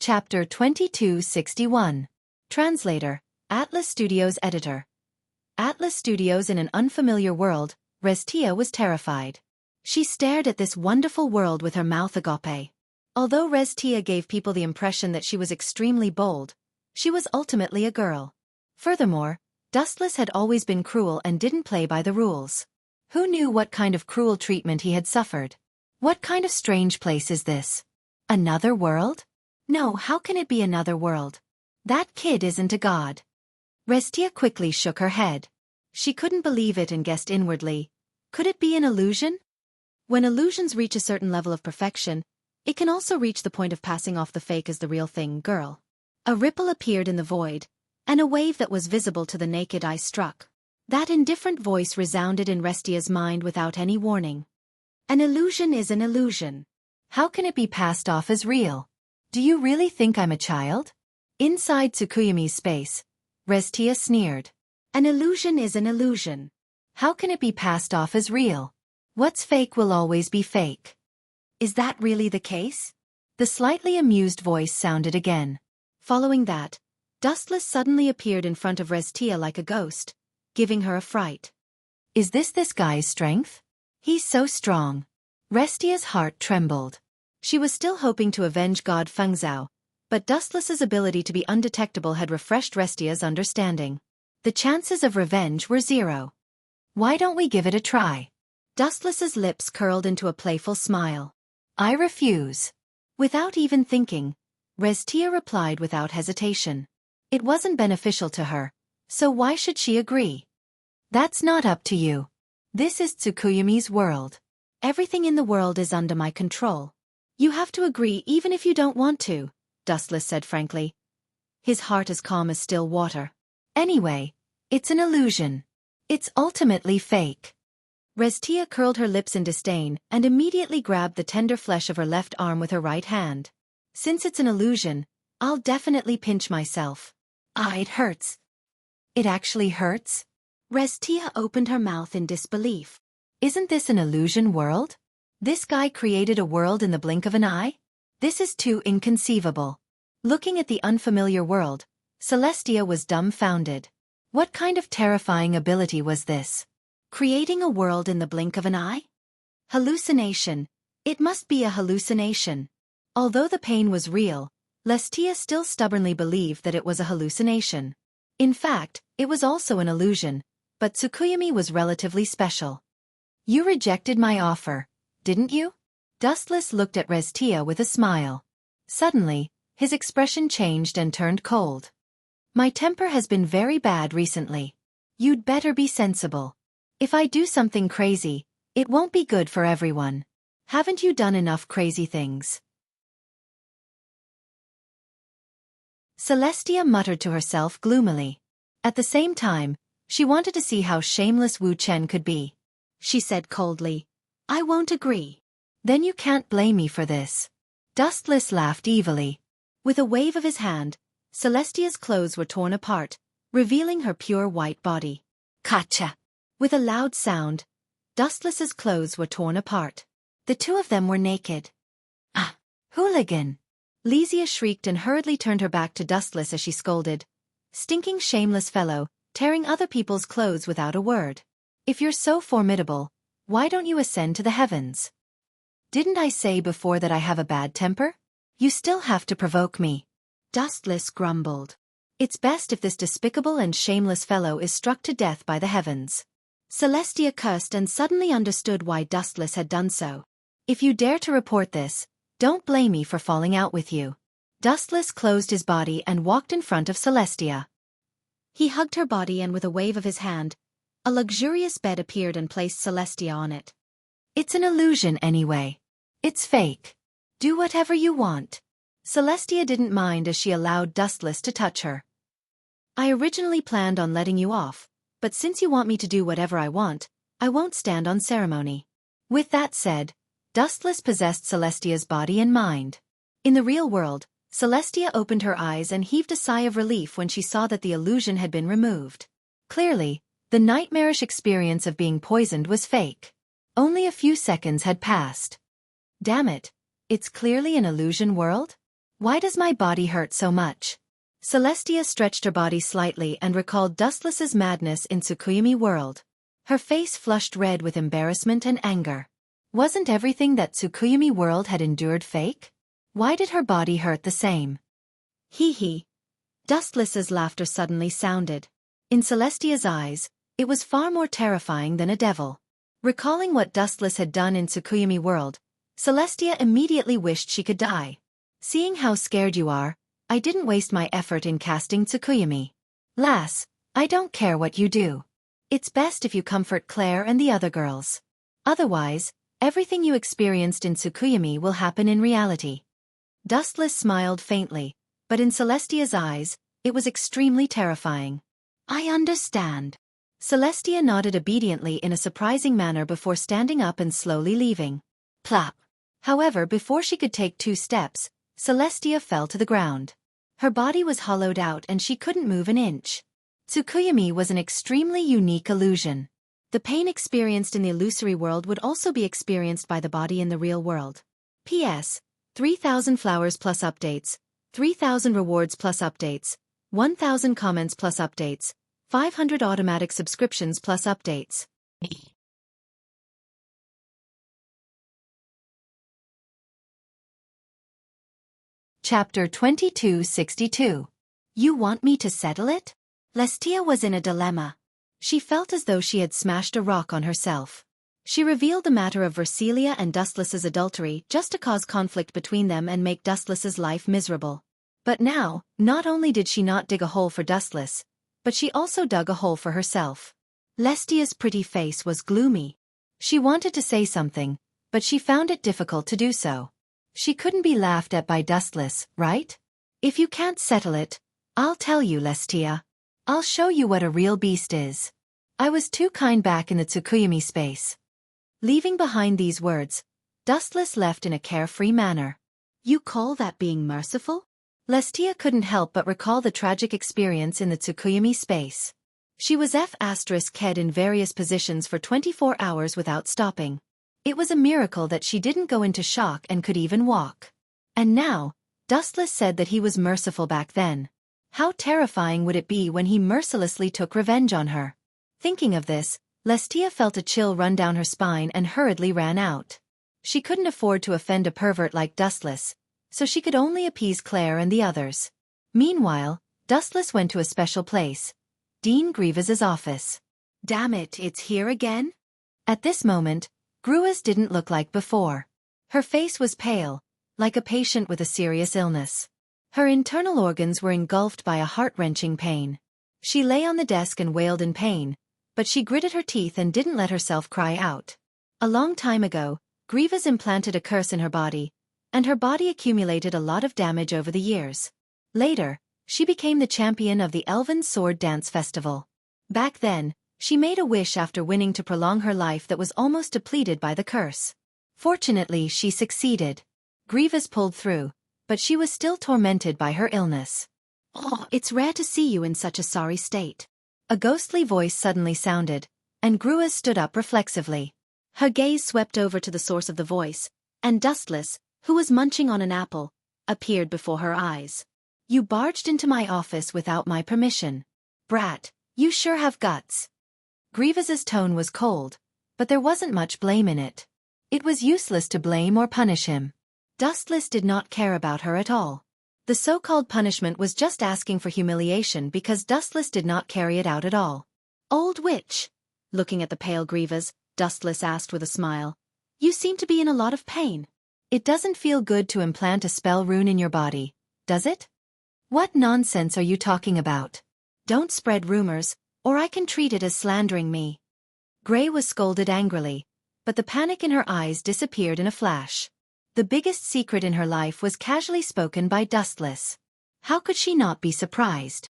Chapter 2261. Translator, Atlas Studios Editor. Atlas Studios in an unfamiliar world, Restia was terrified. She stared at this wonderful world with her mouth agape. Although Restia gave people the impression that she was extremely bold, she was ultimately a girl. Furthermore, Dustless had always been cruel and didn't play by the rules. Who knew what kind of cruel treatment he had suffered? What kind of strange place is this? Another world? No, how can it be another world? That kid isn't a god. Restia quickly shook her head. She couldn't believe it and guessed inwardly, could it be an illusion? When illusions reach a certain level of perfection, it can also reach the point of passing off the fake as the real thing. Girl. A ripple appeared in the void, and a wave that was visible to the naked eye struck. That indifferent voice resounded in Restia's mind without any warning. An illusion is an illusion. How can it be passed off as real? Do you really think I'm a child? Inside Tsukuyami's space, Restia sneered. An illusion is an illusion. How can it be passed off as real? What's fake will always be fake. Is that really the case? The slightly amused voice sounded again. Following that, Dustless suddenly appeared in front of Restia like a ghost, giving her a fright. Is this guy's strength? He's so strong. Restia's heart trembled. She was still hoping to avenge God Fengzhou, but Dustless's ability to be undetectable had refreshed Restia's understanding. The chances of revenge were 0. Why don't we give it a try? Dustless's lips curled into a playful smile. I refuse. Without even thinking, Restia replied without hesitation. It wasn't beneficial to her, so why should she agree? That's not up to you. This is Tsukuyumi's world. Everything in the world is under my control. You have to agree even if you don't want to, Dustless said frankly. His heart as calm as still water. Anyway, it's an illusion. It's ultimately fake. Restia curled her lips in disdain and immediately grabbed the tender flesh of her left arm with her right hand. Since it's an illusion, I'll definitely pinch myself. Ah, it hurts. It actually hurts? Restia opened her mouth in disbelief. Isn't this an illusion world? This guy created a world in the blink of an eye? This is too inconceivable. Looking at the unfamiliar world, Celestia was dumbfounded. What kind of terrifying ability was this? Creating a world in the blink of an eye? Hallucination. It must be a hallucination. Although the pain was real, Lestia still stubbornly believed that it was a hallucination. In fact, it was also an illusion, but Tsukuyumi was relatively special. You rejected my offer, didn't you? Dustless looked at Restia with a smile. Suddenly, his expression changed and turned cold. My temper has been very bad recently. You'd better be sensible. If I do something crazy, it won't be good for everyone. Haven't you done enough crazy things? Celestia muttered to herself gloomily. At the same time, she wanted to see how shameless Wu Chen could be. She said coldly, I won't agree. Then you can't blame me for this. Dustless laughed evilly. With a wave of his hand, Celestia's clothes were torn apart, revealing her pure white body. Kacha! With a loud sound, Dustless's clothes were torn apart. The two of them were naked. Ah! Hooligan! Lesia shrieked and hurriedly turned her back to Dustless as she scolded. Stinking shameless fellow, tearing other people's clothes without a word. If you're so formidable, why don't you ascend to the heavens? Didn't I say before that I have a bad temper? You still have to provoke me. Dustless grumbled. It's best if this despicable and shameless fellow is struck to death by the heavens. Celestia cursed and suddenly understood why Dustless had done so. If you dare to report this, don't blame me for falling out with you. Dustless closed his body and walked in front of Celestia. He hugged her body and with a wave of his hand, a luxurious bed appeared and placed Celestia on it. It's an illusion anyway. It's fake. Do whatever you want. Celestia didn't mind as she allowed Dustless to touch her. I originally planned on letting you off, but since you want me to do whatever I want, I won't stand on ceremony. With that said, Dustless possessed Celestia's body and mind. In the real world, Celestia opened her eyes and heaved a sigh of relief when she saw that the illusion had been removed. Clearly, the nightmarish experience of being poisoned was fake. Only a few seconds had passed. Damn it, it's clearly an illusion world? Why does my body hurt so much? Celestia stretched her body slightly and recalled Dustless's madness in Tsukuyumi world. Her face flushed red with embarrassment and anger. Wasn't everything that Tsukuyumi world had endured fake? Why did her body hurt the same? Hee hee. Dustless's laughter suddenly sounded. In Celestia's eyes, it was far more terrifying than a devil. Recalling what Dustless had done in Tsukuyumi world, Celestia immediately wished she could die. Seeing how scared you are, I didn't waste my effort in casting Tsukuyumi. Lass, I don't care what you do. It's best if you comfort Claire and the other girls. Otherwise, everything you experienced in Tsukuyumi will happen in reality. Dustless smiled faintly, but in Celestia's eyes, it was extremely terrifying. I understand. Celestia nodded obediently in a surprising manner before standing up and slowly leaving. Plop. However, before she could take 2 steps, Celestia fell to the ground. Her body was hollowed out and she couldn't move an inch. Tsukuyumi was an extremely unique illusion. The pain experienced in the illusory world would also be experienced by the body in the real world. P.S. 3,000 flowers plus updates, 3,000 rewards plus updates, 1,000 comments plus updates, 500 automatic subscriptions plus updates. Chapter 2262. You want me to settle it? Lestia was in a dilemma. She felt as though she had smashed a rock on herself. She revealed the matter of Versilia and Dustless's adultery just to cause conflict between them and make Dustless's life miserable. But now, not only did she not dig a hole for Dustless, but she also dug a hole for herself. Lestia's pretty face was gloomy. She wanted to say something, but she found it difficult to do so. She couldn't be laughed at by Dustless, right? If you can't settle it, I'll tell you, Lestia. I'll show you what a real beast is. I was too kind back in the Tsukuyomi space. Leaving behind these words, Dustless left in a carefree manner. You call that being merciful? Lestia couldn't help but recall the tragic experience in the Tsukuyomi space. She was F***ed in various positions for 24 hours without stopping. It was a miracle that she didn't go into shock and could even walk. And now, Dustless said that he was merciful back then. How terrifying would it be when he mercilessly took revenge on her? Thinking of this, Lestia felt a chill run down her spine and hurriedly ran out. She couldn't afford to offend a pervert like Dustless, so she could only appease Claire and the others. Meanwhile, Dustless went to a special place, Dean Grievous's office. Damn it, it's here again? At this moment, Gruas didn't look like before. Her face was pale, like a patient with a serious illness. Her internal organs were engulfed by a heart-wrenching pain. She lay on the desk and wailed in pain, but she gritted her teeth and didn't let herself cry out. A long time ago, Grievous implanted a curse in her body, and her body accumulated a lot of damage over the years. Later, she became the champion of the Elven Sword Dance Festival. Back then, she made a wish after winning to prolong her life that was almost depleted by the curse. Fortunately, she succeeded. Grievous pulled through, but she was still tormented by her illness. Oh, it's rare to see you in such a sorry state. A ghostly voice suddenly sounded, and Gruas stood up reflexively. Her gaze swept over to the source of the voice, and Dustless, who was munching on an apple, appeared before her eyes. You barged into my office without my permission. Brat, you sure have guts. Grievous's tone was cold, but there wasn't much blame in it. It was useless to blame or punish him. Dustless did not care about her at all. The so-called punishment was just asking for humiliation because Dustless did not carry it out at all. Old witch. Looking at the pale Grievous, Dustless asked with a smile. You seem to be in a lot of pain. It doesn't feel good to implant a spell rune in your body, does it? What nonsense are you talking about? Don't spread rumors, or I can treat it as slandering me. Grey was scolded angrily, but the panic in her eyes disappeared in a flash. The biggest secret in her life was casually spoken by Dustless. How could she not be surprised?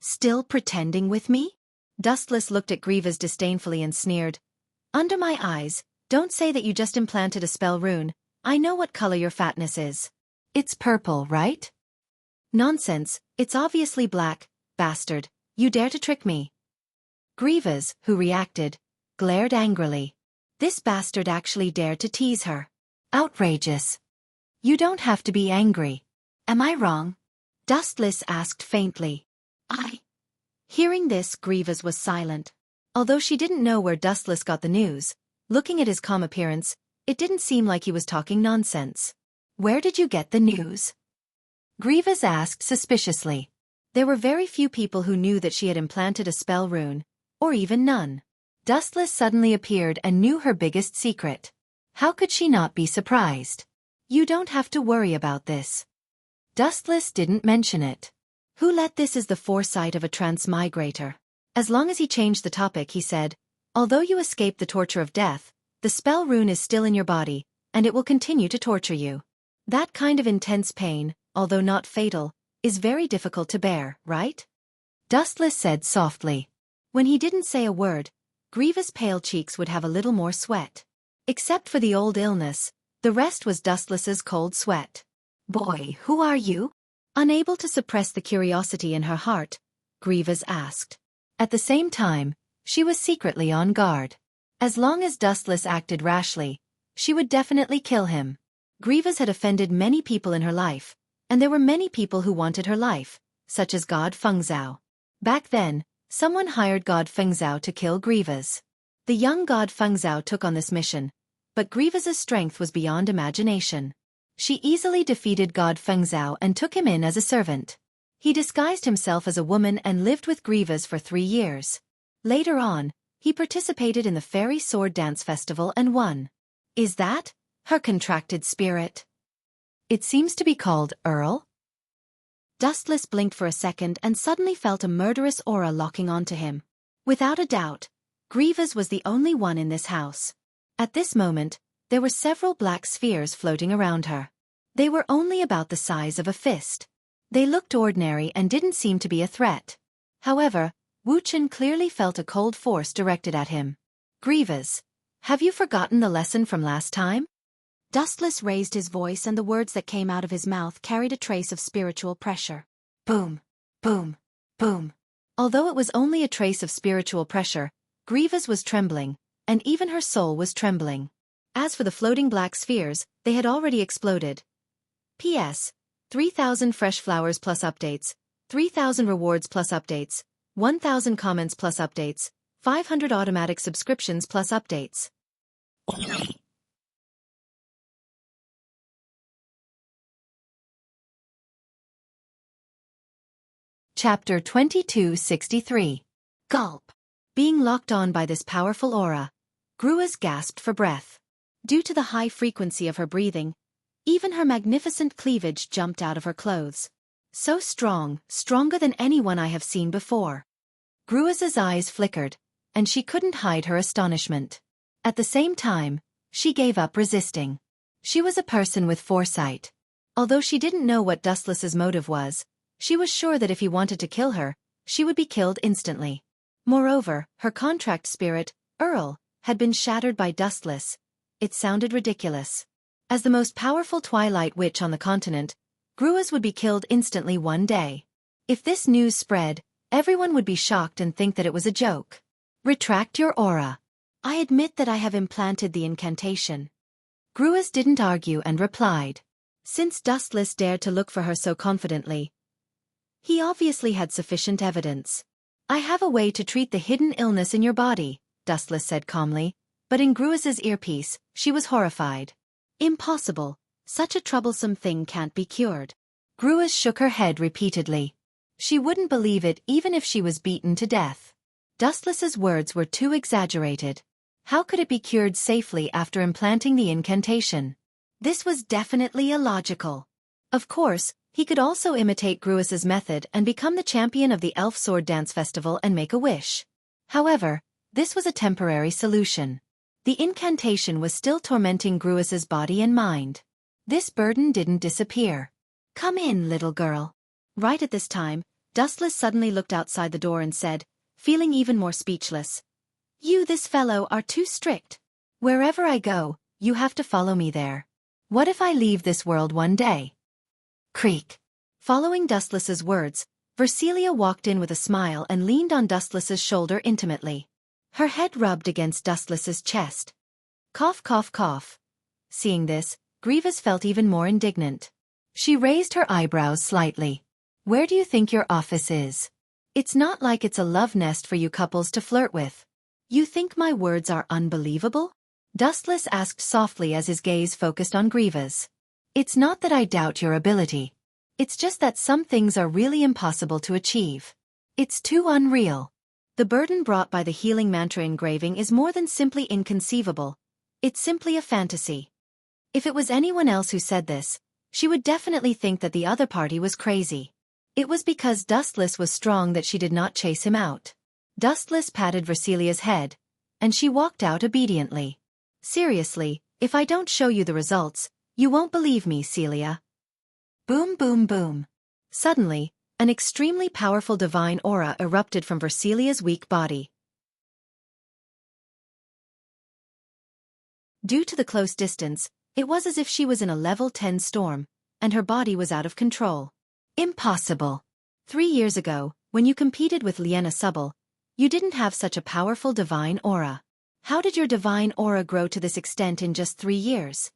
Still pretending with me? Dustless looked at Grievous disdainfully and sneered. Under my eyes, don't say that you just implanted a spell rune. I know what color your fatness is. It's purple, right? Nonsense, it's obviously black, bastard. You dare to trick me. Grievous, who reacted, glared angrily. This bastard actually dared to tease her. Outrageous. You don't have to be angry. Am I wrong? Dustless asked faintly. Hearing this, Grievous was silent. Although she didn't know where Dustless got the news, looking at his calm appearance, it didn't seem like he was talking nonsense. Where did you get the news? Grievous asked suspiciously. There were very few people who knew that she had implanted a spell rune, or even none. Dustless suddenly appeared and knew her biggest secret. How could she not be surprised? You don't have to worry about this. Dustless didn't mention it. Who let this is the foresight of a transmigrator? As long as he changed the topic, he said, although you escaped the torture of death, the spell rune is still in your body, and it will continue to torture you. That kind of intense pain, although not fatal, is very difficult to bear, right? Dustless said softly. When he didn't say a word, Grievous' pale cheeks would have a little more sweat. Except for the old illness, the rest was Dustless's cold sweat. Boy, who are you? Unable to suppress the curiosity in her heart, Grievous asked. At the same time, she was secretly on guard. As long as Dustless acted rashly, she would definitely kill him. Grievous had offended many people in her life, and there were many people who wanted her life, such as God Fengzhao. Back then, someone hired God Fengzhao to kill Grievous. The young God Fengzhao took on this mission, but Grievous' strength was beyond imagination. She easily defeated God Fengzhou and took him in as a servant. He disguised himself as a woman and lived with Grievous for 3 years. Later on, he participated in the Fairy Sword Dance Festival and won. Is that her contracted spirit? It seems to be called Earl? Dustless blinked for a second and suddenly felt a murderous aura locking onto him. Without a doubt, Grievous was the only one in this house. At this moment, there were several black spheres floating around her. They were only about the size of a fist. They looked ordinary and didn't seem to be a threat. However, Wuxia clearly felt a cold force directed at him. Grievous, have you forgotten the lesson from last time? Dustless raised his voice and the words that came out of his mouth carried a trace of spiritual pressure. Boom, boom, boom. Although it was only a trace of spiritual pressure, Grievous was trembling, and even her soul was trembling. As for the floating black spheres, they had already exploded. P.S. 3,000 fresh flowers plus updates, 3,000 rewards plus updates, 1,000 comments plus updates, 500 automatic subscriptions plus updates. Chapter 2263. Gulp. Being locked on by this powerful aura, Grievous gasped for breath. Due to the high frequency of her breathing, even her magnificent cleavage jumped out of her clothes. So strong, stronger than anyone I have seen before. Grievous's eyes flickered, and she couldn't hide her astonishment. At the same time, she gave up resisting. She was a person with foresight. Although she didn't know what Dustless's motive was, she was sure that if he wanted to kill her, she would be killed instantly. Moreover, her contract spirit, Earl, had been shattered by Dustless. It sounded ridiculous. As the most powerful Twilight Witch on the continent, Grievous would be killed instantly one day. If this news spread, everyone would be shocked and think that it was a joke. Retract your aura. I admit that I have implanted the incantation. Grievous didn't argue and replied. Since Dustless dared to look for her so confidently, he obviously had sufficient evidence. I have a way to treat the hidden illness in your body, Dustless said calmly, but in Grievous's earpiece, she was horrified. Impossible. Such a troublesome thing can't be cured. Grievous shook her head repeatedly. She wouldn't believe it even if she was beaten to death. Dustless's words were too exaggerated. How could it be cured safely after implanting the incantation? This was definitely illogical. Of course, he could also imitate Grievous's method and become the champion of the Elf Sword Dance Festival and make a wish. However, this was a temporary solution. The incantation was still tormenting Grievous's body and mind. This burden didn't disappear. Come in, little girl. Right at this time, Dustless suddenly looked outside the door and said, feeling even more speechless, You this fellow are too strict. Wherever I go, you have to follow me there. What if I leave this world one day? Creak. Following Dustless's words, Versilia walked in with a smile and leaned on Dustless's shoulder intimately. Her head rubbed against Dustless's chest. Cough, cough, cough. Seeing this, Grievous felt even more indignant. She raised her eyebrows slightly. Where do you think your office is? It's not like it's a love nest for you couples to flirt with. You think my words are unbelievable? Dustless asked softly as his gaze focused on Grievous. It's not that I doubt your ability. It's just that some things are really impossible to achieve. It's too unreal. The burden brought by the healing mantra engraving is more than simply inconceivable. It's simply a fantasy. If it was anyone else who said this, she would definitely think that the other party was crazy. It was because Dustless was strong that she did not chase him out. Dustless patted Versilia's head, and she walked out obediently. Seriously, if I don't show you the results, you won't believe me, Celia. Boom, boom, boom. Suddenly, an extremely powerful divine aura erupted from Versilia's weak body. Due to the close distance, it was as if she was in a level 10 storm, and her body was out of control. Impossible. 3 years ago, when you competed with Liena Subble, you didn't have such a powerful divine aura. How did your divine aura grow to this extent in just 3 years?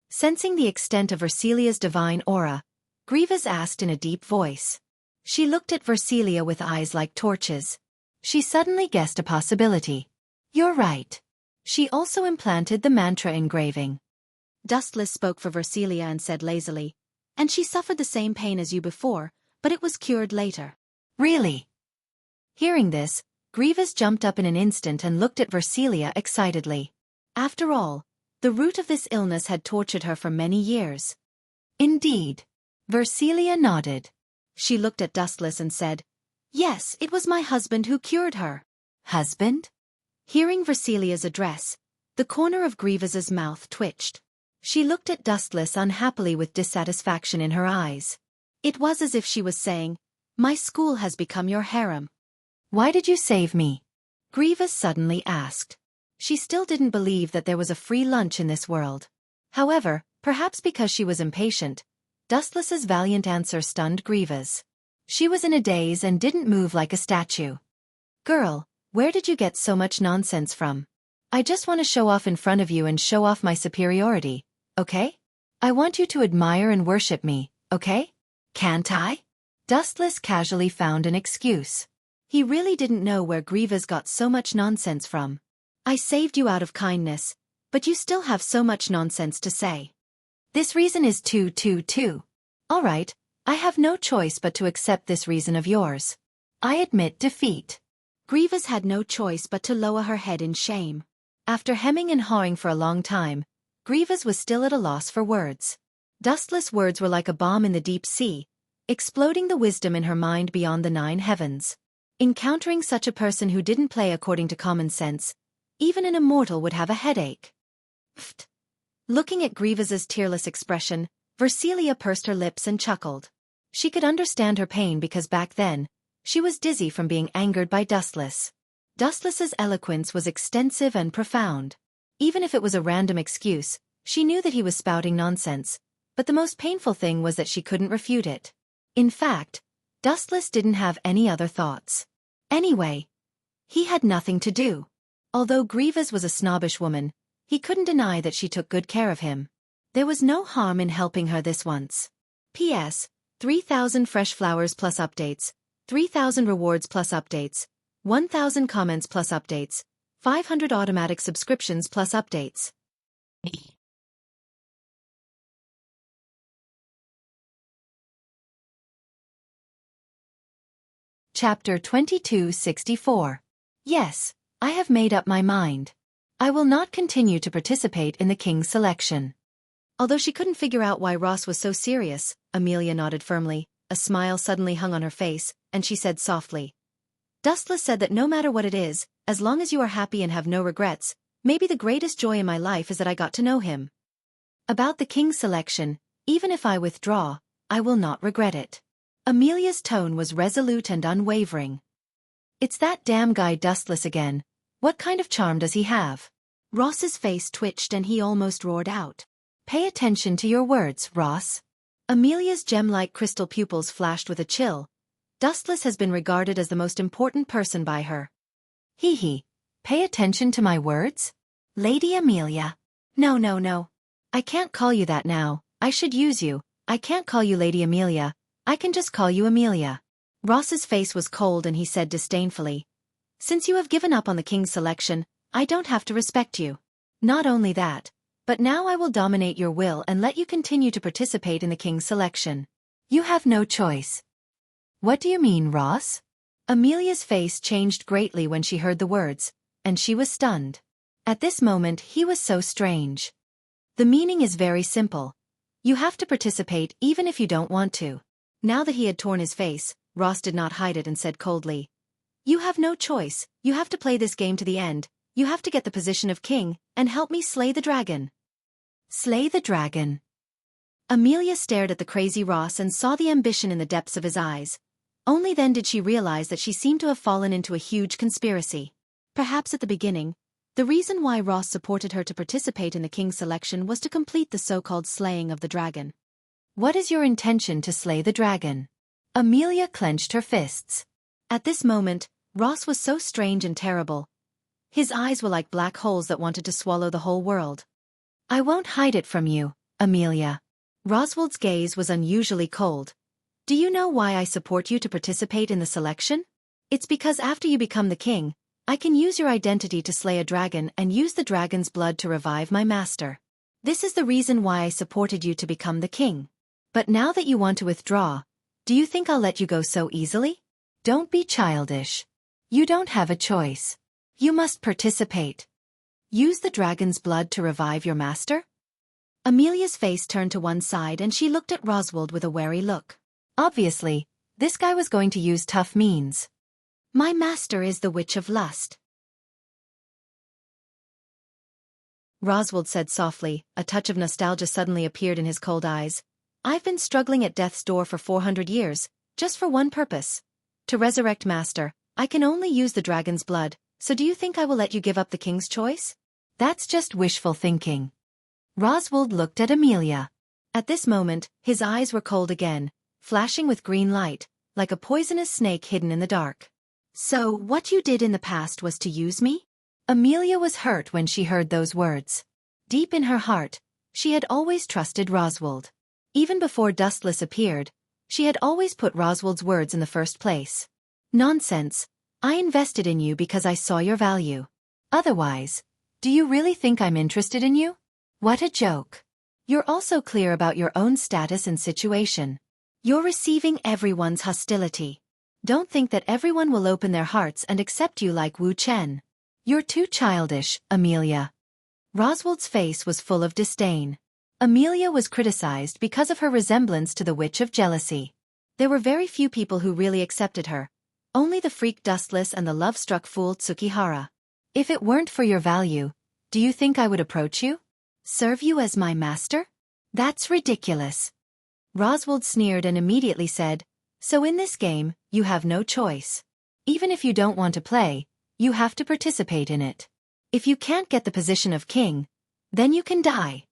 Sensing the extent of Versilia's divine aura, Grievous asked in a deep voice. She looked at Versilia with eyes like torches. She suddenly guessed a possibility. You're right. She also implanted the mantra engraving. Dustless spoke for Versilia and said lazily, and she suffered the same pain as you before, but it was cured later. Really? Hearing this, Grievous jumped up in an instant and looked at Versilia excitedly. After all, the root of this illness had tortured her for many years. Indeed. Versilia nodded. She looked at Dustless and said, "Yes, it was my husband who cured her." Husband? Hearing Versilia's address, the corner of Grievous's mouth twitched. She looked at Dustless unhappily with dissatisfaction in her eyes. It was as if she was saying, "My school has become your harem." "Why did you save me?" Grievous suddenly asked. She still didn't believe that there was a free lunch in this world. However, perhaps because she was impatient, Dustless's valiant answer stunned Grievous. She was in a daze and didn't move like a statue. "Girl, where did you get so much nonsense from? I just want to show off in front of you and show off my superiority, okay? I want you to admire and worship me, okay? Can't I?" Dustless casually found an excuse. He really didn't know where Grievous got so much nonsense from. "I saved you out of kindness, but you still have so much nonsense to say." "This reason is too. All right, I have no choice but to accept this reason of yours. I admit defeat." Grievous had no choice but to lower her head in shame. After hemming and hawing for a long time, Grievous was still at a loss for words. Dustless words were like a bomb in the deep sea, exploding the wisdom in her mind beyond the 9 heavens. Encountering such a person who didn't play according to common sense, even an immortal would have a headache. Pfft. Looking at Grievous's tearless expression, Versilia pursed her lips and chuckled. She could understand her pain because back then, she was dizzy from being angered by Dustless. Dustless's eloquence was extensive and profound. Even if it was a random excuse, she knew that he was spouting nonsense, but the most painful thing was that she couldn't refute it. In fact, Dustless didn't have any other thoughts. Anyway, he had nothing to do. Although Grievous was a snobbish woman, he couldn't deny that she took good care of him. There was no harm in helping her this once. P.S. 3,000 fresh flowers plus updates, 3,000 rewards plus updates, 1,000 comments plus updates, 500 automatic subscriptions plus updates. Chapter 2264. Yes, I have made up my mind. I will not continue to participate in the king's selection. Although she couldn't figure out why Ross was so serious, Amelia nodded firmly. A smile suddenly hung on her face, and she said softly, "Dustless said that no matter what it is, as long as you are happy and have no regrets, maybe the greatest joy in my life is that I got to know him. About the king's selection, even if I withdraw, I will not regret it." Amelia's tone was resolute and unwavering. "It's that damn guy Dustless again. What kind of charm does he have?" Ross's face twitched and he almost roared out. "Pay attention to your words, Ross." Amelia's gem-like crystal pupils flashed with a chill. Dustless has been regarded as the most important person by her. Hee. Pay attention to my words? Lady Amelia. No. I can't call you that now. I should use you. I can't call you Lady Amelia. I can just call you Amelia. Ross's face was cold and he said disdainfully, "Since you have given up on the king's selection, I don't have to respect you. Not only that, but now I will dominate your will and let you continue to participate in the king's selection. You have no choice." "What do you mean, Ross?" Amelia's face changed greatly when she heard the words, and she was stunned. At this moment he was so strange. "The meaning is very simple. You have to participate even if you don't want to." Now that he had torn his face, Ross did not hide it and said coldly, "You have no choice, you have to play this game to the end, you have to get the position of king, and help me slay the dragon." "Slay the dragon?" Amelia stared at the crazy Ross and saw the ambition in the depths of his eyes. Only then did she realize that she seemed to have fallen into a huge conspiracy. Perhaps at the beginning, the reason why Ross supported her to participate in the king's selection was to complete the so-called slaying of the dragon. "What is your intention to slay the dragon?" Amelia clenched her fists. At this moment, Ross was so strange and terrible. His eyes were like black holes that wanted to swallow the whole world. "I won't hide it from you, Amelia." Roswald's gaze was unusually cold. "Do you know why I support you to participate in the selection? It's because after you become the king, I can use your identity to slay a dragon and use the dragon's blood to revive my master. This is the reason why I supported you to become the king. But now that you want to withdraw, do you think I'll let you go so easily? Don't be childish. You don't have a choice. You must participate. Use the dragon's blood to revive your master? Amelia's face turned to one side and she looked at Roswald with a wary look. Obviously, this guy was going to use tough means. My master is the Witch of Lust. Roswald said softly, a touch of nostalgia suddenly appeared in his cold eyes. I've been struggling at death's door for 400 years, just for one purpose. To resurrect Master, I can only use the dragon's blood, so do you think I will let you give up the king's choice? That's just wishful thinking. Roswald looked at Amelia. At this moment, his eyes were cold again, flashing with green light, like a poisonous snake hidden in the dark. So, what you did in the past was to use me? Amelia was hurt when she heard those words. Deep in her heart, she had always trusted Roswald. Even before Dustless appeared, she had always put Roswald's words in the first place. Nonsense. I invested in you because I saw your value. Otherwise, do you really think I'm interested in you? What a joke. You're also clear about your own status and situation. You're receiving everyone's hostility. Don't think that everyone will open their hearts and accept you like Wu Chen. You're too childish, Amelia. Roswald's face was full of disdain. Amelia was criticized because of her resemblance to the Witch of Jealousy. There were very few people who really accepted her. Only the freak Dustless and the love-struck fool Tsukihara. If it weren't for your value, do you think I would approach you? Serve you as my master? That's ridiculous. Roswald sneered and immediately said, so in this game, you have no choice. Even if you don't want to play, you have to participate in it. If you can't get the position of king, then you can die.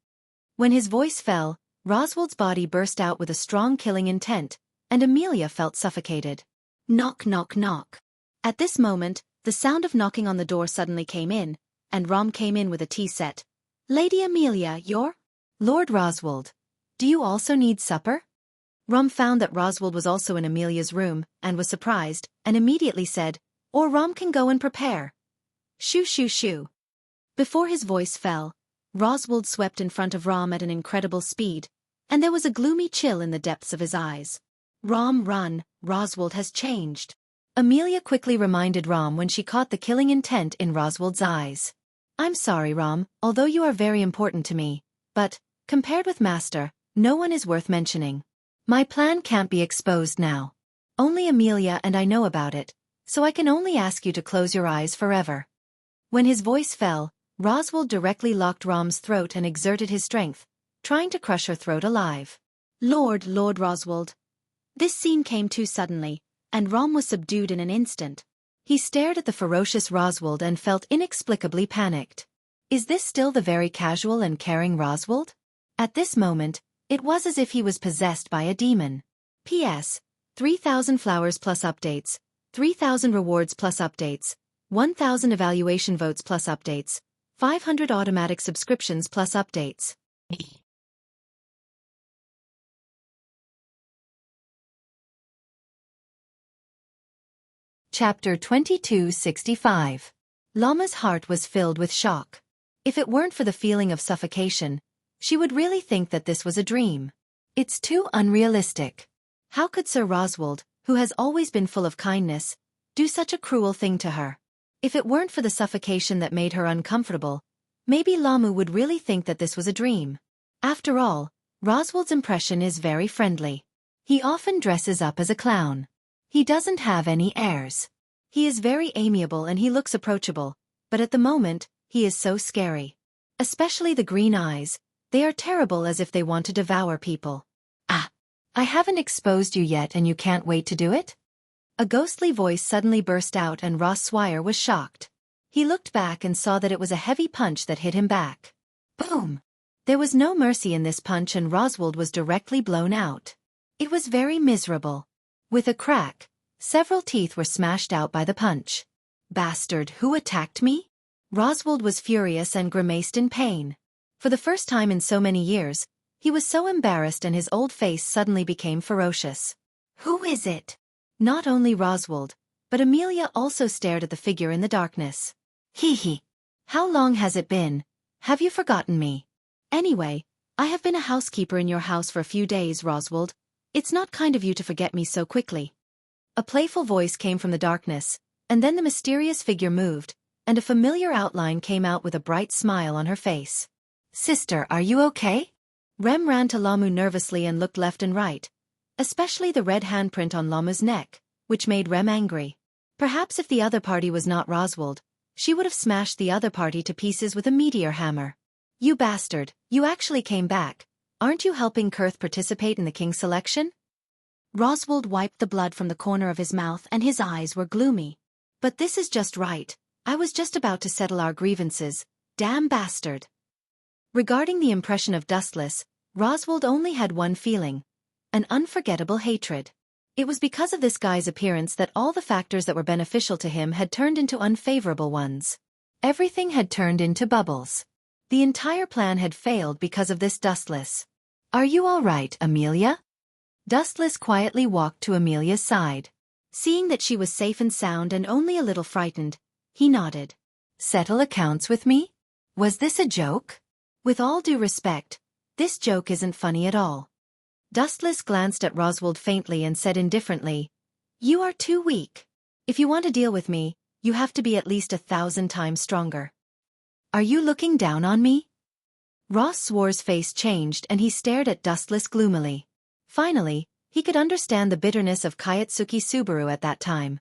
When his voice fell, Roswald's body burst out with a strong killing intent, and Amelia felt suffocated. Knock, knock, knock. At this moment, the sound of knocking on the door suddenly came in, and Rom came in with a tea set. Lady Amelia, you're? Lord Roswald. Do you also need supper? Rom found that Roswald was also in Amelia's room, and was surprised, and immediately said, or Rom can go and prepare. Shoo shoo shoo. Before his voice fell, Roswald swept in front of Rom at an incredible speed, and there was a gloomy chill in the depths of his eyes. Rom, run, Roswald has changed. Amelia quickly reminded Rom when she caught the killing intent in Roswald's eyes. I'm sorry, Rom, although you are very important to me, but, compared with Master, no one is worth mentioning. My plan can't be exposed now. Only Amelia and I know about it, so I can only ask you to close your eyes forever. When his voice fell, Roswald directly locked Rom's throat and exerted his strength, trying to crush her throat alive. Lord Roswald. This scene came too suddenly, and Rom was subdued in an instant. He stared at the ferocious Roswald and felt inexplicably panicked. Is this still the very casual and caring Roswald? At this moment, it was as if he was possessed by a demon. P.S. 3,000 flowers plus updates, 3,000 rewards plus updates, 1,000 evaluation votes plus updates, 500 automatic subscriptions plus updates. Chapter 2265. Llama's heart was filled with shock. If it weren't for the feeling of suffocation, she would really think that this was a dream. It's too unrealistic. How could Sir Roswald, who has always been full of kindness, do such a cruel thing to her? If it weren't for the suffocation that made her uncomfortable, maybe Lamu would really think that this was a dream. After all, Roswald's impression is very friendly. He often dresses up as a clown. He doesn't have any airs. He is very amiable and he looks approachable, but at the moment, he is so scary. Especially the green eyes, they are terrible as if they want to devour people. Ah! I haven't exposed you yet and you can't wait to do it? A ghostly voice suddenly burst out and Ross Swire was shocked. He looked back and saw that it was a heavy punch that hit him back. Boom! There was no mercy in this punch and Roswald was directly blown out. It was very miserable. With a crack, several teeth were smashed out by the punch. Bastard, who attacked me? Roswald was furious and grimaced in pain. For the first time in so many years, he was so embarrassed and his old face suddenly became ferocious. Who is it? Not only Roswald, but Amelia also stared at the figure in the darkness. Hee hee. How long has it been? Have you forgotten me? Anyway, I have been a housekeeper in your house for a few days, Roswald. It's not kind of you to forget me so quickly. A playful voice came from the darkness, and then the mysterious figure moved, and a familiar outline came out with a bright smile on her face. Sister, are you okay? Rem ran to Lamu nervously and looked left and right, especially the red handprint on Lamu's neck, which made Rem angry. Perhaps if the other party was not Roswald, she would have smashed the other party to pieces with a meteor hammer. You bastard, you actually came back. Aren't you helping Kurth participate in the king's selection? Roswald wiped the blood from the corner of his mouth and his eyes were gloomy. But this is just right. I was just about to settle our grievances. Damn bastard. Regarding the impression of Dustless, Roswald only had one feeling. An unforgettable hatred. It was because of this guy's appearance that all the factors that were beneficial to him had turned into unfavorable ones. Everything had turned into bubbles. The entire plan had failed because of this Dustless. Are you all right, Amelia? Dustless quietly walked to Amelia's side. Seeing that she was safe and sound and only a little frightened, he nodded. Settle accounts with me? Was this a joke? With all due respect, this joke isn't funny at all. Dustless glanced at Roswald faintly and said indifferently, You are too weak. If you want to deal with me, you have to be at least 1,000 times stronger. Are you looking down on me? Ross Swar's face changed and he stared at Dustless gloomily. Finally, he could understand the bitterness of Kayatsuki Subaru at that time.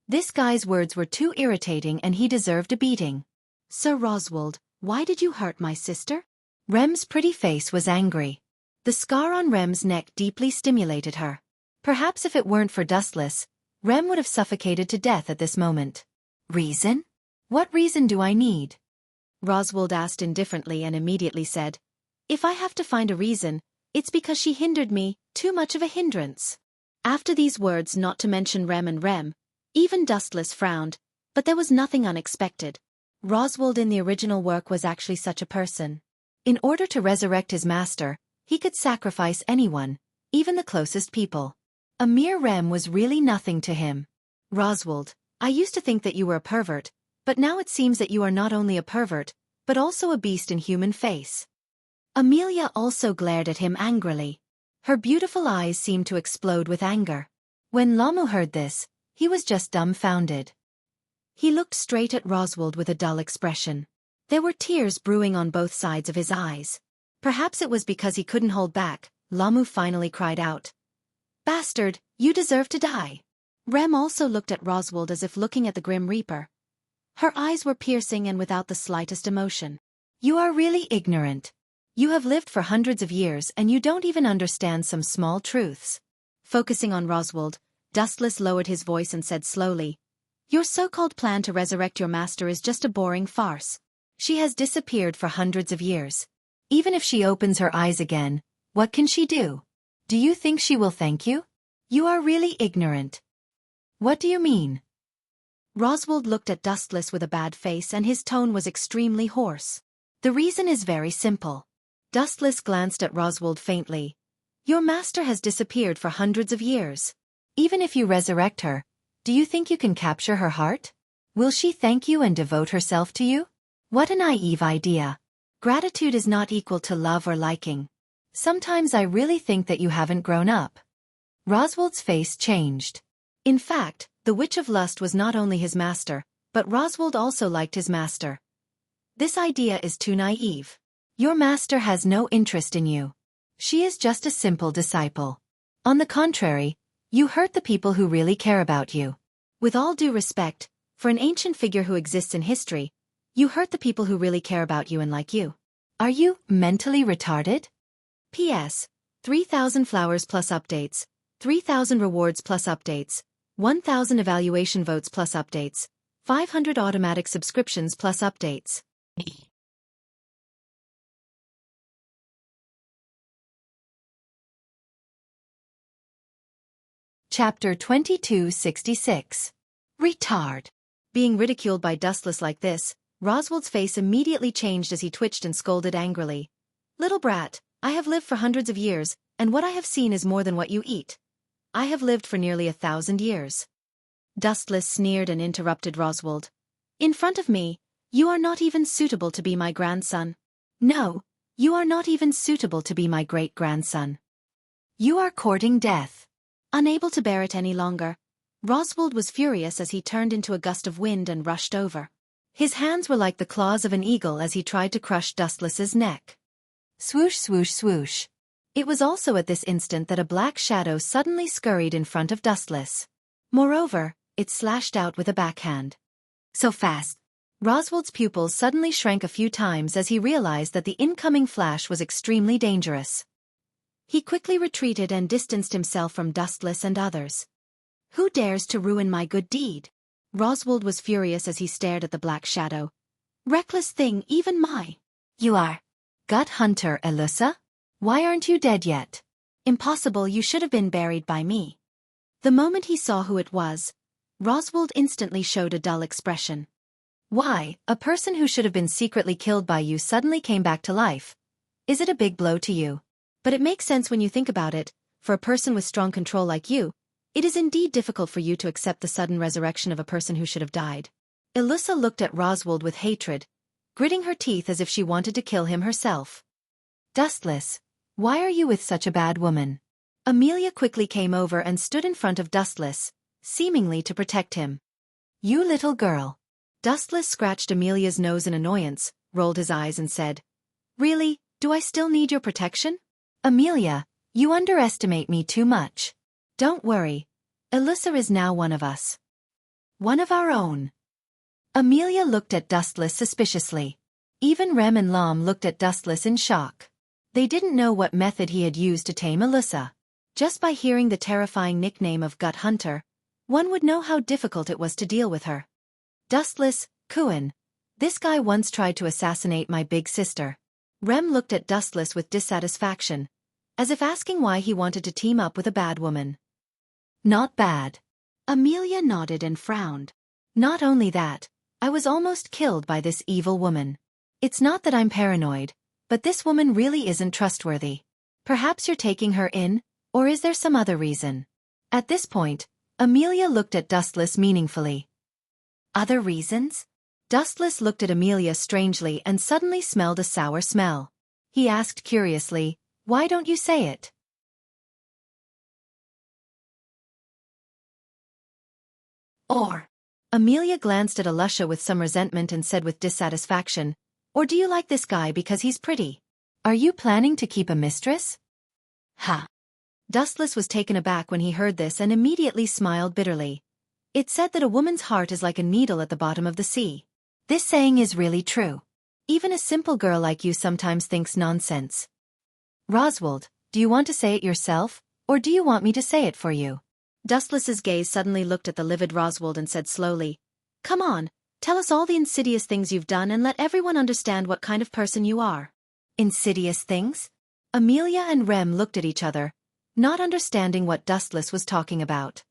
This guy's words were too irritating and he deserved a beating. Sir Roswald, why did you hurt my sister? Rem's pretty face was angry. The scar on Rem's neck deeply stimulated her. Perhaps if it weren't for Dustless, Rem would have suffocated to death at this moment. Reason? What reason do I need? Roswald asked indifferently and immediately said, If I have to find a reason, it's because she hindered me, too much of a hindrance. After these words, not to mention Rem, even Dustless frowned, but there was nothing unexpected. Roswald in the original work was actually such a person. In order to resurrect his master, he could sacrifice anyone, even the closest people. A mere Rem was really nothing to him. Roswald, I used to think that you were a pervert, but now it seems that you are not only a pervert, but also a beast in human face. Amelia also glared at him angrily. Her beautiful eyes seemed to explode with anger. When Lamu heard this, he was just dumbfounded. He looked straight at Roswald with a dull expression. There were tears brewing on both sides of his eyes. Perhaps it was because he couldn't hold back. Lamu finally cried out. Bastard, you deserve to die. Rem also looked at Roswald as if looking at the Grim Reaper. Her eyes were piercing and without the slightest emotion. You are really ignorant. You have lived for hundreds of years and you don't even understand some small truths. Focusing on Roswald, Dustless lowered his voice and said slowly, Your so-called plan to resurrect your master is just a boring farce. She has disappeared for hundreds of years. Even if she opens her eyes again, what can she do? Do you think she will thank you? You are really ignorant. What do you mean? Roswald looked at Dustless with a bad face and his tone was extremely hoarse. The reason is very simple. Dustless glanced at Roswald faintly. Your master has disappeared for hundreds of years. Even if you resurrect her, do you think you can capture her heart? Will she thank you and devote herself to you? What a naive idea. Gratitude is not equal to love or liking. Sometimes I really think that you haven't grown up. Roswald's face changed. In fact, the Witch of Lust was not only his master, but Roswald also liked his master. This idea is too naive. Your master has no interest in you. She is just a simple disciple. On the contrary, you hurt the people who really care about you. With all due respect, for an ancient figure who exists in history, you hurt the people who really care about you and like you. Are you mentally retarded? P.S. 3,000 flowers plus updates, 3,000 rewards plus updates, 1,000 evaluation votes plus updates, 500 automatic subscriptions plus updates. Chapter 2266. Retard. Being ridiculed by Dustless like this, Roswald's face immediately changed as he twitched and scolded angrily. Little brat, I have lived for hundreds of years, and what I have seen is more than what you eat. I have lived for nearly 1,000 years. Dustless sneered and interrupted Roswald. In front of me, you are not even suitable to be my grandson. No, you are not even suitable to be my great-grandson. You are courting death. Unable to bear it any longer, Roswald was furious as he turned into a gust of wind and rushed over. His hands were like the claws of an eagle as he tried to crush Dustless's neck. Swoosh, swoosh, swoosh. It was also at this instant that a black shadow suddenly scurried in front of Dustless. Moreover, it slashed out with a backhand. So fast. Roswald's pupils suddenly shrank a few times as he realized that the incoming flash was extremely dangerous. He quickly retreated and distanced himself from Dustless and others. Who dares to ruin my good deed? Roswald was furious as he stared at the black shadow. Reckless thing, even my. You are gut hunter, Elusa? Why aren't you dead yet? Impossible, you should have been buried by me. The moment he saw who it was, Roswald instantly showed a dull expression. Why, a person who should have been secretly killed by you suddenly came back to life. Is it a big blow to you? But it makes sense when you think about it. For a person with strong control like you, it is indeed difficult for you to accept the sudden resurrection of a person who should have died. Elusa looked at Roswald with hatred, gritting her teeth as if she wanted to kill him herself. Dustless, why are you with such a bad woman? Amelia quickly came over and stood in front of Dustless, seemingly to protect him. You little girl. Dustless scratched Amelia's nose in annoyance, rolled his eyes and said, Really, do I still need your protection? Amelia, you underestimate me too much. Don't worry. Elusa is now one of us. One of our own. Amelia looked at Dustless suspiciously. Even Rem and Lam looked at Dustless in shock. They didn't know what method he had used to tame Elusa. Just by hearing the terrifying nickname of Gut Hunter, one would know how difficult it was to deal with her. Dustless, Kuan. This guy once tried to assassinate my big sister. Rem looked at Dustless with dissatisfaction, as if asking why he wanted to team up with a bad woman. Not bad. Amelia nodded and frowned. Not only that, I was almost killed by this evil woman. It's not that I'm paranoid, but this woman really isn't trustworthy. Perhaps you're taking her in, or is there some other reason? At this point, Amelia looked at Dustless meaningfully. Other reasons? Dustless looked at Amelia strangely and suddenly smelled a sour smell. He asked curiously, Why don't you say it? Or. Amelia glanced at Elusa with some resentment and said with dissatisfaction, Or do you like this guy because he's pretty? Are you planning to keep a mistress? Ha! Dustless was taken aback when he heard this and immediately smiled bitterly. It said that a woman's heart is like a needle at the bottom of the sea. This saying is really true. Even a simple girl like you sometimes thinks nonsense. Roswald, do you want to say it yourself, or do you want me to say it for you? Dustless's gaze suddenly looked at the livid Roswald and said slowly, Come on, tell us all the insidious things you've done and let everyone understand what kind of person you are. Insidious things? Amelia and Rem looked at each other, not understanding what Dustless was talking about.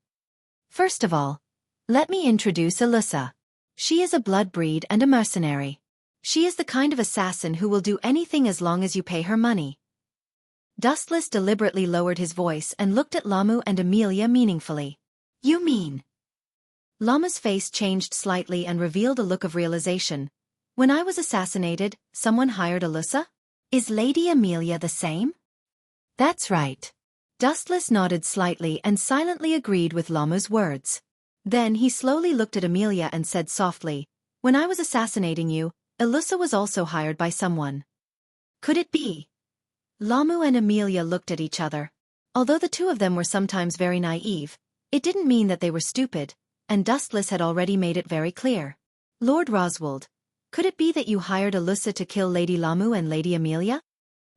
First of all, let me introduce Elusa. She is a blood breed and a mercenary. She is the kind of assassin who will do anything as long as you pay her money. Dustless deliberately lowered his voice and looked at Lamu and Amelia meaningfully. You mean? Lama's face changed slightly and revealed a look of realization. When I was assassinated, someone hired Elusa? Is Lady Amelia the same? That's right. Dustless nodded slightly and silently agreed with Lamu's words. Then he slowly looked at Amelia and said softly, When I was assassinating you, Elusa was also hired by someone. Could it be? Lamu and Amelia looked at each other. Although the two of them were sometimes very naive, it didn't mean that they were stupid, and Dustless had already made it very clear. Lord Roswald, could it be that you hired Elusa to kill Lady Lamu and Lady Amelia?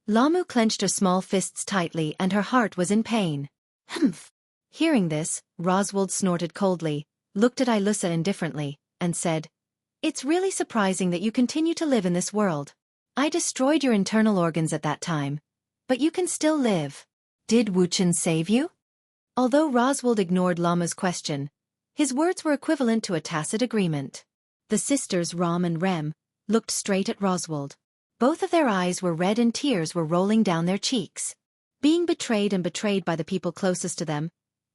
Lamu clenched her small fists tightly and her heart was in pain. Humph. Hearing this, Roswald snorted coldly, looked at Elusa indifferently, and said, It's really surprising that you continue to live in this world. I destroyed your internal organs at that time. But you can still live. Did Wuxia save you? Although Roswald ignored Lama's question, his words were equivalent to a tacit agreement. The sisters Ram and Rem looked straight at Roswald. Both of their eyes were red and tears were rolling down their cheeks. Being betrayed and betrayed by the people closest to them,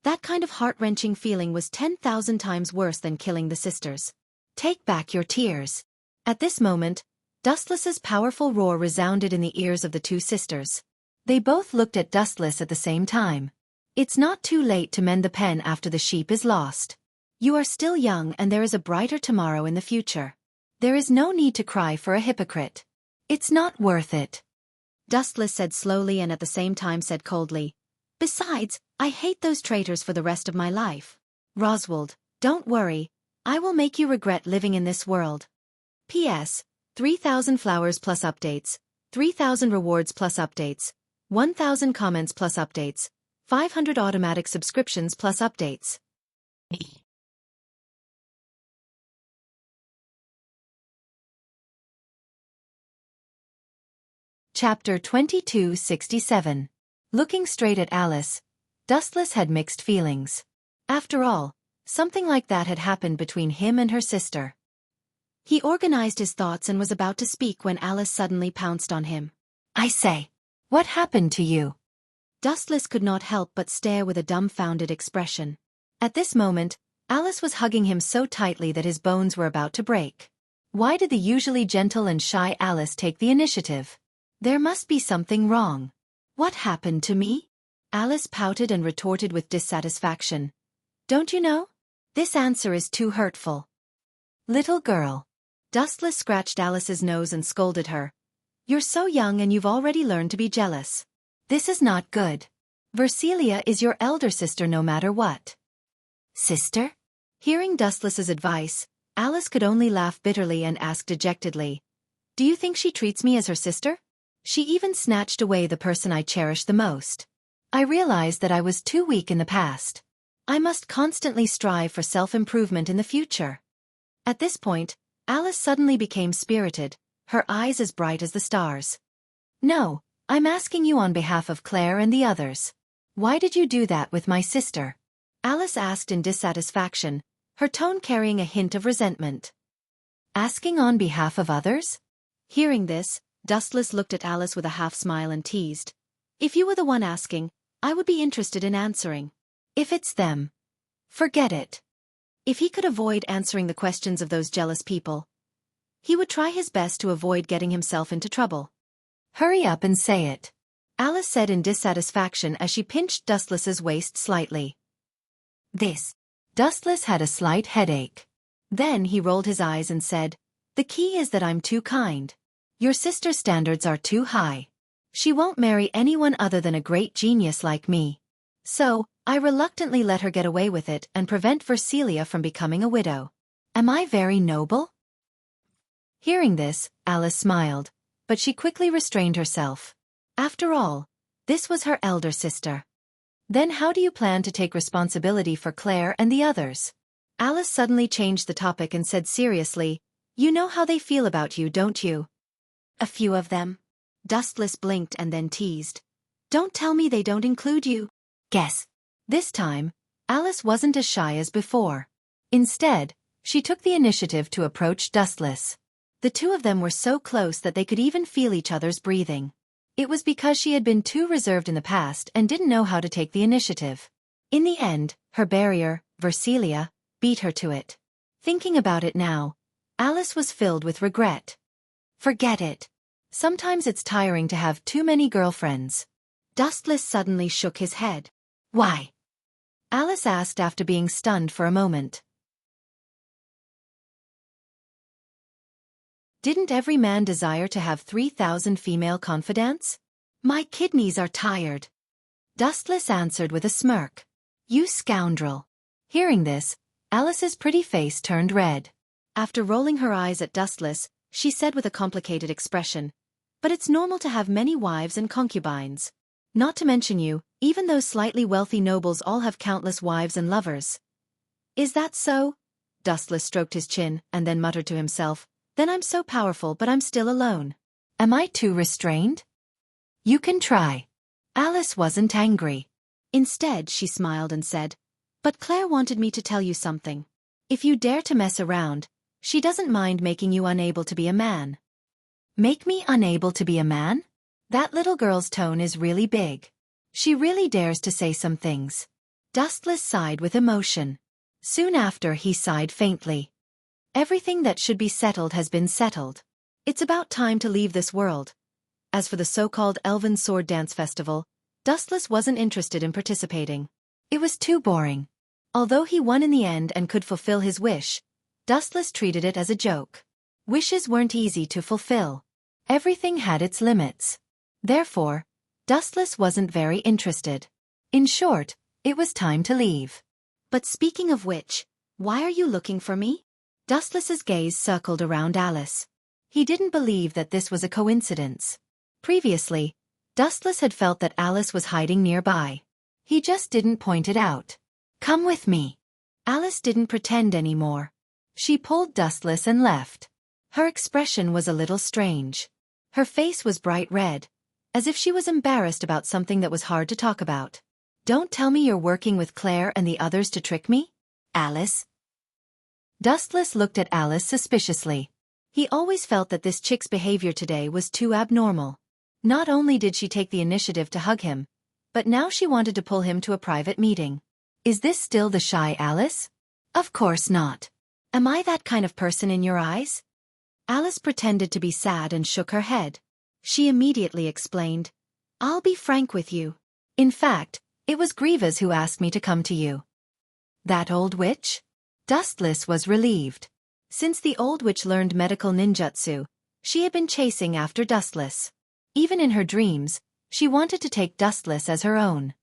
That kind of heart-wrenching feeling was 10,000 times worse than killing the sisters. Take back your tears. At this moment, Dustless's powerful roar resounded in the ears of the two sisters. They both looked at Dustless at the same time. It's not too late to mend the pen after the sheep is lost. You are still young and there is a brighter tomorrow in the future. There is no need to cry for a hypocrite. It's not worth it. Dustless said slowly and at the same time said coldly, Besides, I hate those traitors for the rest of my life. Roswald, don't worry, I will make you regret living in this world. P.S. 3,000 flowers plus updates, 3,000 rewards plus updates, 1,000 comments plus updates, 500 automatic subscriptions plus updates. Chapter 2267. Looking straight at Alice, Dustless had mixed feelings. After all, something like that had happened between him and her sister. He organized his thoughts and was about to speak when Alice suddenly pounced on him. I say, what happened to you? Dustless could not help but stare with a dumbfounded expression. At this moment, Alice was hugging him so tightly that his bones were about to break. Why did the usually gentle and shy Alice take the initiative? There must be something wrong. What happened to me? Alice pouted and retorted with dissatisfaction. Don't you know? This answer is too hurtful. Little girl. Dustless scratched Alice's nose and scolded her. You're so young and you've already learned to be jealous. This is not good. Versilia is your elder sister no matter what. Sister? Hearing Dustless's advice, Alice could only laugh bitterly and ask dejectedly, Do you think she treats me as her sister? She even snatched away the person I cherish the most. I realized that I was too weak in the past. I must constantly strive for self-improvement in the future. At this point, Alice suddenly became spirited, her eyes as bright as the stars. No, I'm asking you on behalf of Claire and the others. Why did you do that with my sister? Alice asked in dissatisfaction, her tone carrying a hint of resentment. Asking on behalf of others? Hearing this, Dustless looked at Alice with a half-smile and teased. If you were the one asking, I would be interested in answering. If it's them, forget it. If he could avoid answering the questions of those jealous people, he would try his best to avoid getting himself into trouble. Hurry up and say it, Alice said in dissatisfaction as she pinched Dustless's waist slightly. Dustless had a slight headache. Then he rolled his eyes and said, The key is that I'm too kind. Your sister's standards are too high. She won't marry anyone other than a great genius like me. So, I reluctantly let her get away with it and prevent Versilia from becoming a widow. Am I very noble? Hearing this, Alice smiled, but she quickly restrained herself. After all, this was her elder sister. Then how do you plan to take responsibility for Claire and the others? Alice suddenly changed the topic and said seriously, You know how they feel about you, don't you? A few of them. Dustless blinked and then teased. Don't tell me they don't include you. Guess. This time, Alice wasn't as shy as before. Instead, she took the initiative to approach Dustless. The two of them were so close that they could even feel each other's breathing. It was because she had been too reserved in the past and didn't know how to take the initiative. In the end, her barrier, Versilia, beat her to it. Thinking about it now, Alice was filled with regret. Forget it. Sometimes it's tiring to have too many girlfriends. Dustless suddenly shook his head. Why? Alice asked after being stunned for a moment. Didn't every man desire to have 3,000 female confidants? My kidneys are tired. Dustless answered with a smirk. You scoundrel. Hearing this, Alice's pretty face turned red. After rolling her eyes at Dustless, she said with a complicated expression, But it's normal to have many wives and concubines. Not to mention you, even those slightly wealthy nobles all have countless wives and lovers. Is that so? Dustless stroked his chin and then muttered to himself, Then I'm so powerful but I'm still alone. Am I too restrained? You can try. Alice wasn't angry. Instead, she smiled and said, But Claire wanted me to tell you something. If you dare to mess around, she doesn't mind making you unable to be a man. Make me unable to be a man? That little girl's tone is really big. She really dares to say some things. Dustless sighed with emotion. Soon after he sighed faintly. Everything that should be settled has been settled. It's about time to leave this world. As for the so-called Elven Sword Dance Festival, Dustless wasn't interested in participating. It was too boring. Although he won in the end and could fulfill his wish, Dustless treated it as a joke. Wishes weren't easy to fulfill. Everything had its limits. Therefore, Dustless wasn't very interested. In short, it was time to leave. But speaking of which, why are you looking for me? Dustless's gaze circled around Alice. He didn't believe that this was a coincidence. Previously, Dustless had felt that Alice was hiding nearby. He just didn't point it out. Come with me. Alice didn't pretend anymore. She pulled Dustless and left. Her expression was a little strange. Her face was bright red, as if she was embarrassed about something that was hard to talk about. Don't tell me you're working with Claire and the others to trick me, Alice. Dustless looked at Alice suspiciously. He always felt that this chick's behavior today was too abnormal. Not only did she take the initiative to hug him, but now she wanted to pull him to a private meeting. Is this still the shy Alice? Of course not. Am I that kind of person in your eyes? Alice pretended to be sad and shook her head. She immediately explained, I'll be frank with you. In fact, it was Grievous who asked me to come to you. That old witch? Dustless was relieved. Since the old witch learned medical ninjutsu, she had been chasing after Dustless. Even in her dreams, she wanted to take Dustless as her own.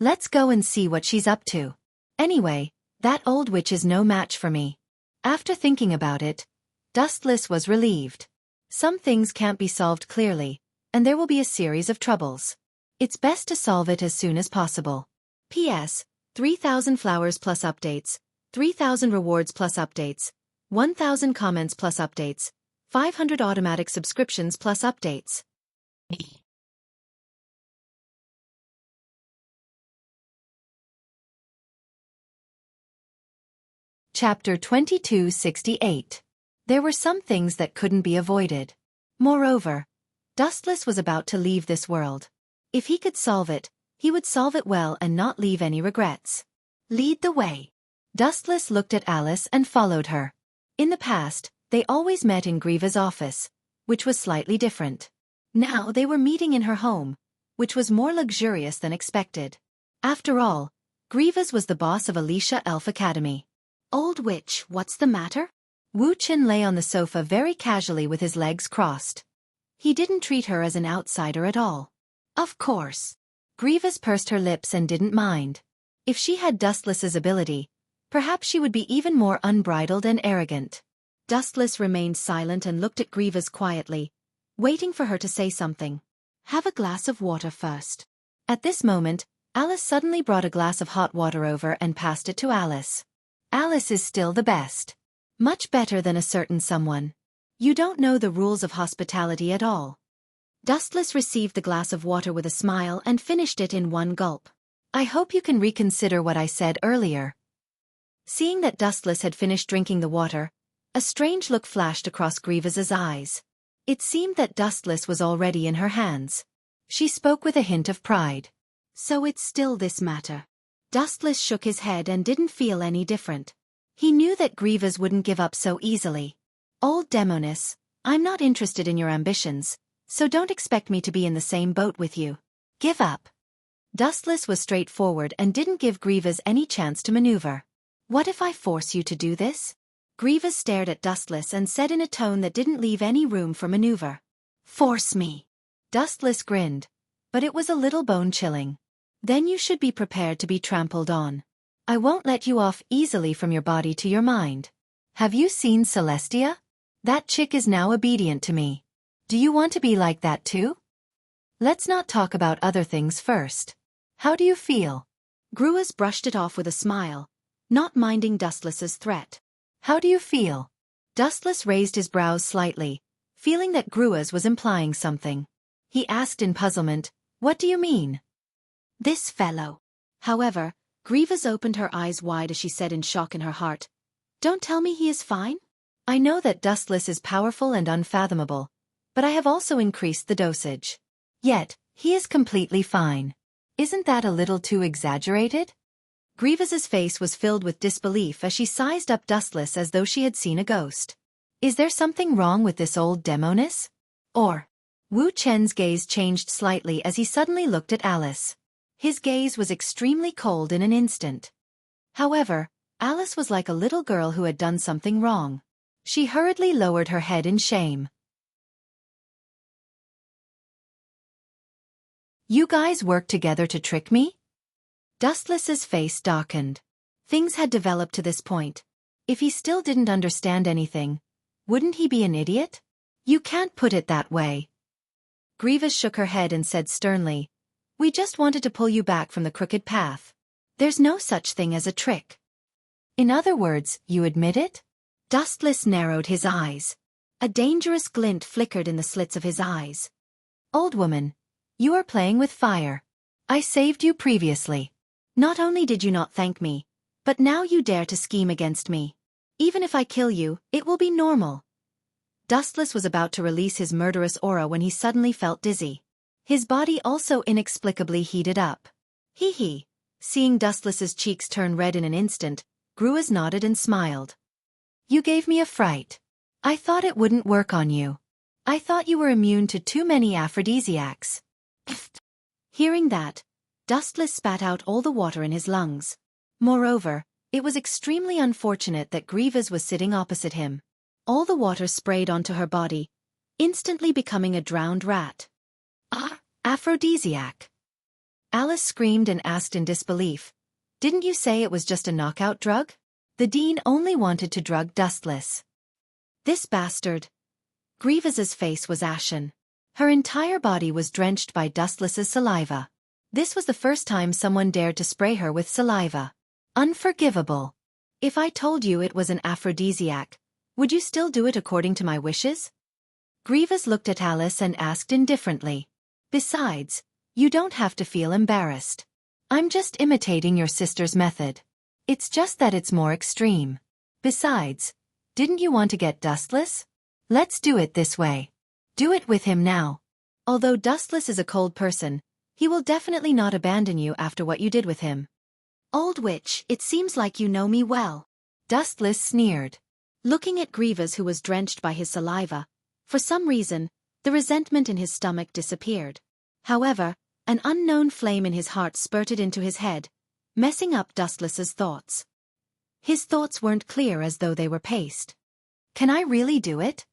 Let's go and see what she's up to. Anyway, that old witch is no match for me. After thinking about it, Dustless was relieved. Some things can't be solved clearly, and there will be a series of troubles. It's best to solve it as soon as possible. P.S. 3,000 flowers plus updates, 3,000 rewards plus updates, 1,000 comments plus updates, 500 automatic subscriptions plus updates. Chapter 2268. There were some things that couldn't be avoided. Moreover, Dustless was about to leave this world. If he could solve it, he would solve it well and not leave any regrets. Lead the way. Dustless looked at Alice and followed her. In the past, they always met in Grieva's office, which was slightly different. Now they were meeting in her home, which was more luxurious than expected. After all, Grieva's was the boss of Alicia Elf Academy. Old witch, what's the matter? Wuxia lay on the sofa very casually with his legs crossed. He didn't treat her as an outsider at all. Of course. Grievous pursed her lips and didn't mind. If she had Dustless's ability, perhaps she would be even more unbridled and arrogant. Dustless remained silent and looked at Grievous quietly, waiting for her to say something. Have a glass of water first. At this moment, Alice suddenly brought a glass of hot water over and passed it to Alice. Alice is still the best. Much better than a certain someone. You don't know the rules of hospitality at all. Dustless received the glass of water with a smile and finished it in one gulp. I hope you can reconsider what I said earlier. Seeing that Dustless had finished drinking the water, a strange look flashed across Grievous's eyes. It seemed that Dustless was already in her hands. She spoke with a hint of pride. So it's still this matter. Dustless shook his head and didn't feel any different. He knew that Grievous wouldn't give up so easily. Old Demonis, I'm not interested in your ambitions, so don't expect me to be in the same boat with you. Give up. Dustless was straightforward and didn't give Grievous any chance to maneuver. What if I force you to do this? Grievous stared at Dustless and said in a tone that didn't leave any room for maneuver. Force me. Dustless grinned, but it was a little bone-chilling. Then you should be prepared to be trampled on. I won't let you off easily from your body to your mind. Have you seen Celestia? That chick is now obedient to me. Do you want to be like that too? Let's not talk about other things first. How do you feel? Grievous brushed it off with a smile, not minding Dustless's threat. How do you feel? Dustless raised his brows slightly, feeling that Grievous was implying something. He asked in puzzlement, What do you mean? This fellow. However, Grievous opened her eyes wide as she said in shock in her heart, Don't tell me he is fine? I know that Dustless is powerful and unfathomable, but I have also increased the dosage. Yet, he is completely fine. Isn't that a little too exaggerated? Grievous's face was filled with disbelief as she sized up Dustless as though she had seen a ghost. Is there something wrong with this old demoness? Or? Wu Chen's gaze changed slightly as he suddenly looked at Alice. His gaze was extremely cold in an instant. However, Alice was like a little girl who had done something wrong. She hurriedly lowered her head in shame. You guys worked together to trick me? Dustless's face darkened. Things had developed to this point. If he still didn't understand anything, wouldn't he be an idiot? You can't put it that way. Grievous shook her head and said sternly, we just wanted to pull you back from the crooked path. There's no such thing as a trick. In other words, you admit it? Dustless narrowed his eyes. A dangerous glint flickered in the slits of his eyes. Old woman, you are playing with fire. I saved you previously. Not only did you not thank me, but now you dare to scheme against me. Even if I kill you, it will be normal. Dustless was about to release his murderous aura when he suddenly felt dizzy. His body also inexplicably heated up. Hee. Seeing Dustless's cheeks turn red in an instant, Gruas nodded and smiled. You gave me a fright. I thought it wouldn't work on you. I thought you were immune to too many aphrodisiacs. Hearing that, Dustless spat out all the water in his lungs. Moreover, it was extremely unfortunate that Grievous was sitting opposite him. All the water sprayed onto her body, instantly becoming a drowned rat. Aphrodisiac. Alice screamed and asked in disbelief, didn't you say it was just a knockout drug? The Dean only wanted to drug Dustless. This bastard. Grievous's face was ashen. Her entire body was drenched by Dustless's saliva. This was the first time someone dared to spray her with saliva. Unforgivable. If I told you it was an aphrodisiac, would you still do it according to my wishes? Grievous looked at Alice and asked indifferently. Besides, you don't have to feel embarrassed. I'm just imitating your sister's method. It's just that it's more extreme. Besides, didn't you want to get Dustless? Let's do it this way. Do it with him now. Although Dustless is a cold person, he will definitely not abandon you after what you did with him. Old witch, it seems like you know me well. Dustless sneered. Looking at Grievous, who was drenched by his saliva, for some reason, the resentment in his stomach disappeared. However, an unknown flame in his heart spurted into his head, messing up Dustless's thoughts. His thoughts weren't clear as though they were paste. Can I really do it?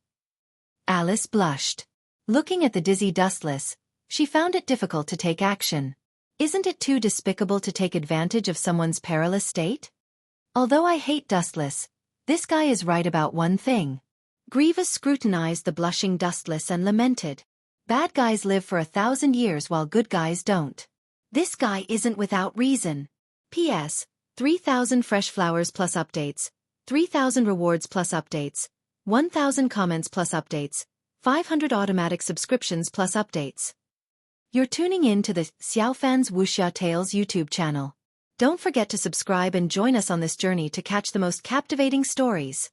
Alice blushed. Looking at the dizzy Dustless, she found it difficult to take action. Isn't it too despicable to take advantage of someone's perilous state? Although I hate Dustless, this guy is right about one thing. Grievous scrutinized the blushing Dustless and lamented. Bad guys live for 1,000 years while good guys don't. This guy isn't without reason. P.S. 3,000 fresh flowers plus updates, 3,000 rewards plus updates, 1,000 comments plus updates, 500 automatic subscriptions plus updates. You're tuning in to the Xiaofan's Wuxia Tales YouTube channel. Don't forget to subscribe and join us on this journey to catch the most captivating stories.